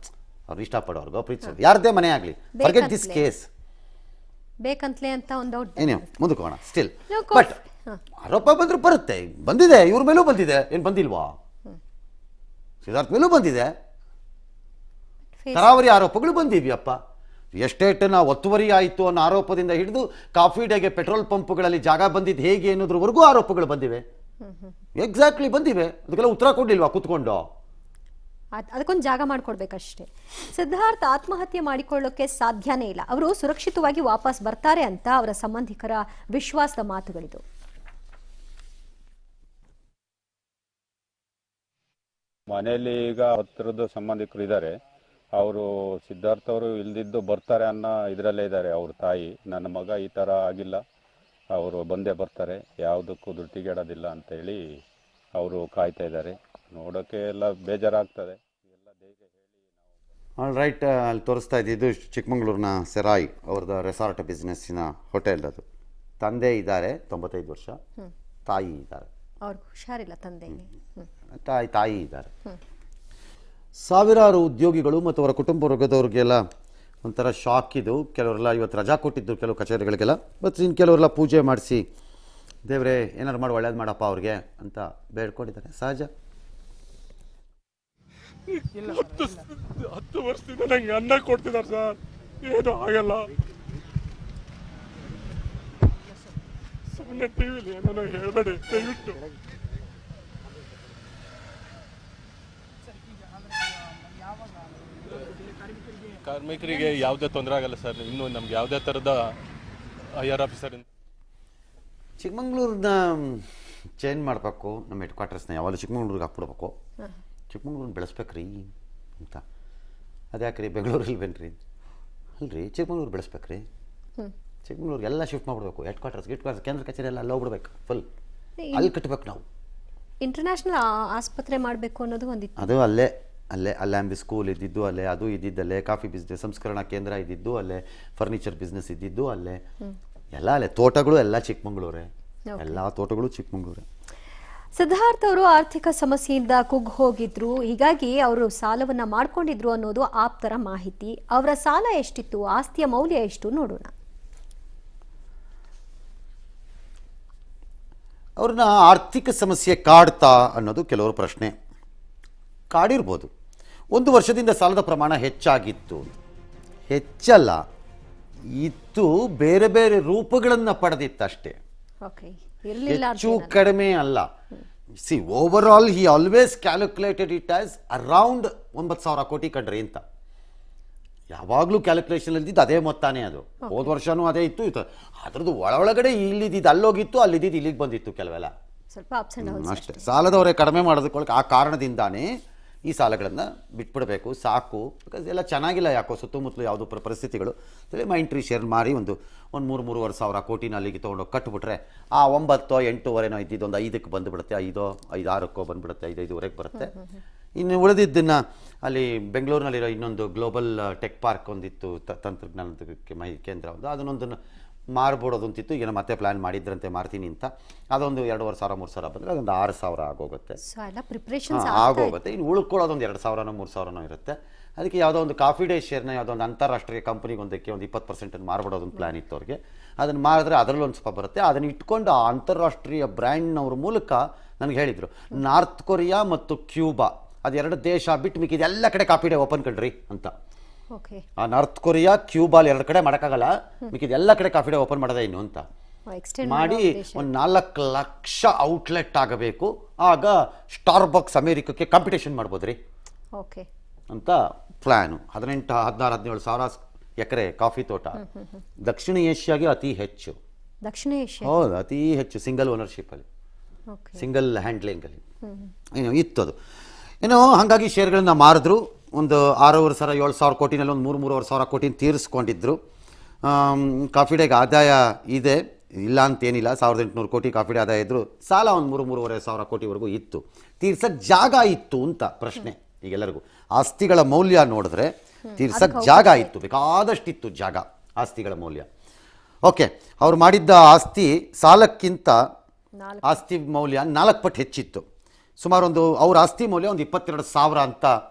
ಅವ್ರು ಇಷ್ಟಪಡೋರ್ಗೋ ಪ್ರೀತಿಸೋರು ಯಾರದೇ ಮನೆ ಆಗಲಿ, ಫರ್ಗೆಟ್ ದಿಸ್ ಕೇಸ್. ಬೇಕಂತಲೇ ಅಂತ ಒಂದು ಡೌಟ್. ಏನೇ ಮುಂದಕ್ಕೆ ಹೋಗೋಣ. ಸ್ಟಿಲ್ ನೀವು ಬಟ್ ಆರೋಪ ಬಂದರೂ ಬರುತ್ತೆ, ಬಂದಿದೆ, ಇವ್ರ ಮೇಲೂ ಬಂದಿದೆ, ಏನು ಬಂದಿಲ್ವಾ? ಸಿದ್ಧಾರ್ಥ್ ಮೇಲೂ ಬಂದಿದೆ, ತರಾವರಿ ಆರೋಪಗಳು ಬಂದಿವ್ಯಪ್ಪ. ಎಸ್ಟೇಟ್ನ ಒತ್ತುವರಿ ಆಯಿತು ಅನ್ನೋ ಆರೋಪದಿಂದ ಹಿಡಿದು ಕಾಫಿ ಡೇಗೆ ಪೆಟ್ರೋಲ್ ಪಂಪ್ಗಳಲ್ಲಿ ಜಾಗ ಬಂದಿದ್ದು ಹೇಗೆ ಅನ್ನೋದ್ರವರೆಗೂ ಆರೋಪಗಳು ಬಂದಿವೆ. ಎಕ್ಸಾಕ್ಟ್ಲಿ ಬಂದಿವೆ. ಅದಕ್ಕೆಲ್ಲ ಉತ್ತರ ಕೊಡ್ಲಿಲ್ವಾ ಕೂತ್ಕೊಂಡು? ಅದಕ್ಕೊಂದು ಜಾಗ ಮಾಡ್ಕೊಡ್ಬೇಕಷ್ಟೇ. ಸಿದ್ಧಾರ್ಥ್ ಆತ್ಮಹತ್ಯೆ ಮಾಡಿಕೊಳ್ಳೋಕೆ ಸಾಧ್ಯನೇ ಇಲ್ಲ. ಅವರು ಸುರಕ್ಷಿತವಾಗಿ ವಾಪಸ್ ಬರ್ತಾರೆ ಅಂತ ಅವರ ಸಂಬಂಧಿಕರ ವಿಶ್ವಾಸದ ಮಾತುಗಳಿದು. ಮನೆಯಲ್ಲಿ ಈಗ ಹತ್ತಿರದ ಸಂಬಂಧಿಕರು ಇದ್ದಾರೆ. ಅವರು ಸಿದ್ಧಾರ್ಥ ಅವರು ಇಲ್ದಿದ್ದು ಬರ್ತಾರೆ ಅನ್ನೋ ಇದರಲ್ಲೇ ಇದ್ದಾರೆ. ಅವ್ರ ತಾಯಿ, ನನ್ನ ಮಗ ಈ ಥರ ಆಗಿಲ್ಲ, ಅವರು ಬಂದೇ ಬರ್ತಾರೆ, ಯಾವುದಕ್ಕೂ ಧೃತಿಗೆಡೋದಿಲ್ಲ ಅಂತೇಳಿ ಅವರು ಕಾಯ್ತಾ ಇದ್ದಾರೆ. ನೋಡೋಕ್ಕೆ ಎಲ್ಲ ಬೇಜಾರಾಗ್ತದೆ. ಎಲ್ಲ ಹೇಗೆ ಹೇಳಿ ಆಲ್ ರೈಟ್. ಅಲ್ಲಿ ತೋರಿಸ್ತಾ ಇದ್ದಿದ್ದು ಚಿಕ್ಕಮಂಗ್ಳೂರಿನ ಸೆರಾಯ್ ಅವ್ರದ್ದು ರೆಸಾರ್ಟ್ ಬಿಸ್ನೆಸ್ಸಿನ ಹೋಟೆಲ್. ಅದು ತಂದೆ ಇದ್ದಾರೆ 95 ವರ್ಷ, ತಾಯಿ ಇದ್ದಾರೆ. ಅವ್ರಿಗೆ ಹುಷಾರಿಲ್ಲ ತಂದೆಗೆ. ತಾಯಿ ಇದ್ದಾರೆ. ಸಾವಿರಾರು ಉದ್ಯೋಗಿಗಳು ಮತ್ತು ಅವರ ಕುಟುಂಬ ವರ್ಗದವ್ರಿಗೆಲ್ಲ ಒಂಥರ ಶಾಕ್ ಇದು. ಕೆಲವರೆಲ್ಲ ಇವತ್ತು ರಜಾ ಕೊಟ್ಟಿದ್ದು ಕೆಲವು ಕಚೇರಿಗಳಿಗೆಲ್ಲ, ಮತ್ತು ಇನ್ನು ಕೆಲವರೆಲ್ಲ ಪೂಜೆ ಮಾಡಿಸಿ ದೇವರೇ ಏನಾರು ಮಾಡಿ ಒಳ್ಳೇದು ಮಾಡಪ್ಪ ಅವ್ರಿಗೆ ಅಂತ ಬೇಡ್ಕೊಂಡಿದ್ದಾರೆ. ಸಹಜ. 10 ವರ್ಷದಿಂದ ನಂಗೆ ಅನ್ನ ಕೊಡ್ತಿದ್ದಾರೆ ಸರ್, ಏನು ಆಗಲ್ಲ. ಸುಮ್ಮನೆ ಟಿವಿಲಿ ಏನೋ ಹೇಳಬೇಡಿ ದಯವಿಟ್ಟು. ಕಾರ್ಮಿಕರಿಗೆ ಯಾವುದೇ ತೊಂದರೆ ಆಗಲ್ಲ ಸರ್. ಇನ್ನು ನಮ್ಗೆ ಯಾವುದೇ ಥರದ IR ಆಫೀಸರಿಂದ ಚಿಕ್ಕಮಂಗ್ಳೂರನ್ನ ಚೇಂಜ್ ಮಾಡಬೇಕು, ನಮ್ಮ ಹೆಡ್ ಕ್ವಾರ್ಟರ್ಸ್ನ ಯಾವಾಗಲೂ ಚಿಕ್ಕಮಂಗ್ಳೂರಿಗೆ ಹಾಕ್ಬಿಡ್ಬೇಕು. ಚಿಕ್ಕಮಂಗ್ಳೂರನ್ನ ಬೆಳೆಸ್ಬೇಕ್ರಿ ಅಂತ. ಅದ್ಯಾಕ್ರಿ ಬೆಂಗಳೂರಲ್ಲಿ ಬನ್ನಿರಿ ಅಲ್ರಿ, ಚಿಕ್ಕಮಂಗ್ಳೂರು ಬೆಳೆಸ್ಬೇಕ್ರಿ. ಚಿಕ್ಕಮಂಗ್ಳೂರಿಗೆ ಎಲ್ಲ ಶಿಫ್ಟ್ ಮಾಡಿಬಿಡ್ಬೇಕು. ಹೆಡ್ ಕ್ವಾರ್ಟರ್ಸ್ ಕೇಂದ್ರ ಕಚೇರಿ ಎಲ್ಲ ಅಲ್ಲಿ ಹೋಗ್ಬಿಡ್ಬೇಕು, ಫುಲ್ ಅಲ್ಲಿ ಕಟ್ಟಬೇಕು ನಾವು. ಇಂಟರ್ನ್ಯಾಷನಲ್ ಆಸ್ಪತ್ರೆ ಮಾಡಬೇಕು ಅನ್ನೋದು ಒಂದಿತ್ತು. ಅದು ಅಲ್ಲೇ ಆಂಬಿ ಸ್ಕೂಲ್ ಇದ್ದಿದ್ದು ಅಲ್ಲೇ, ಅದು ಇದ್ದಿದ್ದಲ್ಲೇ, ಕಾಫಿ ಬಿಸ್ನೆಸ್ ಸಂಸ್ಕರಣಾ ಕೇಂದ್ರ ಇದ್ದಿದ್ದು ಅಲ್ಲೇ, ಫರ್ನಿಚರ್ ಬಿಸ್ನೆಸ್ ಇದ್ದಿದ್ದು ಅಲ್ಲೇ, ಎಲ್ಲ ಅಲ್ಲೇ. ತೋಟಗಳು ಎಲ್ಲ ಚಿಕ್ಕಮಂಗ್ಳೂರೇ, ಎಲ್ಲ ತೋಟಗಳು ಚಿಕ್ಕಮಂಗ್ಳೂರೇ. ಸಿದ್ಧಾರ್ಥ್ ಅವರು ಆರ್ಥಿಕ ಸಮಸ್ಯೆಯಿಂದ ಕುಗ್ಗಿ ಹೋಗಿದ್ರು, ಹೀಗಾಗಿ ಅವರು ಸಾಲವನ್ನ ಮಾಡ್ಕೊಂಡಿದ್ರು ಅನ್ನೋದು ಆಪ್ತರ ಮಾಹಿತಿ. ಅವರ ಸಾಲ ಎಷ್ಟಿತ್ತು, ಆಸ್ತಿಯ ಮೌಲ್ಯ ಎಷ್ಟು ನೋಡೋಣ. ಅವ್ರನ್ನ ಆರ್ಥಿಕ ಸಮಸ್ಯೆ ಕಾಡ್ತಾ ಅನ್ನೋದು ಕೆಲವರು ಪ್ರಶ್ನೆ. ಕಾಡಿರ್ಬೋದು. 1 ವರ್ಷದಿಂದ ಸಾಲದ ಪ್ರಮಾಣ ಹೆಚ್ಚಾಗಿತ್ತು, ಹೆಚ್ಚಲ್ಲ ಇತ್ತು, ಬೇರೆ ಬೇರೆ ರೂಪಗಳನ್ನು ಪಡೆದಿತ್ತಷ್ಟೇ, ಹೆಚ್ಚು ಕಡಿಮೆ ಅಲ್ಲ. C over all he always calculated it as around 9,000 ಕೋಟಿ ಕಣ್ರಿ ಅಂತ. ಯಾವಾಗಲೂ ಕ್ಯಾಲ್ಕುಲೇಷನ್ ಇದ್ದಿದ್ದು ಅದೇ ಮೊತ್ತಾನೇ. ಅದು ಹೋದ ವರ್ಷನೂ ಅದೇ ಇತ್ತು. ಅದ್ರದ್ದು ಒಳಗಡೆ ಇಲ್ಲಿದ್ದು ಅಲ್ಲೋಗಿತ್ತು, ಅಲ್ಲಿದ್ದು ಇಲ್ಲಿಗೆ ಬಂದಿತ್ತು ಕೆಲವೆಲ್ಲ, ಸ್ವಲ್ಪ ಅಷ್ಟೇ. ಸಾಲದವರೇ ಕಡಿಮೆ ಮಾಡೋದಕ್ಕೆ ಆ ಕಾರಣದಿಂದಾನೇ ಈ ಸಾಲಗಳನ್ನು ಬಿಟ್ಬಿಡಬೇಕು, ಸಾಕು. ಬಿಕಾಸ್ ಎಲ್ಲ ಚೆನ್ನಾಗಿಲ್ಲ, ಯಾಕೋ ಸುತ್ತಮುತ್ತಲು ಯಾವುದೋ ಪರಿಸ್ಥಿತಿಗಳು. ಮೈಂಟ್ರಿ ಶೇರ್ ಮಾರಿ ಒಂದು 3,500 ಕೋಟಿನ ಅಲ್ಲಿಗೆ ತೊಗೊಂಡೋಗಿ ಕಟ್ಬಿಟ್ರೆ ಆ 9-8 ಇದ್ದಿದ್ದು ಒಂದು 5ಕ್ಕೆ ಬಂದುಬಿಡುತ್ತೆ, 5-6 ಬಂದುಬಿಡುತ್ತೆ, 5-5.25 ಬರುತ್ತೆ. ಇನ್ನು ಉಳಿದಿದ್ದನ್ನು ಅಲ್ಲಿ ಬೆಂಗಳೂರಿನಲ್ಲಿರೋ ಇನ್ನೊಂದು ಗ್ಲೋಬಲ್ ಟೆಕ್ ಪಾರ್ಕ್ ಒಂದಿತ್ತು, ತಂತ್ರಜ್ಞಾನದ ಕೇಂದ್ರ ಒಂದು, ಅದನ್ನೊಂದನ್ನು ಮಾರ್ಬಿಡೋದು ಅಂತಿತ್ತು. ಈಗ ಮತ್ತೆ ಪ್ಲ್ಯಾನ್ ಮಾಡಿದ್ರಂತೆ ಮಾರ್ತೀನಿ ಅಂತ. ಅದೊಂದು 2,500-3,000 ಬಂದರೆ ಅದೊಂದು 6,000 ಆಗೋಗುತ್ತೆ, ಆಗೋಗುತ್ತೆ. ಇನ್ನು ಉಳ್ಕೊಳ್ಳೋದೊಂದು 2,000-3,000 ಇರುತ್ತೆ. ಅದಕ್ಕೆ ಯಾವುದೋ ಒಂದು ಕಾಫಿ ಡೇ ಶೇರ್ನ ಯಾವುದೋ ಒಂದು ಅಂತಾರಾಷ್ಟ್ರೀಯ ಕಂಪ್ನಿಗೆ ಒಂದಕ್ಕೆ ಒಂದು 20% ಮಾರ್ಬಿಡೋದೊಂದು ಪ್ಲ್ಯಾನ್ ಇತ್ತು ಅವ್ರಿಗೆ. ಅದನ್ನು ಮಾರಿದ್ರೆ ಅದರಲ್ಲಿ ಒಂದು ಸ್ವಲ್ಪ ಬರುತ್ತೆ. ಅದನ್ನು ಇಟ್ಕೊಂಡು ಆ ಅಂತಾರಾಷ್ಟ್ರೀಯ ಬ್ರ್ಯಾಂಡ್ನವ್ರ ಮೂಲಕ ನನಗೆ ಹೇಳಿದರು, ನಾರ್ತ್ ಕೊರಿಯಾ ಮತ್ತು ಕ್ಯೂಬಾ ಅದು 2 ದೇಶ ಬಿಟ್ಟು ಮಿಕ್ಕಿದ ಎಲ್ಲ ಕಡೆ ಕಾಫಿ ಡೇ ಓಪನ್ ಕಣ್ರಿ ಅಂತ. ಆ ನಾರ್ತ್ ಕೊರಿಯಾ ಕ್ಯೂಬಾಲ್ 2 ಕಡೆ ಮಾಡೋಕ್ಕಾಗಲ್ಲ, ಮಿಕ್ಕಿದ ಎಲ್ಲ ಕಡೆ ಕಾಫಿ ಡೇ ಓಪನ್ ಮಾಡೋದೇ ಇನ್ನು ಅಂತ ಮಾಡಿ ಒಂದು 4 ಲಕ್ಷ ಔಟ್ಲೆಟ್ ಆಗಬೇಕು. ಆಗ ಸ್ಟಾರ್ಬಕ್ಸ್ ಅಮೇರಿಕಕ್ಕೆ ಕಾಂಪಿಟೇಷನ್ ಮಾಡ್ಬೋದ್ರಿ ಅಂತ ಪ್ಲ್ಯಾನು. 18-17 ಸಾವಿರ ಎಕರೆ ಕಾಫಿ ತೋಟ, ದಕ್ಷಿಣ ಏಷ್ಯಾಗೆ ಅತಿ ಹೆಚ್ಚು. ಹೌದು, ಅತಿ ಹೆಚ್ಚು ಸಿಂಗಲ್ ಓನರ್ಶಿಪ್ಪಲ್ಲಿ, ಸಿಂಗಲ್ ಹ್ಯಾಂಡ್ಲಿಂಗಲ್ಲಿ ಏನೋ ಇತ್ತು ಅದು. ಏನೋ ಹಾಗಾಗಿ ಶೇರ್ಗಳನ್ನ ಮಾರಿದ್ರು. ಒಂದು 6,500-7,000 ಕೋಟಿನಲ್ಲಿ ಒಂದು 3,500 ಕೋಟಿನ ತೀರಿಸ್ಕೊಂಡಿದ್ರು. ಕಾಫಿ ಡೇಗೆ ಆದಾಯ ಇದೆ, ಇಲ್ಲ ಅಂತೇನಿಲ್ಲ, 1800 ಕೋಟಿ ಕಾಫಿ ಡೇ ಆದಾಯ ಇದ್ರು, ಸಾಲ ಒಂದು 3-3.5 ಕೋಟಿವರೆಗೂ ಇತ್ತು. ತೀರ್ಸಕ್ಕೆ ಜಾಗ ಇತ್ತು ಅಂತ ಪ್ರಶ್ನೆ ಈಗೆಲ್ಲರಿಗೂ. ಆಸ್ತಿಗಳ ಮೌಲ್ಯ ನೋಡಿದ್ರೆ ತೀರ್ಸಕ್ಕೆ ಜಾಗ ಇತ್ತು, ಬೇಕಾದಷ್ಟಿತ್ತು ಜಾಗ, ಆಸ್ತಿಗಳ ಮೌಲ್ಯ. ಓಕೆ, ಅವ್ರು ಮಾಡಿದ್ದ ಆಸ್ತಿ ಸಾಲಕ್ಕಿಂತ ಆಸ್ತಿ ಮೌಲ್ಯ 4 ಪಟ್ಟು ಹೆಚ್ಚಿತ್ತು. ಸುಮಾರು ಅವ್ರ ಆಸ್ತಿ ಮೌಲ್ಯ ಒಂದು 22,000 ಅಂತ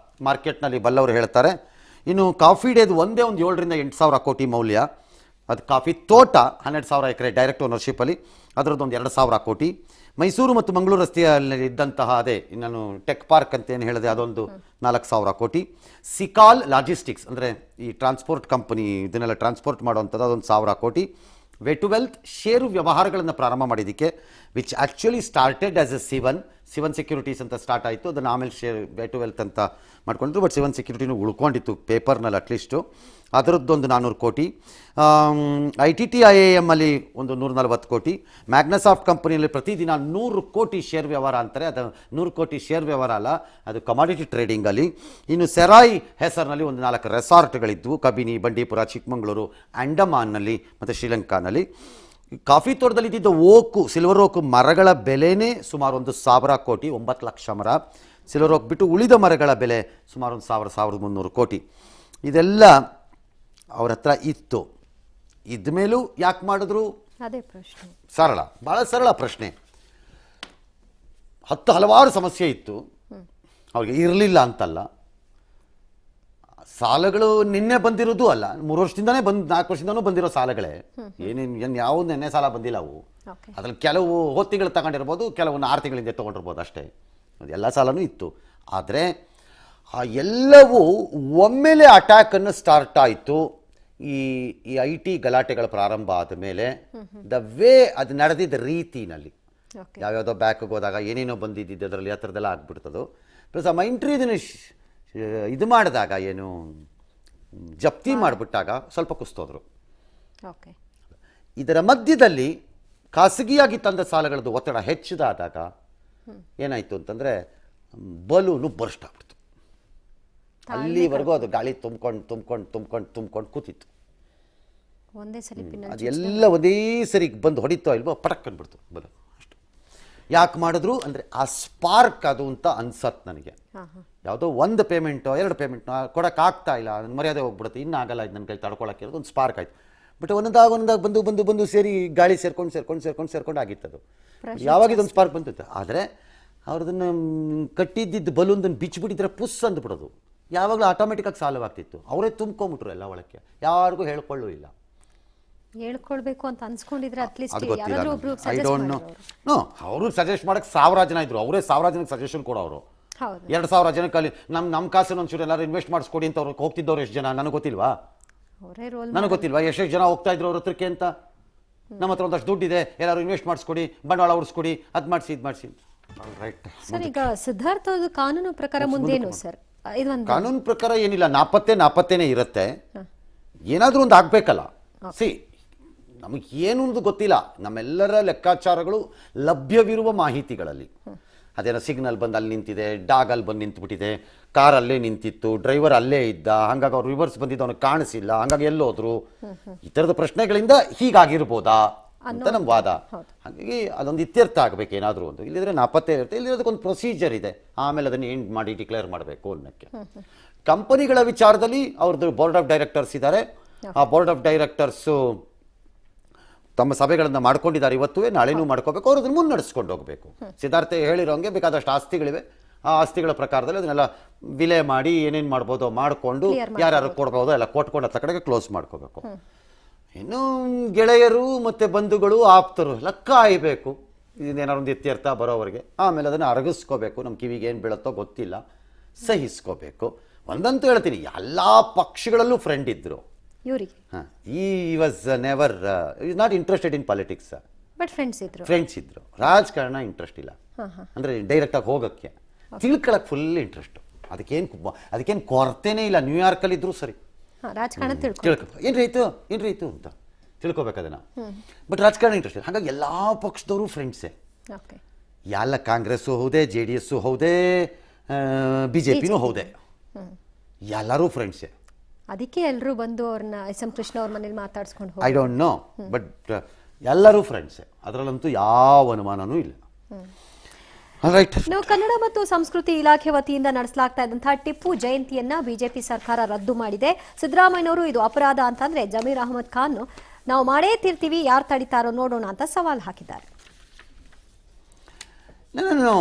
ಮಾರ್ಕೆಟ್ನಲ್ಲಿ ಬಲ್ಲವರು ಹೇಳ್ತಾರೆ. ಇನ್ನು ಕಾಫಿ ಡೇದು ಒಂದೇ ಒಂದು 7,000-8,000 ಕೋಟಿ ಮೌಲ್ಯ. ಅದು ಕಾಫಿ ತೋಟ 12,000 ಎಕರೆ ಡೈರೆಕ್ಟ್ ಓನರ್ಶಿಪ್ಪಲ್ಲಿ, ಅದರದ್ದು ಒಂದು 2,000 ಕೋಟಿ. ಮೈಸೂರು ಮತ್ತು ಮಂಗಳೂರು ರಸ್ತೆಯಲ್ಲಿ ಇದ್ದಂತಹ ಅದೇ ನಾನು ಟೆಕ್ ಪಾರ್ಕ್ ಅಂತ ಏನು ಹೇಳಿದೆ, ಅದೊಂದು 4,000 ಕೋಟಿ. ಸಿಕಾಲ್ ಲಾಜಿಸ್ಟಿಕ್ಸ್ ಅಂದರೆ ಈ ಟ್ರಾನ್ಸ್ಪೋರ್ಟ್ ಕಂಪನಿ, ಇದನ್ನೆಲ್ಲ ಟ್ರಾನ್ಸ್ಪೋರ್ಟ್ ಮಾಡುವಂಥದ್ದು, ಅದೊಂದು 1,000 ಕೋಟಿ. ವೇ ಟು ವೆಲ್ತ್ ಷೇರು ವ್ಯವಹಾರಗಳನ್ನು ಪ್ರಾರಂಭ ಮಾಡಿದ್ದಕ್ಕೆ, which actually started as A Sivan securities ಅಂತ ಸ್ಟಾರ್ಟ್ ಆಯಿತು. ಅದನ್ನು ಆಮೇಲೆ ವೇ ಟು ವೆಲ್ತ್ ಅಂತ ಮಾಡ್ಕೊಂಡ್ರು. ಬಟ್ ಸಿವನ್ ಸೆಕ್ಯೂರಿಟಿನೂ ಉಳ್ಕೊಂಡಿತ್ತು ಪೇಪರ್ನಲ್ಲಿ ಅಟ್ಲೀಸ್ಟು, ಅದರದ್ದೊಂದು 400 ಕೋಟಿ. ITTIAM ಅಲ್ಲಿ ಒಂದು 140 ಕೋಟಿ. ಮ್ಯಾಗ್ನಸಾಫ್ಟ್ ಕಂಪನಿಯಲ್ಲಿ ಪ್ರತಿದಿನ 100 ಕೋಟಿ ಶೇರ್ ವ್ಯವಹಾರ ಅಂತಾರೆ. ಅದು 100 ಕೋಟಿ ಶೇರ್ ವ್ಯವಹಾರ ಅಲ್ಲ, ಅದು ಕಮಾಡಿಟಿ ಟ್ರೇಡಿಂಗಲ್ಲಿ. ಇನ್ನು ಸೆರಾಯ್ ಹೆಸರಿನಲ್ಲಿ ಒಂದು 4 ರೆಸಾರ್ಟ್ಗಳಿದ್ವು, ಕಬಿನಿ, ಬಂಡೀಪುರ, ಚಿಕ್ಕಮಗಳೂರು, ಅಂಡಮಾನ್ನಲ್ಲಿ ಮತ್ತು ಶ್ರೀಲಂಕಾನಲ್ಲಿ. ಕಾಫಿ ತೋಟದಲ್ಲಿ ಇದ್ದಿದ್ದ ಸಿಲ್ವರ್ ಓಕು ಮರಗಳ ಬೆಲೆನೇ ಸುಮಾರು 1,000 ಕೋಟಿ, 9 ಲಕ್ಷ ಮರ. ಸಿಲ್ವರ್ ಓಕ್ ಬಿಟ್ಟು ಉಳಿದ ಮರಗಳ ಬೆಲೆ ಸುಮಾರು 1,000-1,300 ಕೋಟಿ. ಇದೆಲ್ಲ ಅವ್ರ ಹತ್ರ ಇತ್ತು. ಇದ್ಮೇಲೂ ಯಾಕೆ ಮಾಡಿದ್ರು? ಅದೇ ಪ್ರಶ್ನೆ. ಭಾಳ ಸರಳ ಪ್ರಶ್ನೆ. ಹಲವಾರು ಸಮಸ್ಯೆ ಇತ್ತು, ಅವ್ರಿಗೆ ಇರಲಿಲ್ಲ ಅಂತಲ್ಲ. ಸಾಲಗಳು ನಿನ್ನೆ ಬಂದಿರೋದು ಅಲ್ಲ, 3 ವರ್ಷದಿಂದನೇ 4 ವರ್ಷದಿಂದನೂ ಬಂದಿರೋ ಸಾಲಗಳೇ. ಏನೇನು ಯಾವುದು ನೆನ್ನೆ ಸಾಲ ಬಂದಿಲ್ಲ ಅವು. ಅದ್ರಲ್ಲಿ ಕೆಲವು ಹೊತ್ತಿಗಳು ತಗೊಂಡಿರ್ಬೋದು, ಕೆಲವನ್ನ 6 ತಿಂಗಳಿಂದ ತೊಗೊಂಡಿರ್ಬೋದು ಅಷ್ಟೇ. ಎಲ್ಲ ಸಾಲನೂ ಇತ್ತು. ಆದರೆ ಆ ಎಲ್ಲವೂ ಒಮ್ಮೆಲೆ ಅಟ್ಯಾಕನ್ನು ಸ್ಟಾರ್ಟ್ ಆಯಿತು. ಈ IT ಗಲಾಟೆಗಳ ಪ್ರಾರಂಭ ಆದ ಮೇಲೆ ದ ವೇ ಅದು ನಡೆದಿದ್ದ ರೀತಿನಲ್ಲಿ, ಯಾವ್ಯಾವುದೋ ಬ್ಯಾಕ್ಗೆ ಹೋದಾಗ ಏನೇನೋ ಬಂದಿದ್ದು ಅದರಲ್ಲಿ ಆ ಥರದ್ದೆಲ್ಲ ಆಗ್ಬಿಡ್ತದೋ. ಪ್ಲಸ್ ಆ ಮೈಂಟ್ರಿ ಇದನ್ನು ಇದು ಮಾಡಿದಾಗ, ಏನು ಜಪ್ತಿ ಮಾಡಿಬಿಟ್ಟಾಗ ಸ್ವಲ್ಪ ಕುಸ್ತೋದ್ರು. ಇದರ ಮಧ್ಯದಲ್ಲಿ ಖಾಸಗಿಯಾಗಿ ತಂದ ಸಾಲಗಳದ್ದು ಒತ್ತಡ ಹೆಚ್ಚಿದಾದಾಗ ಏನಾಯಿತು ಅಂತಂದರೆ ಬಲೂನು ಬರ್ಸ್ಟ್ ಆಗ್ಬಿಡ್ತು. ಅಲ್ಲಿವರೆಗೂ ಅದು ಗಾಳಿ ತುಂಬ್ಕೊಂಡು ಕೂತಿತ್ತು. ಅದೆಲ್ಲ ಒಂದೇ ಸರಿ ಬಂದು ಹೊಡಿತೋ ಇಲ್ವೋ ಪಟಕ್ ಅಂದ್ಬಿಡ್ತು ಬಲೂನ್. ಅಷ್ಟು ಯಾಕೆ ಮಾಡಿದ್ರು ಅಂದರೆ ಆ ಸ್ಪಾರ್ಕ್ ಅದು ಅಂತ ಅನ್ಸತ್ತೆ ನನಗೆ. ಯಾವುದೋ ಒಂದು ಪೇಮೆಂಟೋ 2 ಪೇಮೆಂಟ್ನೋ ಕೊಡೋಕ್ಕಾಗ್ತಾ ಇಲ್ಲ, ಮರ್ಯಾದೆ ಹೋಗ್ಬಿಡುತ್ತೆ, ಇನ್ನೂ ಆಗಲ್ಲ, ಇದು ನನ್ನ ಕೈ ತಡ್ಕೊಳಕ್ಕೆ ಒಂದು ಸ್ಪಾರ್ಕ್ ಆಯಿತು. ಬಟ್ ಒಂದೊಂದಾಗ ಬಂದು ಸೇರಿ ಗಾಳಿ ಸೇರ್ಕೊಂಡು ಆಗಿತ್ತದು. ಯಾವಾಗ ಇದೊಂದು ಸ್ಪಾರ್ಕ್ ಬಂತಿತ್ತು. ಆದರೆ ಅವ್ರದನ್ನು ಕಟ್ಟಿದ್ದಿದ್ದು ಬಲೂನ್ದನ್ನು ಬಿಚ್ಚಿಬಿಟ್ಟಿದ್ರೆ ಪುಸ್ ಅಂದ್ಬಿಡೋದು. ಯಾವಾಗಲೂ ಆಟೋಮೆಟಿಕ್ಕಾಗಿ ಸಾಲವಾಗ್ತಿತ್ತು. ಅವರೇ ತುಂಬ್ಕೊಂಬಿಟ್ರು ಎಲ್ಲ ಒಳಕ್ಕೆ, ಯಾರಿಗೂ ಹೇಳ್ಕೊಳ್ಳೂ ಇಲ್ಲ. ಹೇಳ್ಕೊಳ್ಬೇಕು ಅಂತ ಅನ್ಸ್ಕೊಂಡಿದ್ರೆ ಅದು ಗೊತ್ತಿಲ್ಲ. I don't know. ಅವರು ಸಜೆಸ್ಟ್ ಮಾಡಕ್ಕೆ 1000 ಜನ ಇದ್ರು, ಅವರೇ 1000 ಜನಕ್ಕೆ ಸಜೆಷನ್ ಕೊಡೋರು. 2,000 ಜನಕ್ಕೆ ನಮ್ಮ ಕಾಸನ್ನು ಒಂಚೂರು ಎಲ್ಲರೂ ಇನ್ವೆಸ್ಟ್ ಮಾಡಿಸ್ಕೊಡಿ ಅಂತ ಅವ್ರಿಗೆ ಹೋಗ್ತಿದ್ದವ್ರು ಎಷ್ಟು ಜನ ನನಗೆ ಗೊತ್ತಿಲ್ವಾ? ಎಷ್ಟು ಜನ ಹೋಗ್ತಾ ಇದ್ರು ಅವ್ರ ಹತ್ರಕ್ಕೆ ಅಂತ. ನಮ್ಮ ಹತ್ರ ಒಂದಷ್ಟು ದುಡ್ಡಿದೆ, ಎಲ್ಲರೂ ಇನ್ವೆಸ್ಟ್ ಮಾಡಿಸ್ಕೊಡಿ, ಬಂಡವಾಳ ಉಳಿಸ್ಕೊಡಿ, ಅದು ಮಾಡಿಸಿ. ಸರ್, ಈಗ ಸಿದ್ಧಾರ್ಥ ಕಾನೂನು ಪ್ರಕಾರ ಮುಂದೇನು ಸರ್? ಕಾನೂನು ಪ್ರಕಾರ ಏನಿಲ್ಲ, ನಾಪತ್ತೆನೇ ಇರುತ್ತೆ. ಏನಾದರೂ ಒಂದು ಆಗಬೇಕಲ್ಲ. ನಮಗೆ ಏನು ಒಂದು ಗೊತ್ತಿಲ್ಲ. ನಮ್ಮೆಲ್ಲರ ಲೆಕ್ಕಾಚಾರಗಳು ಲಭ್ಯವಿರುವ ಮಾಹಿತಿಗಳಲ್ಲಿ. ಅದೇನೋ ಸಿಗ್ನಲ್ ಬಂದು ಅಲ್ಲಿ ನಿಂತಿದೆ, ಡಾಗ್ ಅಲ್ಲಿ ಬಂದು ನಿಂತುಬಿಟ್ಟಿದೆ, ಕಾರ್ ಅಲ್ಲೇ ನಿಂತಿತ್ತು, ಡ್ರೈವರ್ ಅಲ್ಲೇ ಇದ್ದ, ಹಾಗಾಗಿ ಅವ್ರು ರಿವರ್ಸ್ ಬಂದಿದ್ದು ಅವನಿಗೆ ಕಾಣಿಸಿಲ್ಲ, ಹಾಗಾಗಿ ಎಲ್ಲೋದ್ರು, ಈ ಥರದ ಪ್ರಶ್ನೆಗಳಿಂದ ಹೀಗಾಗಿರ್ಬೋದಾ ಅಂತ ನಮ್ಮ ವಾದ. ಹಾಗಾಗಿ ಅದೊಂದು ಇತ್ಯರ್ಥ ಆಗಬೇಕು ಏನಾದರೂ ಒಂದು. ಇಲ್ಲಿದ್ರೆ ನಾಪತ್ತೆ ಇರುತ್ತೆ, ಇಲ್ಲಿರೋದಕ್ಕೊಂದು ಪ್ರೊಸೀಜರ್ ಇದೆ, ಆಮೇಲೆ ಅದನ್ನು ಎಂಡ್ ಮಾಡಿ ಡಿಕ್ಲೇರ್ ಮಾಡಬೇಕು ಅನ್ನೋಕ್ಕೆ. ಕಂಪನಿಗಳ ವಿಚಾರದಲ್ಲಿ ಅವ್ರದ್ದು ಬೋರ್ಡ್ ಆಫ್ ಡೈರೆಕ್ಟರ್ಸ್ ಇದ್ದಾರೆ. ಆ ಬೋರ್ಡ್ ಆಫ್ ಡೈರೆಕ್ಟರ್ಸು ತಮ್ಮ ಸಭೆಗಳನ್ನು ಮಾಡ್ಕೊಂಡಿದ್ದಾರೆ, ಇವತ್ತುವೇ ನಾಳೆನೂ ಮಾಡ್ಕೋಬೇಕು. ಅವ್ರು ಅದನ್ನು ಮುನ್ನಡೆಸ್ಕೊಂಡು ಹೋಗಬೇಕು. ಸಿದ್ಧಾರ್ಥ ಹೇಳಿರೋಂಗೆ ಬೇಕಾದಷ್ಟು ಆಸ್ತಿಗಳಿವೆ, ಆ ಆಸ್ತಿಗಳ ಪ್ರಕಾರದಲ್ಲಿ ಅದನ್ನೆಲ್ಲ ವಿಲೆ ಮಾಡಿ ಏನೇನು ಮಾಡ್ಬೋದೋ ಮಾಡಿಕೊಂಡು, ಯಾರ್ಯಾರು ಕೊಡ್ಬೋದೋ ಎಲ್ಲ ಕೊಟ್ಕೊಂಡು ಹತ್ತ ಕಡೆಗೆ ಕ್ಲೋಸ್ ಮಾಡ್ಕೋಬೇಕು. ಇನ್ನು ಗೆಳೆಯರು ಮತ್ತು ಬಂಧುಗಳು ಆಪ್ತರು ಎಲ್ಲ ಕಾಯಬೇಕು, ಇದನ್ನೇನಾರು ಒಂದು ಇತ್ಯರ್ಥ ಬರೋವರೆಗೆ. ಆಮೇಲೆ ಅದನ್ನು ಅರಗಿಸ್ಕೋಬೇಕು. ನಮ್ಮ ಕಿವಿಗೆ ಏನು ಬೀಳುತ್ತೋ ಗೊತ್ತಿಲ್ಲ, ಸಹಿಸ್ಕೋಬೇಕು. ಒಂದಂತೂ ಹೇಳ್ತೀನಿ, ಎಲ್ಲ ಪಕ್ಷಗಳಲ್ಲೂ ಫ್ರೆಂಡ್ ಇದ್ದರು. ಈ was never is not interested in politics. But friends ಇದ್ರು. ರಾಜಕಾರಣ ಇಂಟ್ರೆಸ್ಟ್ ಇಲ್ಲ, ಅಂದರೆ ಡೈರೆಕ್ಟಾಗಿ ಹೋಗೋಕ್ಕೆ, ತಿಳ್ಕೊಳಕ್ಕೆ ಫುಲ್ ಇಂಟ್ರೆಸ್ಟು. ಅದಕ್ಕೇನು ಕೊರತೆನೇ ಇಲ್ಲ. ನ್ಯೂಯಾರ್ಕಲ್ಲಿ ಇದ್ರು ಸರಿ, ಏನ್ರಾಯ್ತು ಅಂತ ತಿಳ್ಕೊಬೇಕು ಅದನ್ನು. ಬಟ್ ರಾಜಕಾರಣ ಇಂಟ್ರೆಸ್ಟ್ ಇಲ್ಲ. ಹಾಗಾಗಿ ಎಲ್ಲ ಪಕ್ಷದವರು ಫ್ರೆಂಡ್ಸೇ. ಎಲ್ಲ ಕಾಂಗ್ರೆಸ್ಸು ಹೌದೇ, JDS ಹೌದೇ, BJPನೂ ಹೌದೇ, ಎಲ್ಲರೂ ಫ್ರೆಂಡ್ಸೇ. ಅದಕ್ಕೆ ಎಲ್ಲರೂ ಬಂದು ಅವ್ರನ್ನ SM ಕೃಷ್ಣ ಅವ್ರ ಮನೇಲಿ ಮಾತಾಡ್ಸ್ಕೊಂಡು ಐ ಡೋಂಟ್ ನೋ. ಬಟ್ ಎಲ್ಲರೂ ಫ್ರೆಂಡ್ಸೇ, ಅದರಲ್ಲಂತೂ ಯಾವ ಅನುಮಾನನೂ ಇಲ್ಲ. ರೈಟ್. ಇನ್ನು ಕನ್ನಡ ಮತ್ತು ಸಂಸ್ಕೃತಿ ಇಲಾಖೆ ವತಿಯಿಂದ ನಡೆಸಲಾಗ್ತಾ ಇದ್ದಂತಹ ಟಿಪ್ಪು ಜಯಂತಿಯನ್ನ ಬಿಜೆಪಿ ಸರ್ಕಾರ ರದ್ದು ಮಾಡಿದೆ. ಸಿದ್ದರಾಮಯ್ಯನವರು ಇದು ಅಪರಾಧ ಅಂತಂದ್ರೆ ಜಮೀರ್ ಅಹಮದ್ ಖಾನ್ ನಾವು ಮಾಡೇ ತೀರ್ತೀವಿ, ಯಾರು ತಡಿತಾರೋ ನೋಡೋಣ ಅಂತ ಸವಾಲ್ ಹಾಕಿದ್ದಾರೆ. ನಾನು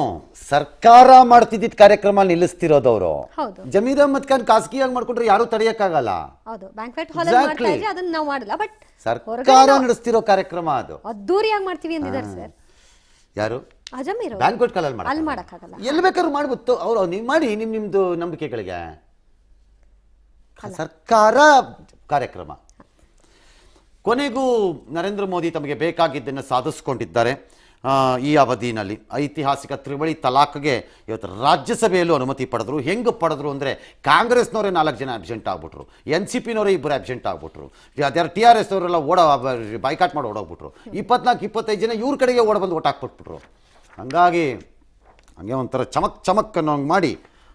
ಸರ್ಕಾರ ಮಾಡ್ತಿದ್ದಿದ್ದ ಕಾರ್ಯಕ್ರಮ ನಿಲ್ಲಿಸ್ತಿರೋದವರು. ಹೌದು. ಜಮೀರ್ ಅಹಮದ್ ಖಾನ್ ಖಾಸಗಿಯಾಗಿ ಮಾಡ್ಕೊಂಡ್ರೆ ಯಾರು ತಡೆಯಕ್ಕಾಗಲ್ಲ. ಹೌದು, ಬ್ಯಾಂಕ್ವೆಟ್ ಹಾಲ್ ಮಾಡ್ತಾ ಇದ್ರೆ ಅದನ್ನ ನಾವು ಮಾಡಲ್ಲ, ಬಟ್ ಸರ್ಕಾರ ನಡೆಸ್ತಿರೋ ಕಾರ್ಯಕ್ರಮ ಅದು. ಅದ್ದೂರಿಯಾಗಿ ಮಾಡ್ತೀವಿ ಅಂದಿದ್ದಾರೆ ಸರ್. ಯಾರು? ಅಜಮೀರ್ ಬ್ಯಾಂಕ್ವೆಟ್ ಕಾಲಲ್ಲಿ ಅಲ್ಲಿ ಮಾಡಕ್ಕಾಗಲ್ಲ. ಎಲ್ಲಿ ಬೇಕಾದ್ರೂ ಮಾಡ್ಬಿಟ್ಟು ಅವರು ನೀವು ಮಾಡಿ ನಿಮ್ದು ನಂಬಿಕೆಗಳಿಗೆ. ಸರ್ಕಾರ ಕಾರ್ಯಕ್ರಮ. ಕೊನೆಗೂ ನರೇಂದ್ರ ಮೋದಿ ತಮಗೆ ಬೇಕಾಗಿದ್ದನ್ನು ಸಾಧಿಸ್ಕೊಂಡಿದ್ದಾರೆ. ಈ ಅವಧಿನಲ್ಲಿ ಐತಿಹಾಸಿಕ ತ್ರಿವಳಿ ತಲಾಖ್ಗೆ ಇವತ್ತು ರಾಜ್ಯಸಭೆಯಲ್ಲೂ ಅನುಮತಿ ಪಡೆದ್ರು. ಹೆಂಗೆ ಪಡೆದ್ರು ಅಂದರೆ ಕಾಂಗ್ರೆಸ್ನವರೇ 4 ಜನ ಅಬ್ಸೆಂಟ್ ಆಗ್ಬಿಟ್ರು, NCPನವರೇ 2 ಅಬ್ಸೆಂಟ್ ಆಗ್ಬಿಟ್ರು, ಅದ್ಯಾರು TRS ಅವರೆಲ್ಲ ಬೈಕಾಟ್ ಮಾಡಿ ಓಡೋಗ್ಬಿಟ್ರು. 24-25 ಜನ ಇವ್ರ ಕಡೆಗೆ ಬಂದು ಓಟ್ ಹಾಕ್ಬಿಟ್ಬಿಟ್ರು. ಹಂಗಾಗಿ ಹಂಗೆ ಒಂಥರ ಚಮಕ್ ಅನ್ನೋಂಗೆ ಮಾಡಿ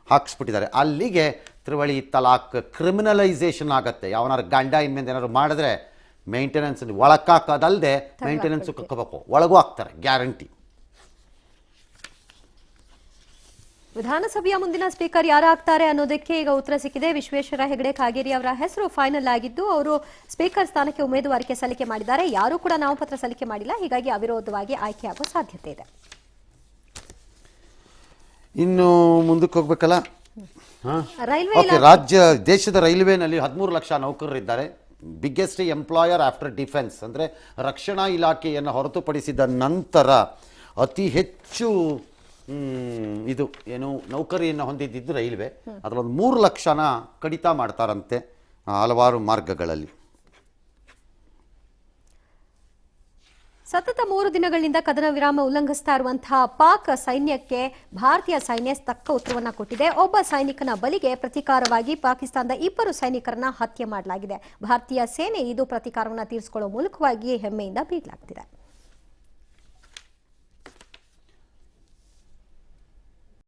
ಹಾಕ್ಸ್ಬಿಟ್ಟಿದ್ದಾರೆ. ಅಲ್ಲಿಗೆ ತ್ರಿವಳಿ ತಲಾಖ್ ಕ್ರಿಮಿನಲೈಸೇಷನ್ ಆಗುತ್ತೆ. ಯಾವನಾರು ಗಂಡ ಇನ್ಮೇಲೆ ಏನಾದ್ರು ಮಾಡಿದ್ರೆ ಮೇಂಟೆನೆನ್ಸ್ ಒಳಕ್ಕಾಕೋದಲ್ಲದೆ ಮೇಂಟೆನೆನ್ಸ್ ಕಕ್ಕಬೇಕು, ಒಳಗೂ ಹಾಕ್ತಾರೆ, ಗ್ಯಾರಂಟಿ. ವಿಧಾನಸಭೆಯ ಮುಂದಿನ ಸ್ಪೀಕರ್ ಯಾರಾಗ್ತಾರೆ ಅನ್ನೋದಕ್ಕೆ ಈಗ ಉತ್ತರ ಸಿಕ್ಕಿದೆ. ವಿಶ್ವೇಶ್ವರ ಹೆಗಡೆ ಕಾಗೇರಿ ಅವರ ಹೆಸರು ಫೈನಲ್ ಆಗಿದ್ದು ಅವರು ಸ್ಪೀಕರ್ ಸ್ಥಾನಕ್ಕೆ ಉಮೇದುವಾರಿಕೆ ಸಲ್ಲಿಕೆ ಮಾಡಿದ್ದಾರೆ. ಯಾರೂ ಕೂಡ ನಾಮಪತ್ರ ಸಲ್ಲಿಕೆ ಮಾಡಿಲ್ಲ, ಹೀಗಾಗಿ ಅವಿರೋಧವಾಗಿ ಆಯ್ಕೆಯಾಗುವ ಸಾಧ್ಯತೆ ಇದೆ. ಇನ್ನು ಮುಂದಕ್ಕೆ ಹೋಗ್ಬೇಕಲ್ಲ. ದೇಶದ ರೈಲ್ವೆನಲ್ಲಿ 13 ಲಕ್ಷ ನೌಕರರಿದ್ದಾರೆ. ಬಿಗ್ಗೆಸ್ಟ್ ಎಂಪ್ಲಾಯರ್ ಆಫ್ಟರ್ ಡಿಫೆನ್ಸ್, ಅಂದರೆ ರಕ್ಷಣಾ ಇಲಾಖೆಯನ್ನು ಹೊರತುಪಡಿಸಿದ ನಂತರ ಅತಿ ಹೆಚ್ಚು ಇದು ಏನು ನೌಕರಿಯನ್ನು ಹೊಂದಿದ್ದು ರೈಲ್ವೆ. ಅದರಲ್ಲೊಂದು 3 ಲಕ್ಷನ ಕಡಿತ ಮಾಡ್ತಾರಂತೆ ಹಲವಾರು ಮಾರ್ಗಗಳಲ್ಲಿ. ಸತತ 3 ದಿನಗಳಿಂದ ಕದನ ವಿರಾಮ ಉಲ್ಲಂಘಿಸ್ತಾ ಇರುವಂತಹ ಪಾಕ್ ಸೈನ್ಯಕ್ಕೆ ಭಾರತೀಯ ಸೈನ್ಯ ತಕ್ಕ ಉತ್ತರವನ್ನ ಕೊಟ್ಟಿದೆ. ಒಬ್ಬ ಸೈನಿಕನ ಬಲಿಗೆ ಪ್ರತೀಕಾರವಾಗಿ ಪಾಕಿಸ್ತಾನದ 2 ಸೈನಿಕರನ್ನ ಹತ್ಯೆ ಮಾಡಲಾಗಿದೆ. ಭಾರತೀಯ ಸೇನೆ ಇದು ಪ್ರತೀಕಾರವನ್ನು ತೀರಿಸಿಕೊಳ್ಳುವ ಮೂಲಕವಾಗಿ ಹೆಮ್ಮೆಯಿಂದ ಬೀಗಲಾಗ್ತಿದೆ.